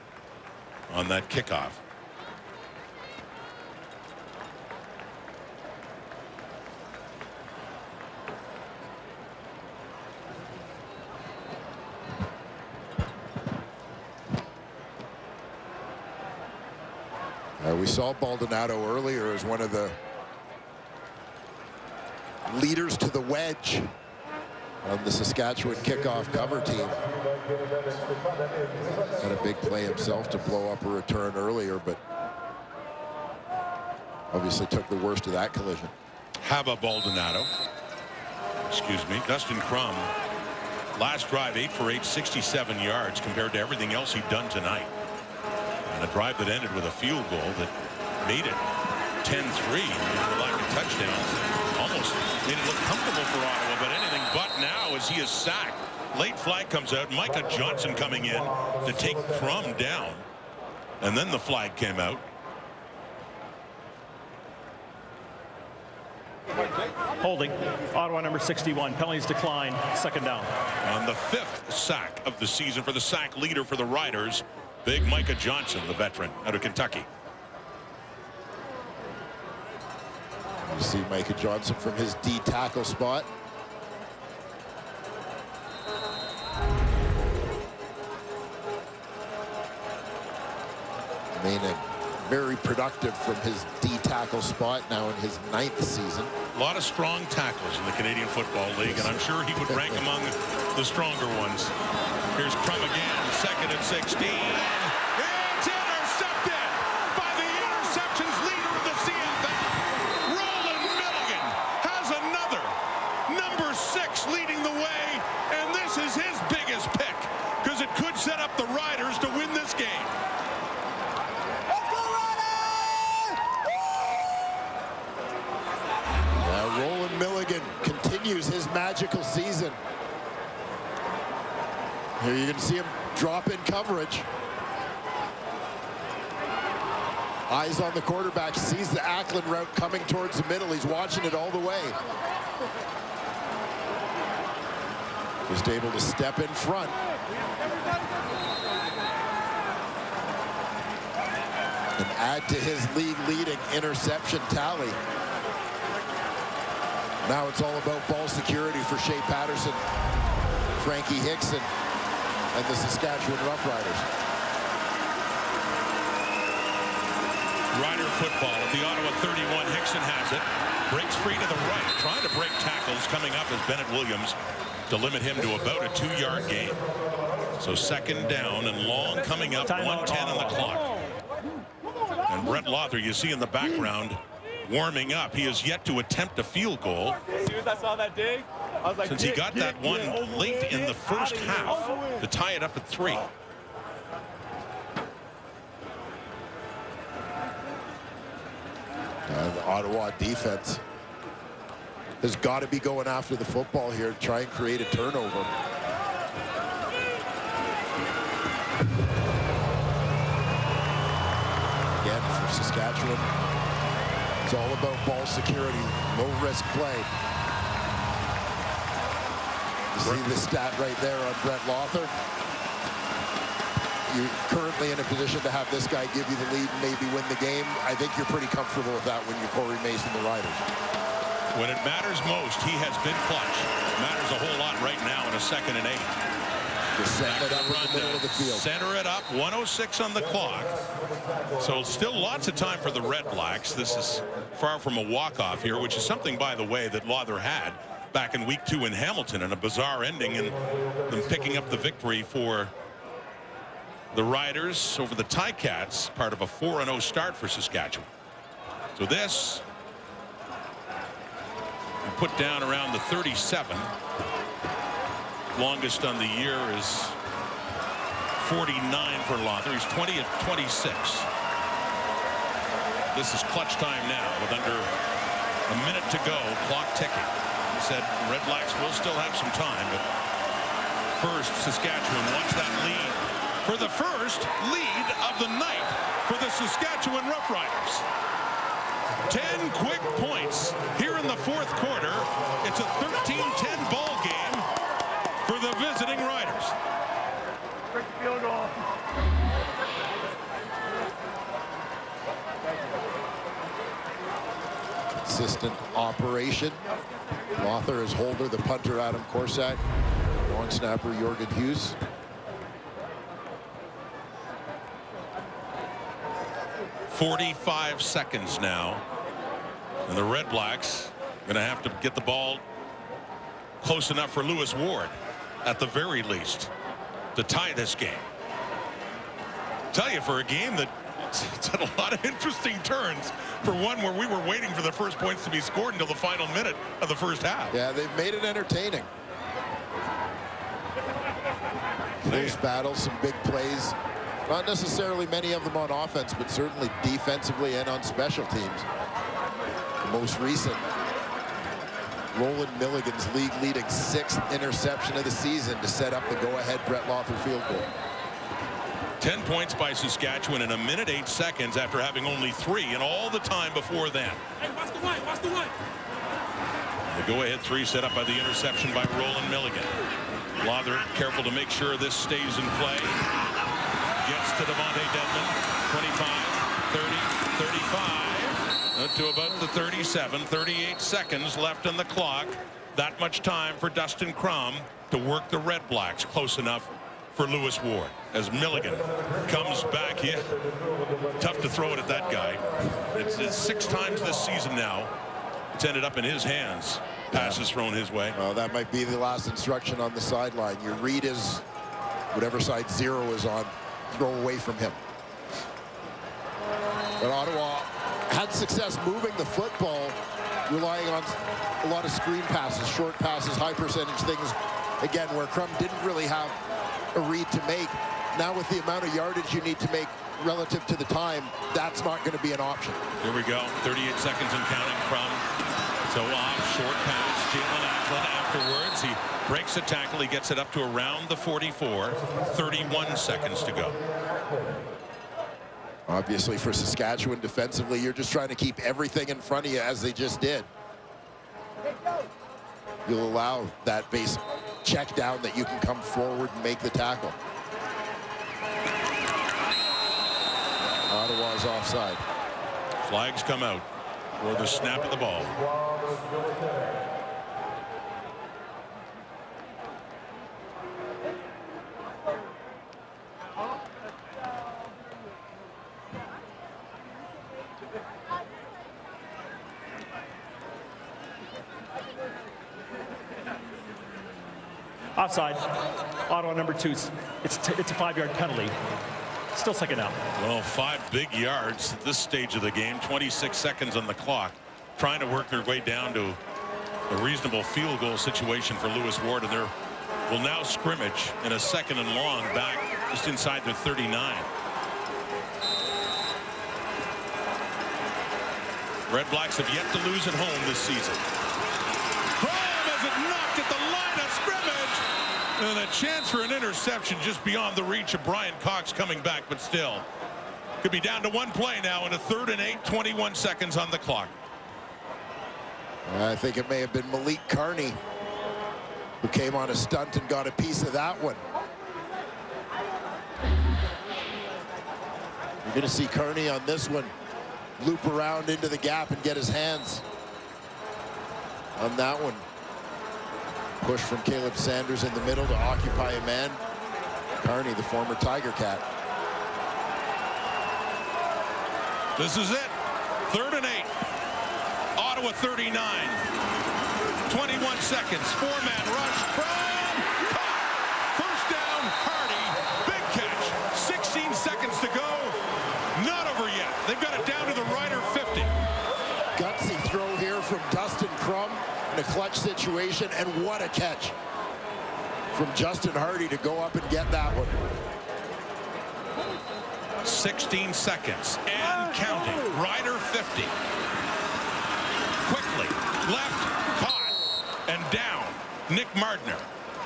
on that kickoff. We saw Baldonado earlier as one of the leaders to the wedge on the Saskatchewan kickoff cover team. Had a big play himself to blow up a return earlier, but obviously took the worst of that collision. Haba Baldonado, excuse me, Dustin Crum, last drive 8 for 8, 67 yards compared to everything else he'd done tonight. And a drive that ended with a field goal that made it 10-3 with lack of touchdowns. Almost made it look comfortable for Ottawa, but anything but now as he is sacked. Late flag comes out. Micah Johnson coming in to take Crum down. And then the flag came out. Holding. Ottawa number 61. Penalties decline. Second down. On the 5th sack of the season for the sack leader for the Riders, big Micah Johnson, the veteran out of Kentucky. You see Micah Johnson from his D tackle spot. very productive from his D-tackle spot now in his 9th season. A lot of strong tackles in the Canadian Football League, and I'm sure he would rank among the stronger ones. Here's Crum again, 2nd and 16. It's intercepted by the interceptions leader of the CFL. Roland Milligan has another. Number 6 leading the way, and this is his biggest pick, because it could set up the Riders to win this game. Roland Milligan continues his magical season. Here you can see him drop in coverage. Eyes on the quarterback, sees the Ackland route coming towards the middle. He's watching it all the way. Just able to step in front. And add to his league-leading interception tally. Now it's all about ball security for Shea Patterson, Frankie Hickson, and the Saskatchewan Roughriders. Rider football at the Ottawa 31. Hickson has it. Breaks free to the right. Trying to break tackles. Coming up is Bennett Williams to limit him to about a 2-yard gain. So 2nd down and long coming up. 1:10 on the clock. And Brett Lothar, you see in the background, warming up. He has yet to attempt a field goal. As soon as I saw that dig, I was like, since he got that one late in the first half to tie it up at 3. The Ottawa defense has got to be going after the football here to try and create a turnover. Again, for Saskatchewan, it's all about ball security, low-risk play. You see the stat right there on Brett Lothar. You're currently in a position to have this guy give you the lead and maybe win the game. I think you're pretty comfortable with that when you're Corey Mason, the Riders. When it matters most, he has been clutch. It matters a whole lot right now in a 2nd and 8. Just setting it up in the middle of the field. Center it up, 1:06 on the clock. So still lots of time for the Red Blacks. This is far from a walk-off here, which is something, by the way, that Lothar had back in week 2 in Hamilton, and a bizarre ending and them picking up the victory for the Riders over the Ticats, part of a 4-0 start for Saskatchewan. So this put down around the 37. Longest on the year is 49 for Lothar. He's 20 at 26. This is clutch time now with under a minute to go, clock ticking. He said Red Blacks will still have some time, but first Saskatchewan wants that lead for the first lead of the night for the Saskatchewan Roughriders. 10 quick points here in the 4th quarter. It's a 13-10 ball game for the visiting Riders. field goal. Consistent operation. Lothar is holder, the punter Adam Korsak, long snapper Jorgen Hughes. .45 seconds now, and the Red Blacks going to have to get the ball close enough for Lewis Ward, at the very least, to tie this game. Tell you, for a game that it's had a lot of interesting turns, for one where we were waiting for the first points to be scored until the final minute of the first half. Yeah, they've made it entertaining. Close battles, some big plays. Not necessarily many of them on offense, but certainly defensively and on special teams. The most recent, Roland Milligan's league-leading 6th interception of the season to set up the go-ahead Brett Lothar field goal. 10 points by Saskatchewan in a minute 8 seconds after having only 3 in all the time before then. Hey, watch the white, watch the white. The go-ahead 3 set up by the interception by Roland Milligan. Lothar careful to make sure this stays in play. Gets to Devontae Dedmon. 25, 30, 35. To about the 37. 38 seconds left on the clock. That much time for Dustin Crum to work the Red Blacks close enough for Lewis Ward as Milligan comes back. Yeah, tough to throw it at that guy. It's 6 times this season now. It's ended up in his hands. Passes thrown his way. Well, that might be the last instruction on the sideline. Your read is whatever side 0 is on, throw away from him. But Ottawa had success moving the football, relying on a lot of screen passes, short passes, high percentage things, again, where Crum didn't really have a read to make. Now with the amount of yardage you need to make relative to the time, that's not going to be an option. Here we go. 38 seconds and counting from. So off, short pass. Jalen Ackland afterwards. He breaks the tackle. He gets it up to around the 44. 31 seconds to go. Obviously for Saskatchewan defensively, you're just trying to keep everything in front of you as they just did. You'll allow that base check down that you can come forward and make the tackle. Ottawa's offside. Flags come out for the snap of the ball. Offside. Ottawa number 2. It's a 5-yard penalty. Still second down. Well, 5 big yards at this stage of the game. 26 seconds on the clock. Trying to work their way down to a reasonable field goal situation for Lewis Ward, and they will now scrimmage in a 2nd and long back just inside their 39. Red Blacks have yet to lose at home this season. Has it knocked at the line of scrimmage, and a chance for an interception just beyond the reach of Brian Cox coming back, but still could be down to 1 play now in a 3rd and 8, 21 seconds on the clock. I think it may have been Malik Carney who came on a stunt and got a piece of that one. You're going to see Carney on this one loop around into the gap and get his hands on that one. Push from Caleb Sanders in the middle to occupy a man. Carney, the former Tiger Cat. This is it. 3rd and 8. Ottawa 39. 21 seconds. 4-man rush from Cox. First down, Hardy. Big catch. 16 seconds to go. Not over yet. They've got it down to the Rider 50. Gutsy throw here from Dustin Crum in a clutch situation, and what a catch from Justin Hardy to go up and get that one. 16 seconds and counting. Rider 50. Quickly left, caught, and down. Nick Mardner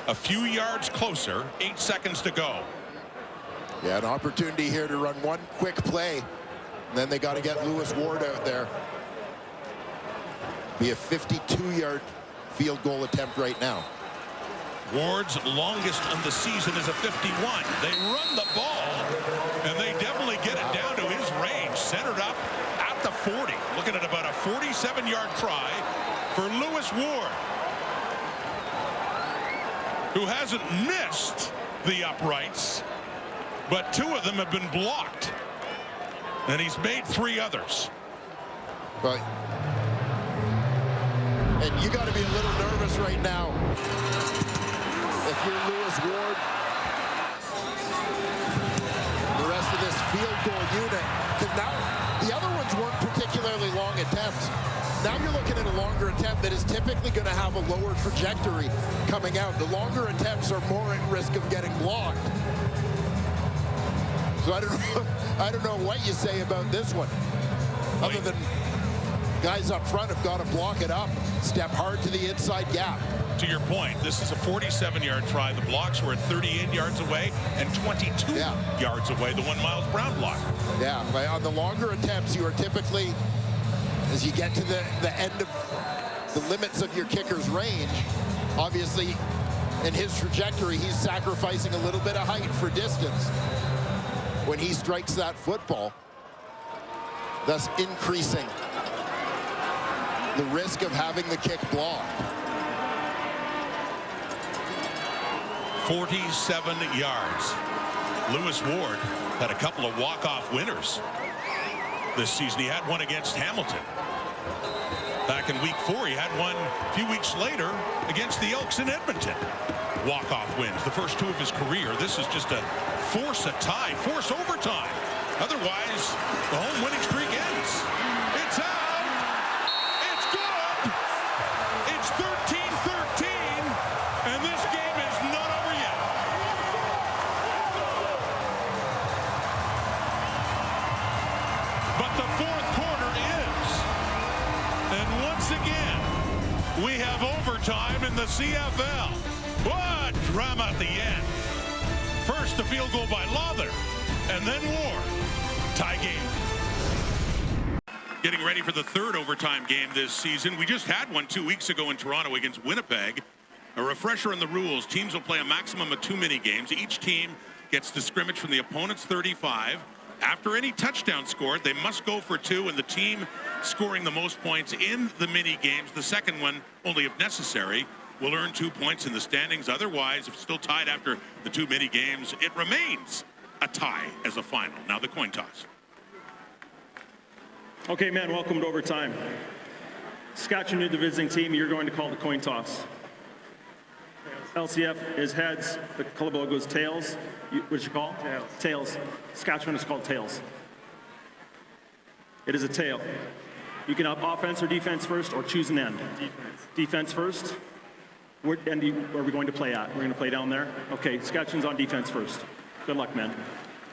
a few yards closer. 8 seconds to go. Yeah, an opportunity here to run one quick play, and then they got to get Lewis Ward out there. Be a 52-yard field goal attempt right now. Ward's longest on the season is a 51. They run the ball, and they definitely get it down to his range. Centered up at the 40. Looking at about a 47-yard try for Lewis Ward, who hasn't missed the uprights, but 2 of them have been blocked, and he's made 3 others. Right. And you got to be a little nervous right now if you're Lewis Ward. The rest of this field goal unit, because now the other ones weren't particularly long attempts. Now you're looking at a longer attempt that is typically going to have a lower trajectory coming out. The longer attempts are more at risk of getting blocked. So I don't know what you say about this one, other than guys up front have got to block it up, step hard to the inside gap. To your point, this is a 47-yard try. The blocks were at 38 yards away and 22 yards away. The one Miles Brown block. Yeah, on the longer attempts, you are typically, as you get to the end of the limits of your kicker's range, obviously in his trajectory, he's sacrificing a little bit of height for distance when he strikes that football, thus increasing the risk of having the kick blocked. 47 yards. Lewis Ward had a couple of walk-off winners this season. He had one against Hamilton back in week 4. He had one a few weeks later against the Elks in Edmonton. Walk-off wins, the first 2 of his career. This is just a force a tie, force overtime. Otherwise, the home winning streak ends. It's out. It's good. It's 13-13, and this game is not over yet. But the fourth quarter is. And once again, we have overtime in the CFL. What drama at the end. First, a field goal by Lawther, and then Ward. Tie game. Getting ready for the third overtime game this season. We just had one 2 weeks ago in Toronto against Winnipeg. A refresher on the rules. Teams will play a maximum of 2 mini games. Each team gets to scrimmage from the opponent's 35. After any touchdown scored, they must go for 2, and the team scoring the most points in the mini games, the second one only if necessary, will earn 2 points in the standings. Otherwise, if it's still tied after the 2 mini games, it remains a tie as a final. Now the coin toss. Okay, man, welcome to overtime. Saskatchewan, you're the visiting team. You're going to call the coin toss. LCF is heads. The club logo is tails. What's your call? Tails. Tails. Saskatchewan is called tails. It is a tail. You can have offense or defense first, or choose an end. Defense. Defense first. Where end are we going to play at? We're going to play down there? Okay, Saskatchewan's on defense first. Good luck, man.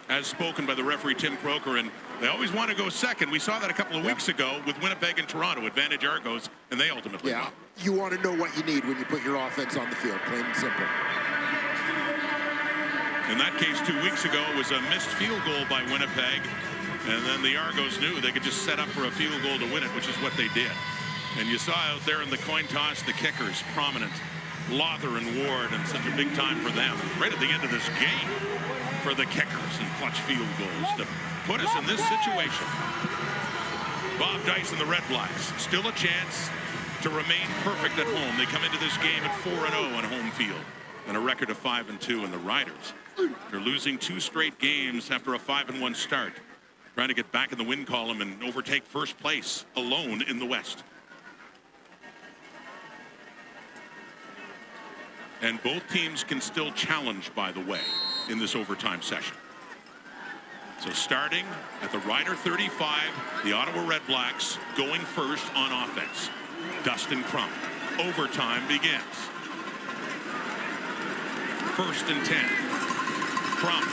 As spoken by the referee, Tim Croker, and they always want to go second. We saw that a couple of weeks ago with Winnipeg and Toronto. Advantage Argos, and they ultimately won. You want to know what you need when you put your offense on the field, plain and simple. In that case, 2 weeks ago, it was a missed field goal by Winnipeg, and then the Argos knew they could just set up for a field goal to win it, which is what they did. And you saw out there in the coin toss, the kickers, prominent. Lawther and Ward, and such a big time for them right at the end of this game for the kickers and clutch field goals to put us in this situation. Bob Dice and the Red Blacks still a chance to remain perfect at home. They come into this game at 4-0 on home field and a record of 5-2. And the Riders, they're losing 2 straight games after a 5-1 start, trying to get back in the win column and overtake first place alone in the West. And both teams can still challenge, by the way, in this overtime session. So starting at the Rider 35, the Ottawa Red Blacks going first on offense. Dustin Crump. Overtime begins. 1st and 10. Crump.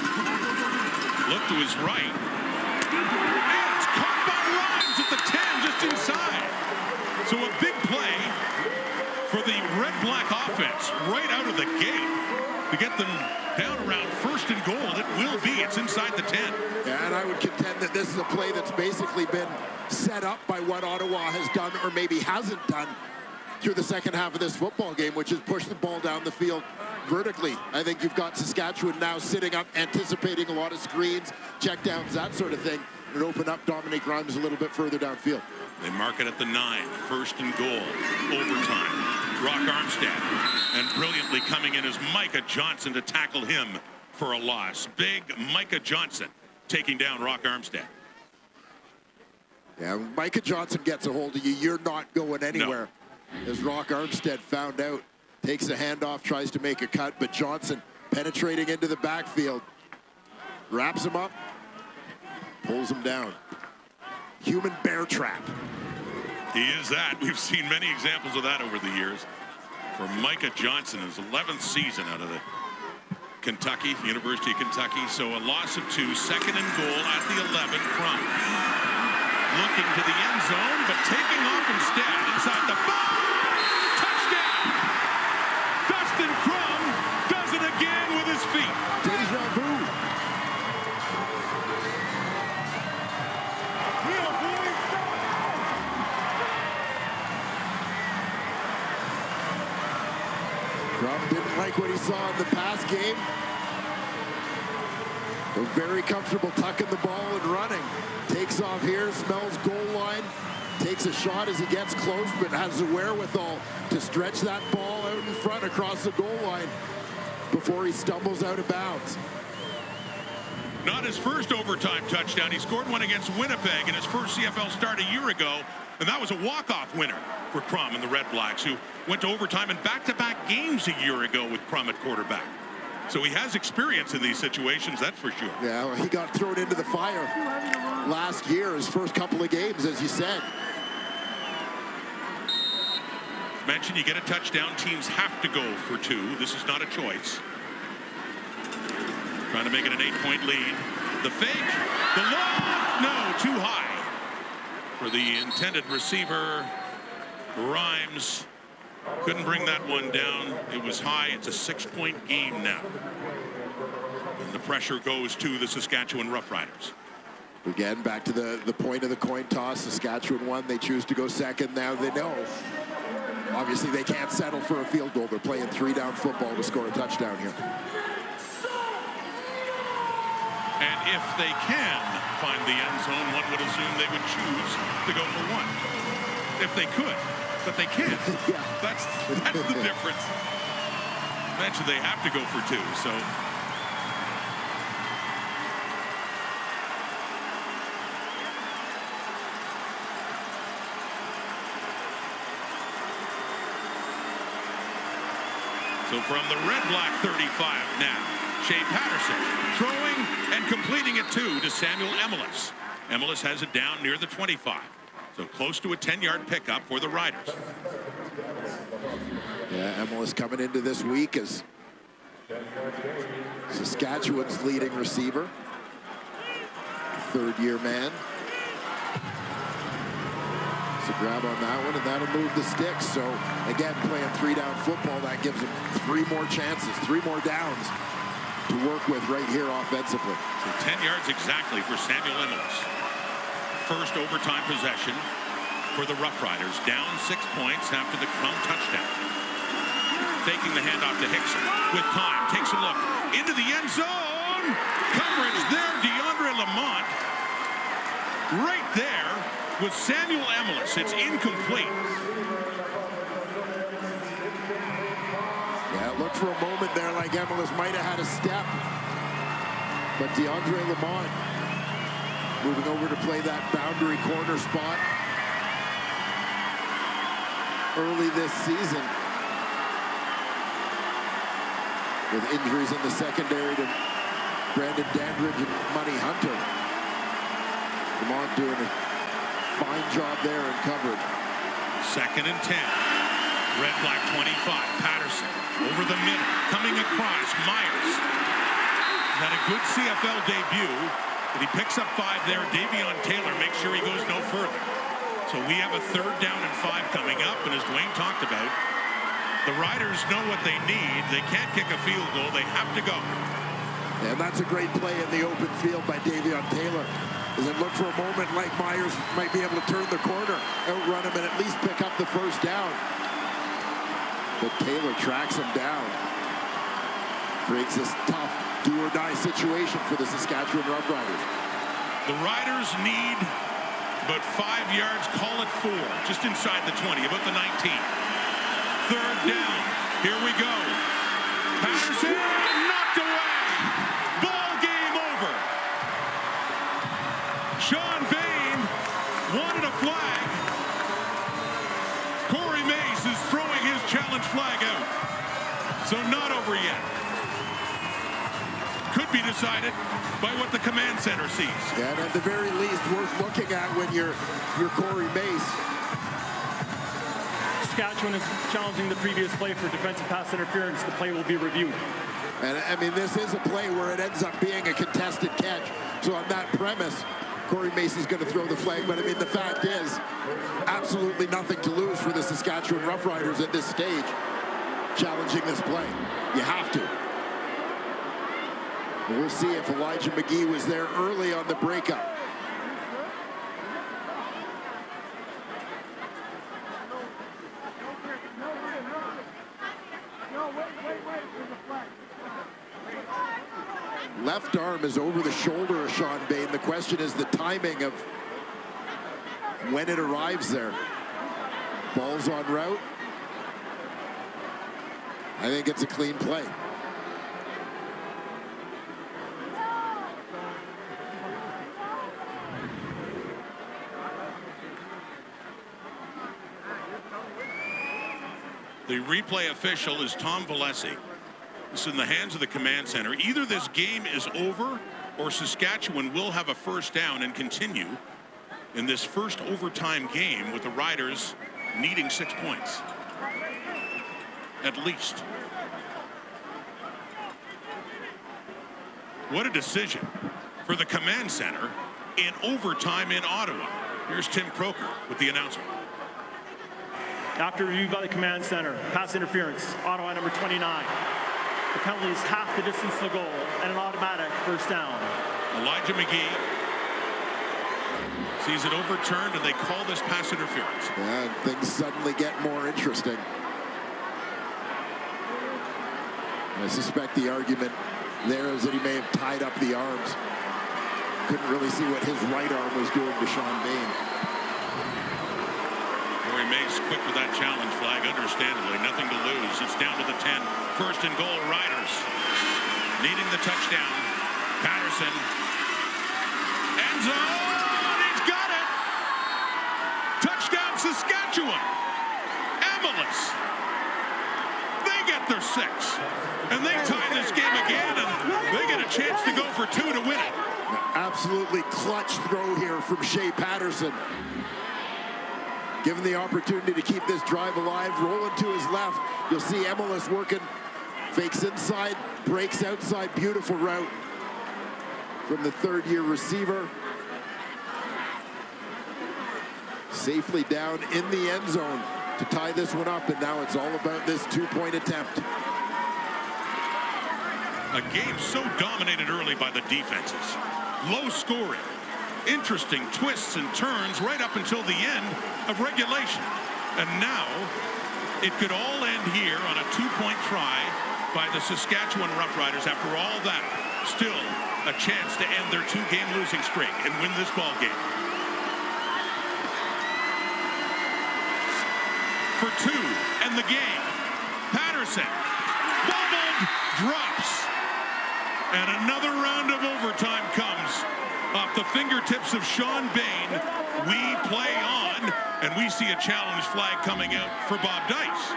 Look to his right. And it's caught by Rhymes at the 10, just inside. So a big play for the Red-Black offense right out of the gate to get them down around 1st and goal. It will be. It's inside the 10. Yeah, and I would contend that this is a play that's basically been set up by what Ottawa has done or maybe hasn't done through the second half of this football game, which is push the ball down the field vertically. I think you've got Saskatchewan now sitting up, anticipating a lot of screens, checkdowns, that sort of thing, and open up Dominic Rhymes a little bit further downfield. They mark it at the 9, 1st and goal, overtime. Rock Armstead, and brilliantly coming in is Micah Johnson to tackle him for a loss. Big Micah Johnson taking down Rock Armstead. Yeah, when Micah Johnson gets a hold of you, you're not going anywhere. No. As Rock Armstead found out, takes a handoff, tries to make a cut, but Johnson penetrating into the backfield, wraps him up, pulls him down. Human bear trap. He is that. We've seen many examples of that over the years. For Micah Johnson, his 11th season out of the University of Kentucky. So a loss of 2, 2nd and goal at the 11. Crump looking to the end zone, but taking off instead inside the 5. Touchdown! Dustin Crump does it again with his feet. Deja vu. Crump didn't like what he saw in the pass game. A very comfortable tucking the ball and running. Takes off here, smells goal line, takes a shot as he gets close, but has the wherewithal to stretch that ball out in front across the goal line. before he stumbles out of bounds. Not his first overtime touchdown. He scored one against Winnipeg in his first CFL start a year ago, and that was a walk-off winner for Crum and the Red Blacks, who went to overtime in back-to-back games a year ago with Crum at quarterback. So he has experience in these situations, that's for sure. Yeah, well, he got thrown into the fire last year, his first couple of games, as you said. Mentioned you get a touchdown, teams have to go for 2. This is not a choice. Trying to make it an 8-point lead. The fake, the lob, no, too high for the intended receiver. Rhymes couldn't bring that one down. It was high. It's a 6-point game now. And the pressure goes to the Saskatchewan Roughriders. Again, back to the point of the coin toss. Saskatchewan won. They choose to go second. Now they know. Obviously, they can't settle for a field goal. They're playing 3-down football to score a touchdown here. And if they can find the end zone, one would assume they would choose to go for 1. If they could, but they can't. Yeah. That's the difference. Mentioned they have to go for 2, so. So from the Red-Black 35 now, Shea Patterson throwing and completing it to Samuel Emelis. Emelis has it down near the 25. So close to a 10-yard pickup for the Riders. Yeah, Emelis coming into this week as Saskatchewan's leading receiver. Third-year man. It's a grab on that one, and that'll move the sticks. So, again, playing 3-down football, that gives them 3 more chances, 3 more downs to work with right here offensively. So 10 yards exactly for Samuel Emelis. First overtime possession for the Roughriders. Down 6 points after the Crum touchdown. Taking the handoff to Hickson with time. Takes a look into the end zone. Coverage there. DeAndre Lamont right there with Samuel Emelis. It's incomplete. Yeah, it looked for a moment there like Emelis might have had a step. But DeAndre Lamont moving over to play that boundary corner spot early this season. With injuries in the secondary to Brandon Dandridge and Money Hunter. Lamont doing a fine job there in coverage. 2nd and 10. Red-Black 25. Patterson over the middle. Coming across. Myers had a good CFL debut. But he picks up 5 there. Davion Taylor makes sure he goes no further. So we have a 3rd down and 5 coming up. And as Dwayne talked about, the Riders know what they need. They can't kick a field goal. They have to go. And that's a great play in the open field by Davion Taylor. As it looked for a moment like Myers might be able to turn the corner, outrun him, and at least pick up the 1st down. But Taylor tracks him down. Creates this tough do-or-die situation for the Saskatchewan Roughriders. The Riders need about 5 yards, call it 4, just inside the 20, about the 19. 3rd down, here we go. Patterson knocked away. Ball game over. Sean Bain wanted a flag. Corey Mace is throwing his challenge flag out. So not over yet. Could be decided by what the command center sees. Yeah, and at the very least, worth looking at when you're Corey Mace. Saskatchewan is challenging the previous play for defensive pass interference. The play will be reviewed. And I mean, this is a play where it ends up being a contested catch. So on that premise, Corey Mace is going to throw the flag. But I mean, the fact is, absolutely nothing to lose for the Saskatchewan Roughriders at this stage, challenging this play. You have to. We'll see if Elijah McGee was there early on the breakup. Left arm is over the shoulder of Sean Bain. The question is the timing of when it arrives there. Ball's on route. I think it's a clean play. The replay official is Tom Valesi. It's in the hands of the command center. Either this game is over or Saskatchewan will have a first down and continue in this first overtime game with the Riders needing 6 points. At least. What a decision for the command center in overtime in Ottawa. Here's Tim Croker with the announcement. After review by the command center, pass interference, Ottawa number 29. The penalty is half the distance to the goal and an automatic first down. Elijah McGee sees it overturned, and they call this pass interference. And things suddenly get more interesting. I suspect the argument there is that he may have tied up the arms. Couldn't really see what his right arm was doing to Sean Bain. Corey Mace quick with that challenge flag, understandably. Nothing to lose. It's down to the 10. First and goal, Riders. Needing the touchdown. Patterson. End zone. He's got it. Touchdown, Saskatchewan. Emelis. They get their 6. And they tie this game again, and they get a chance to go for 2 to win it. Absolutely clutch throw here from Shea Patterson. Given the opportunity to keep this drive alive, rolling to his left. You'll see Emelis working, fakes inside, breaks outside, beautiful route from the third-year receiver. Safely down in the end zone to tie this one up, and now it's all about this 2-point attempt. A game so dominated early by the defenses. Low scoring. Interesting twists and turns right up until the end of regulation. And now it could all end here on a 2-point try by the Saskatchewan Roughriders. After all that, still a chance to end their 2-game losing streak and win this ball game. For 2 and the game. Patterson bubbled, drops. And another round of overtime comes off the fingertips of Sean Bain. We play on, and we see a challenge flag coming out for Bob Dice.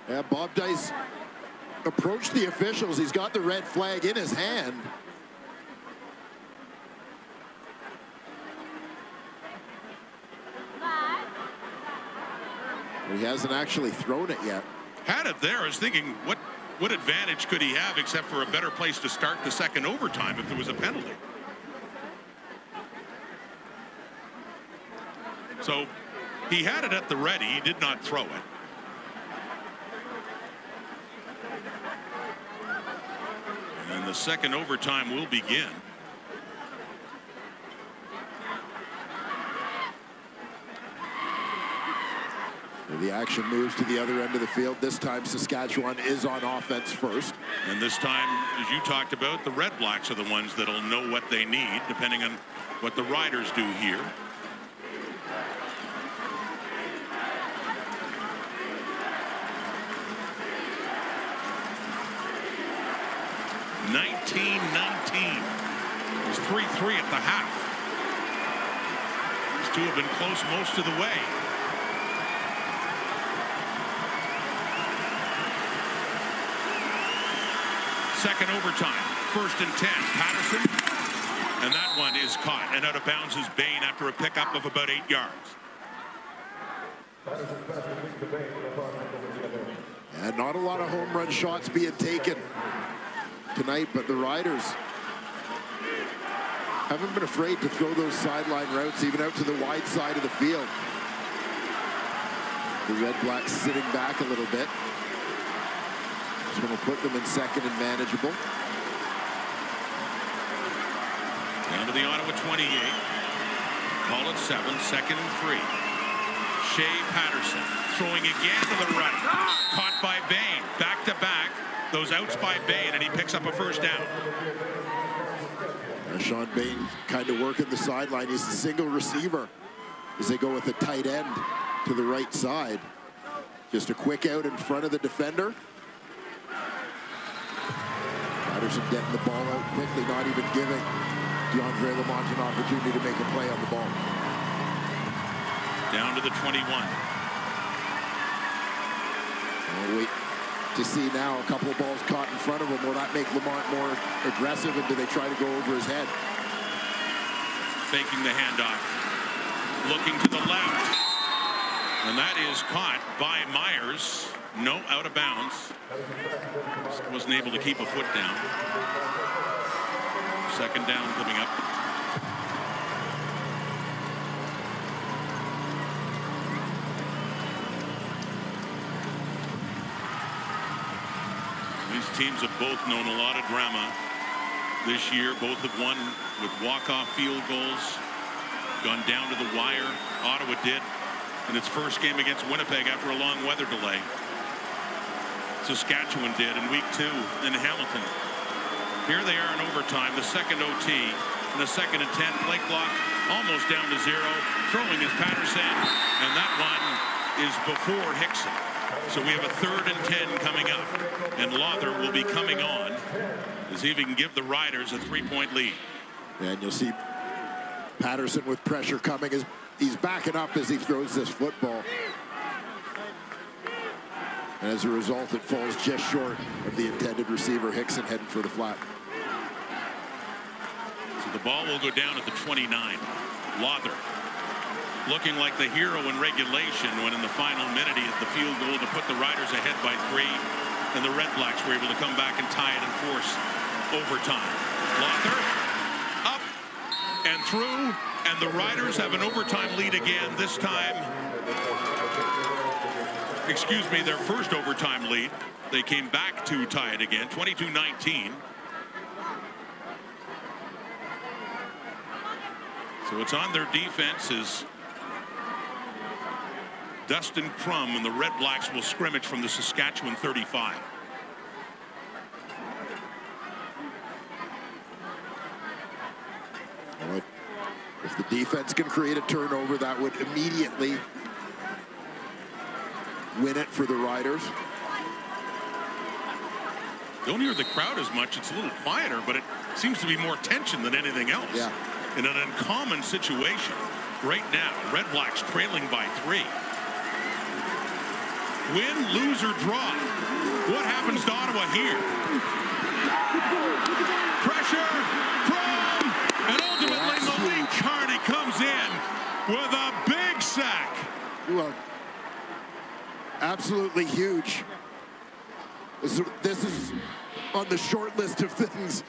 Yeah, Bob Dice approached the officials. He's got the red flag in his hand. He hasn't actually thrown it yet. Had it there. I was thinking, what advantage could he have except for a better place to start the second overtime if there was a penalty? So he had it at the ready. He did not throw it. And the second overtime will begin. The action moves to the other end of the field. This time Saskatchewan is on offense first. And this time, as you talked about, the REDBLACKS are the ones that'll know what they need, depending on what the Riders do here. (19-19). It was 3-3 at the half. These two have been close most of the way. Second overtime, 1st and 10. Patterson, and that one is caught and out of bounds is Bain after a pickup of about 8 yards. And not a lot of home run shots being taken tonight, but the Riders haven't been afraid to throw those sideline routes even out to the wide side of the field. The REDBLACKS sitting back a little bit. This one will put them in second and manageable. Down to the Ottawa 28. Call it 7, 2nd and 3. Shea Patterson throwing again to the right. Caught by Bain. Back to back. Those outs by Bain, and he picks up a first down. Sean Bain kind of working the sideline. He's a single receiver as they go with a tight end to the right side. Just a quick out in front of the defender. Patterson getting the ball out quickly, not even giving DeAndre Lamont an opportunity to make a play on the ball. Down to the 21. We'll wait to see now. A couple of balls caught in front of him. Will that make Lamont more aggressive, and do they try to go over his head? Faking the handoff. Looking to the left. And that is caught by Myers. No, out of bounds. Just wasn't able to keep a foot down. Second down coming up. These teams have both known a lot of drama this year. Both have won with walk-off field goals, gone down to the wire. Ottawa did in its first game against Winnipeg after a long weather delay. Saskatchewan did in week 2 in Hamilton. Here they are in overtime, the second OT, and a 2nd and 10. Play clock almost down to 0. Throwing is Patterson, and that one is before Hickson. So we have a 3rd and 10 coming up, and Lawther will be coming on to see if he can give the Riders a 3-point lead. And you'll see Patterson with pressure coming as he's backing up as he throws this football. And as a result, it falls just short of the intended receiver, Hickson, heading for the flat. So the ball will go down at the 29. Lawther looking like the hero in regulation when in the final minute he had the field goal to put the Riders ahead by 3. And the REDBLACKS were able to come back and tie it and force overtime. Lawther up and through, and the Riders have an overtime lead again. This time, excuse me, their first overtime lead. They came back to tie it again, 22-19. So it's on their defense as Dustin Crum and the REDBLACKS will scrimmage from the Saskatchewan 35. Well, if the defense can create a turnover, that would immediately win it for the Riders. Don't hear the crowd as much. It's a little quieter, but it seems to be more tension than anything else. Yeah. In an uncommon situation. Right now, REDBLACKS trailing by 3. Win, lose, or draw. What happens to Ottawa here? Pressure from, and ultimately Malik Carney comes in with a big sack. Well, absolutely huge. This is on the short list of things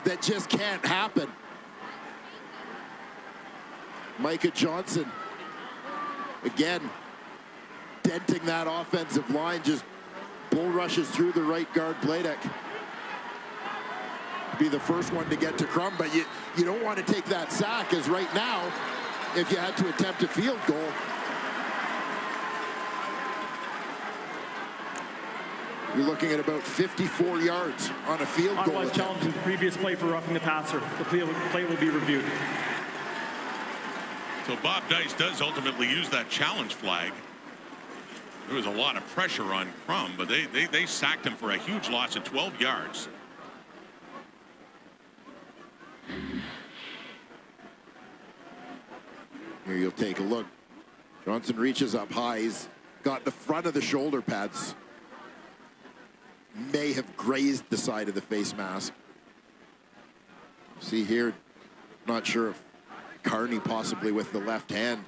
that just can't happen. Micah Johnson, again, denting that offensive line, just bull rushes through the right guard, Bladek. Be the first one to get to Crum, but you don't want to take that sack, as right now, if you had to attempt a field goal, you're looking at about 54 yards on a field goal. Ottawa's challenging the previous play for roughing the passer. The play will be reviewed. So Bob Dice does ultimately use that challenge flag. There was a lot of pressure on Crum, but they sacked him for a huge loss of 12 yards. Here you'll take a look. Johnson reaches up high. He's got the front of the shoulder pads. May have grazed the side of the face mask. See here, not sure if Carney, possibly with the left hand,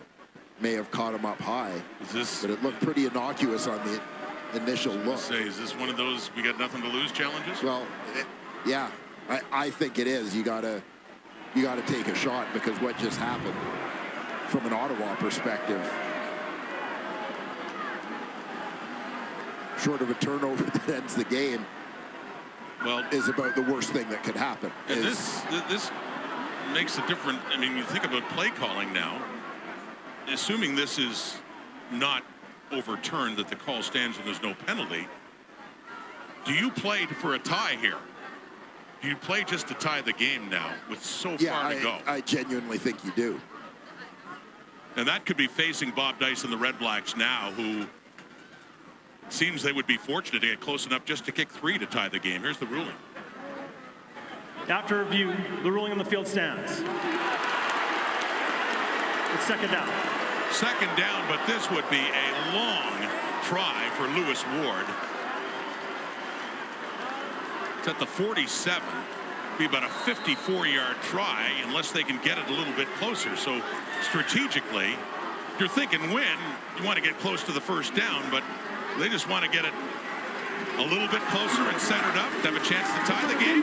may have caught him up high. But it looked pretty innocuous on the initial look. Is this one of those we got nothing to lose challenges? Well, yeah, I think it is. You gotta take a shot, because what just happened from an Ottawa perspective, short of a turnover that ends the game, well, is about the worst thing that could happen. And this makes a different. I mean, you think about play calling now. Assuming this is not overturned, that the call stands and there's no penalty, do you play for a tie here? Do you play just to tie the game now with so far to go? I genuinely think you do. And that could be facing Bob Dice and the REDBLACKS now, who seems they would be fortunate to get close enough just to kick 3 to tie the game. Here's the ruling. After review, the ruling on the field stands. It's second down. Second down, but this would be a long try for Lewis Ward. It's at the 47. Be about a 54-yard try unless they can get it a little bit closer. So strategically, you're thinking win, you want to get close to the first down, but they just want to get it a little bit closer and centered up to have a chance to tie the game.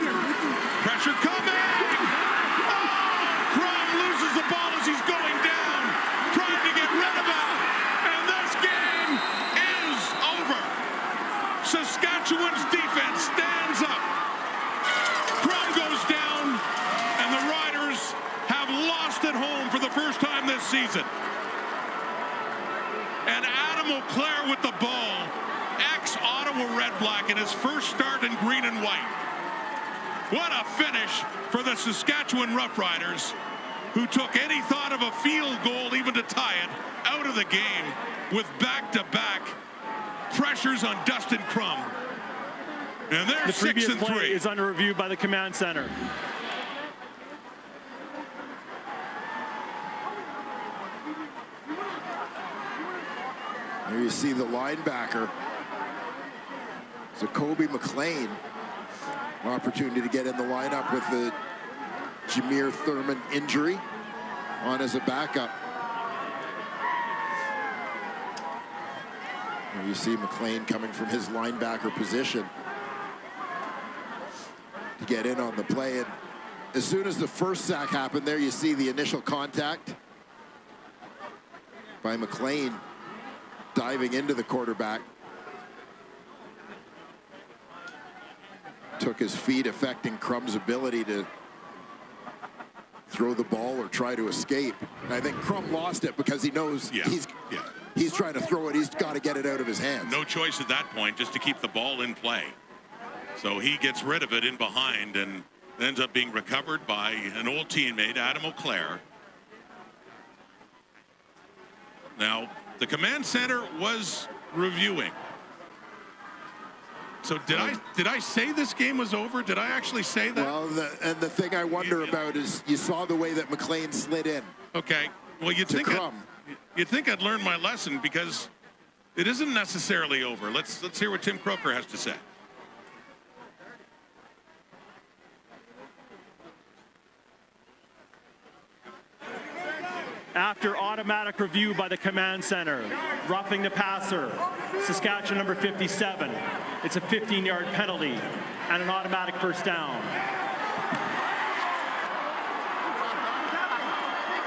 Pressure coming! Oh, Crum loses the ball as he's going down, trying to get rid of it. And this game is over. Saskatchewan's defense stands up. Crum goes down, and the Riders have lost at home for the first time this season. And Adam O'Clair with the ball. Ex-Ottawa Red Black in his first start in green and white. What a finish for the Saskatchewan Roughriders, who took any thought of a field goal, even to tie it, out of the game with back-to-back pressures on Dustin Crum. And they're 6-3. The previous play is under review by the command center. There you see the linebacker. So Kobe McLean, opportunity to get in the lineup with the Jameer Thurman injury on as a backup. There you see McLean coming from his linebacker position to get in on the play. And as soon as the first sack happened, there you see the initial contact by McLean diving into the quarterback. Took his feet, affecting Crum's ability to throw the ball or try to escape. And I think Crum lost it because he knows he's trying to throw it. He's got to get it out of his hands. No choice at that point, just to keep the ball in play. So he gets rid of it in behind and ends up being recovered by an old teammate, Adam O'Clair. Now, the command center was reviewing. So did I say this game was over? Did I actually say that? Well, the thing I wonder about is you saw the way that McLean slid in. Okay. Well, you'd think I'd learned my lesson, because it isn't necessarily over. Let's hear what Tim Croker has to say. After automatic review by the command center, roughing the passer, Saskatchewan number 57. It's a 15-yard penalty and an automatic first down.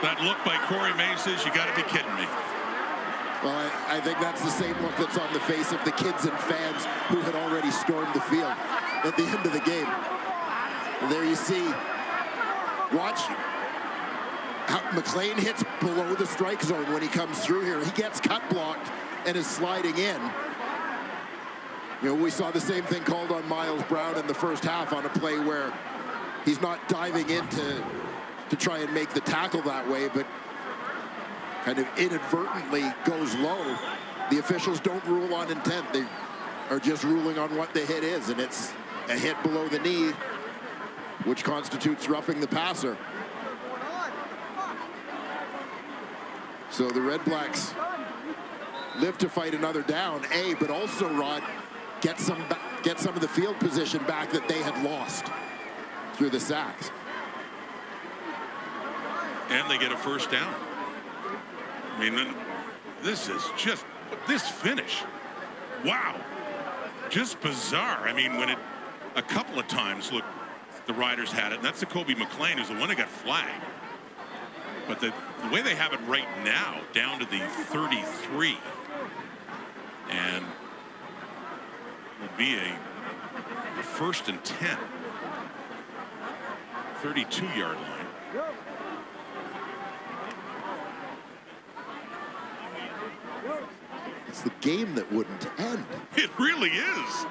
That look by Corey May says, you got to be kidding me. Well, I think that's the same look that's on the face of the kids and fans who had already stormed the field at the end of the game. And there you see, watch how McLean hits below the strike zone when he comes through here. He gets cut blocked and is sliding in. You know, we saw the same thing called on Miles Brown in the first half on a play where he's not diving in to try and make the tackle that way, but kind of inadvertently goes low. The officials don't rule on intent. They are just ruling on what the hit is, and it's a hit below the knee, which constitutes roughing the passer. So the Red Blacks live to fight another down, but also, Rod, get some of the field position back that they had lost through the sacks. And they get a first down. I mean, this is just, this finish, wow, just bizarre. I mean, when a couple of times, look, the Riders had it, and that's the Kobe McLean who's the one that got flagged. But the way they have it right now, down to the 33, and would be a first and 10, 32-yard line. It's the game that wouldn't end. It really is.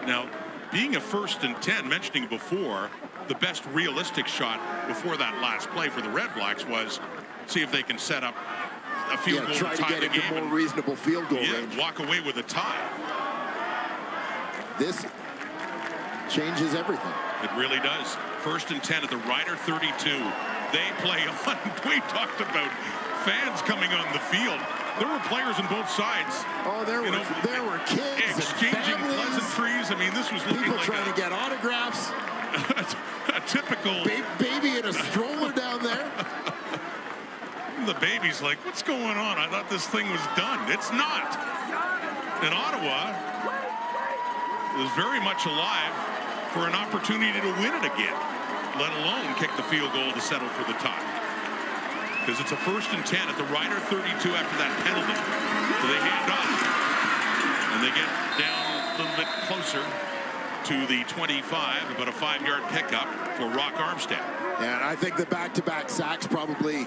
Now, being a first and 10, mentioning before, the best realistic shot before that last play for the Red Blacks was see if they can set up a field goal try to to tie get the into game. more reasonable field goal range. Walk away with a tie. This changes everything. It really does. 1st and 10 at the Rider 32. They play on. We talked about fans coming on the field. There were players on both sides. Oh, there were kids exchanging and families, pleasantries. I mean, this was looking people like trying to get autographs. a typical baby in a stroller down there. The baby's like, what's going on? I thought this thing was done. It's not. And Ottawa is very much alive for an opportunity to win it again, let alone kick the field goal to settle for the tie. Because it's a 1st and 10 at the Rider 32 after that penalty. So they hand off. And they get down a little bit closer to the 25, about a 5-yard pickup for Rock Armstead. And I think the back-to-back sacks probably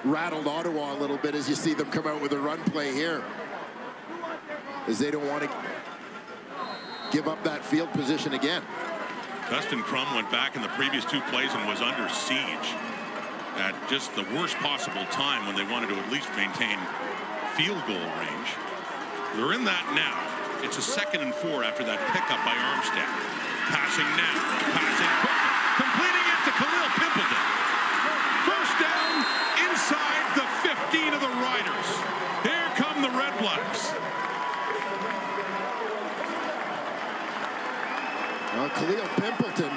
rattled Ottawa a little bit as you see them come out with a run play here, as they don't want to give up that field position again. Dustin Crum went back in the previous 2 plays and was under siege at just the worst possible time when they wanted to at least maintain field goal range. They're in that now. It's a 2nd and 4 after that pickup by Armstead. Passing now, passing quickly, completing it to Khalil Pimpleton. 1st down inside the 15 of the Riders. Here come the Red Blacks. Well, Khalil Pimpleton,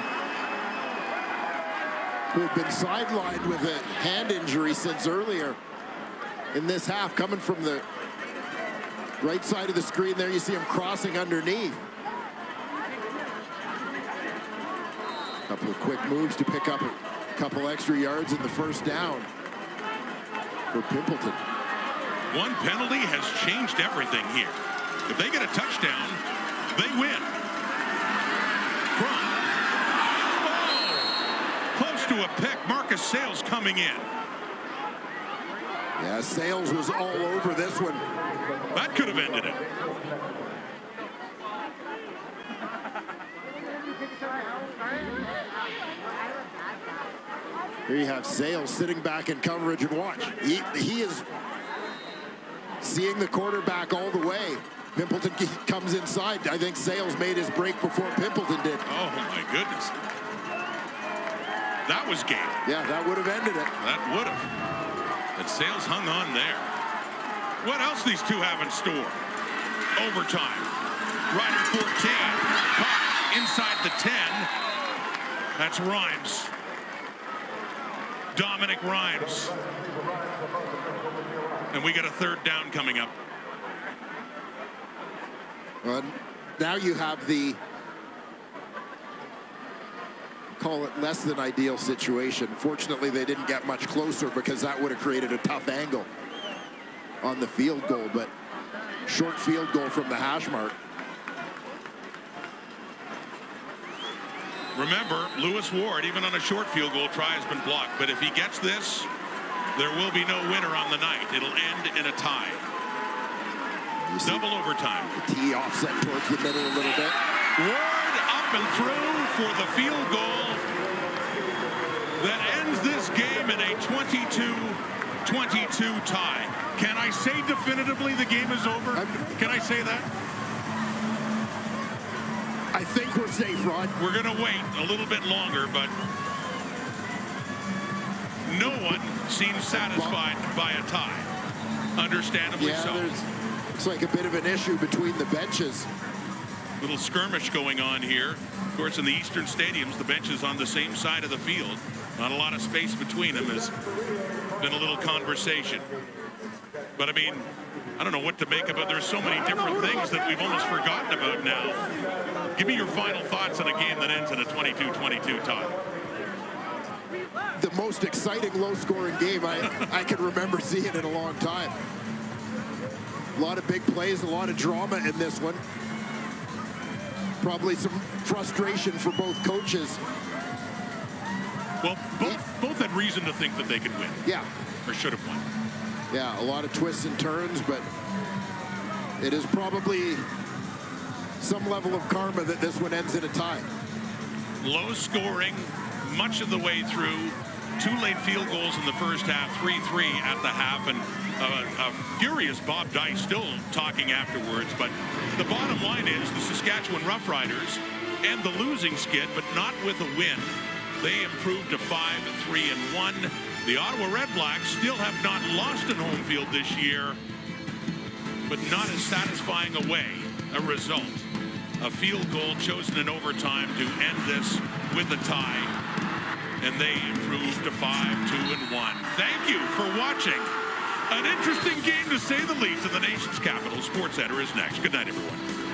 who had been sidelined with a hand injury since earlier in this half, coming from the right side of the screen there, you see him crossing underneath. A couple of quick moves to pick up a couple extra yards in the 1st down for Pimpleton. One penalty has changed everything here. If they get a touchdown, they win. Crum. Oh! Close to a pick. Marcus Sales coming in. Yeah, Sales was all over this one. That could have ended it. Here you have Sales sitting back in coverage, and watch. He is seeing the quarterback all the way. Pimpleton comes inside. I think Sales made his break before Pimpleton did. Oh, my goodness. That was game. Yeah, that would have ended it. That would have. But Sales hung on there. What else these two have in store? Overtime. Rider 14. Caught inside the 10. That's Rhymes. Dominic Rhymes. And we got a 3rd down coming up. Now you have the, call it less than ideal situation. Fortunately, they didn't get much closer because that would have created a tough angle on the field goal, but short field goal from the hash mark. Remember, Lewis Ward, even on a short field goal try, has been blocked. But if he gets this, there will be no winner on the night. It'll end in a tie. Double overtime. The tee offset towards the middle a little bit. Ward up and through for the field goal that ends this game in a 22-22 tie. Can I say definitively the game is over? Can I say that? I think we're safe, Rod. We're going to wait a little bit longer, but no one seems satisfied by a tie. Understandably so. Looks like a bit of an issue between the benches. Little skirmish going on here. Of course, in the Eastern stadiums, the benches on the same side of the field. Not a lot of space between them. Has been a little conversation. But I mean, I don't know what to make of it. There's so many different things that we've almost forgotten about now. Give me your final thoughts on a game that ends in a 22-22 tie. The most exciting low-scoring game I can remember seeing in a long time. A lot of big plays, a lot of drama in this one. Probably some frustration for both coaches. Well, both had reason to think that they could win. Yeah. Or should have won. Yeah, a lot of twists and turns, but it is probably some level of karma that this one ends in a tie. Low scoring much of the way through. 2 late field goals in the first half, 3-3 at the half, and a furious Bob Dice still talking afterwards. But the bottom line is the Saskatchewan Roughriders and the losing skid, but not with a win. They improved to 5-3-1. The Ottawa REDBLACKS still have not lost at home field this year, but not as satisfying a way. A result, a field goal chosen in overtime to end this with a tie, and they improved to 5-2-1. Thank you for watching. An interesting game, to say the least, in the nation's capital. Sports Center is next. Good night, everyone.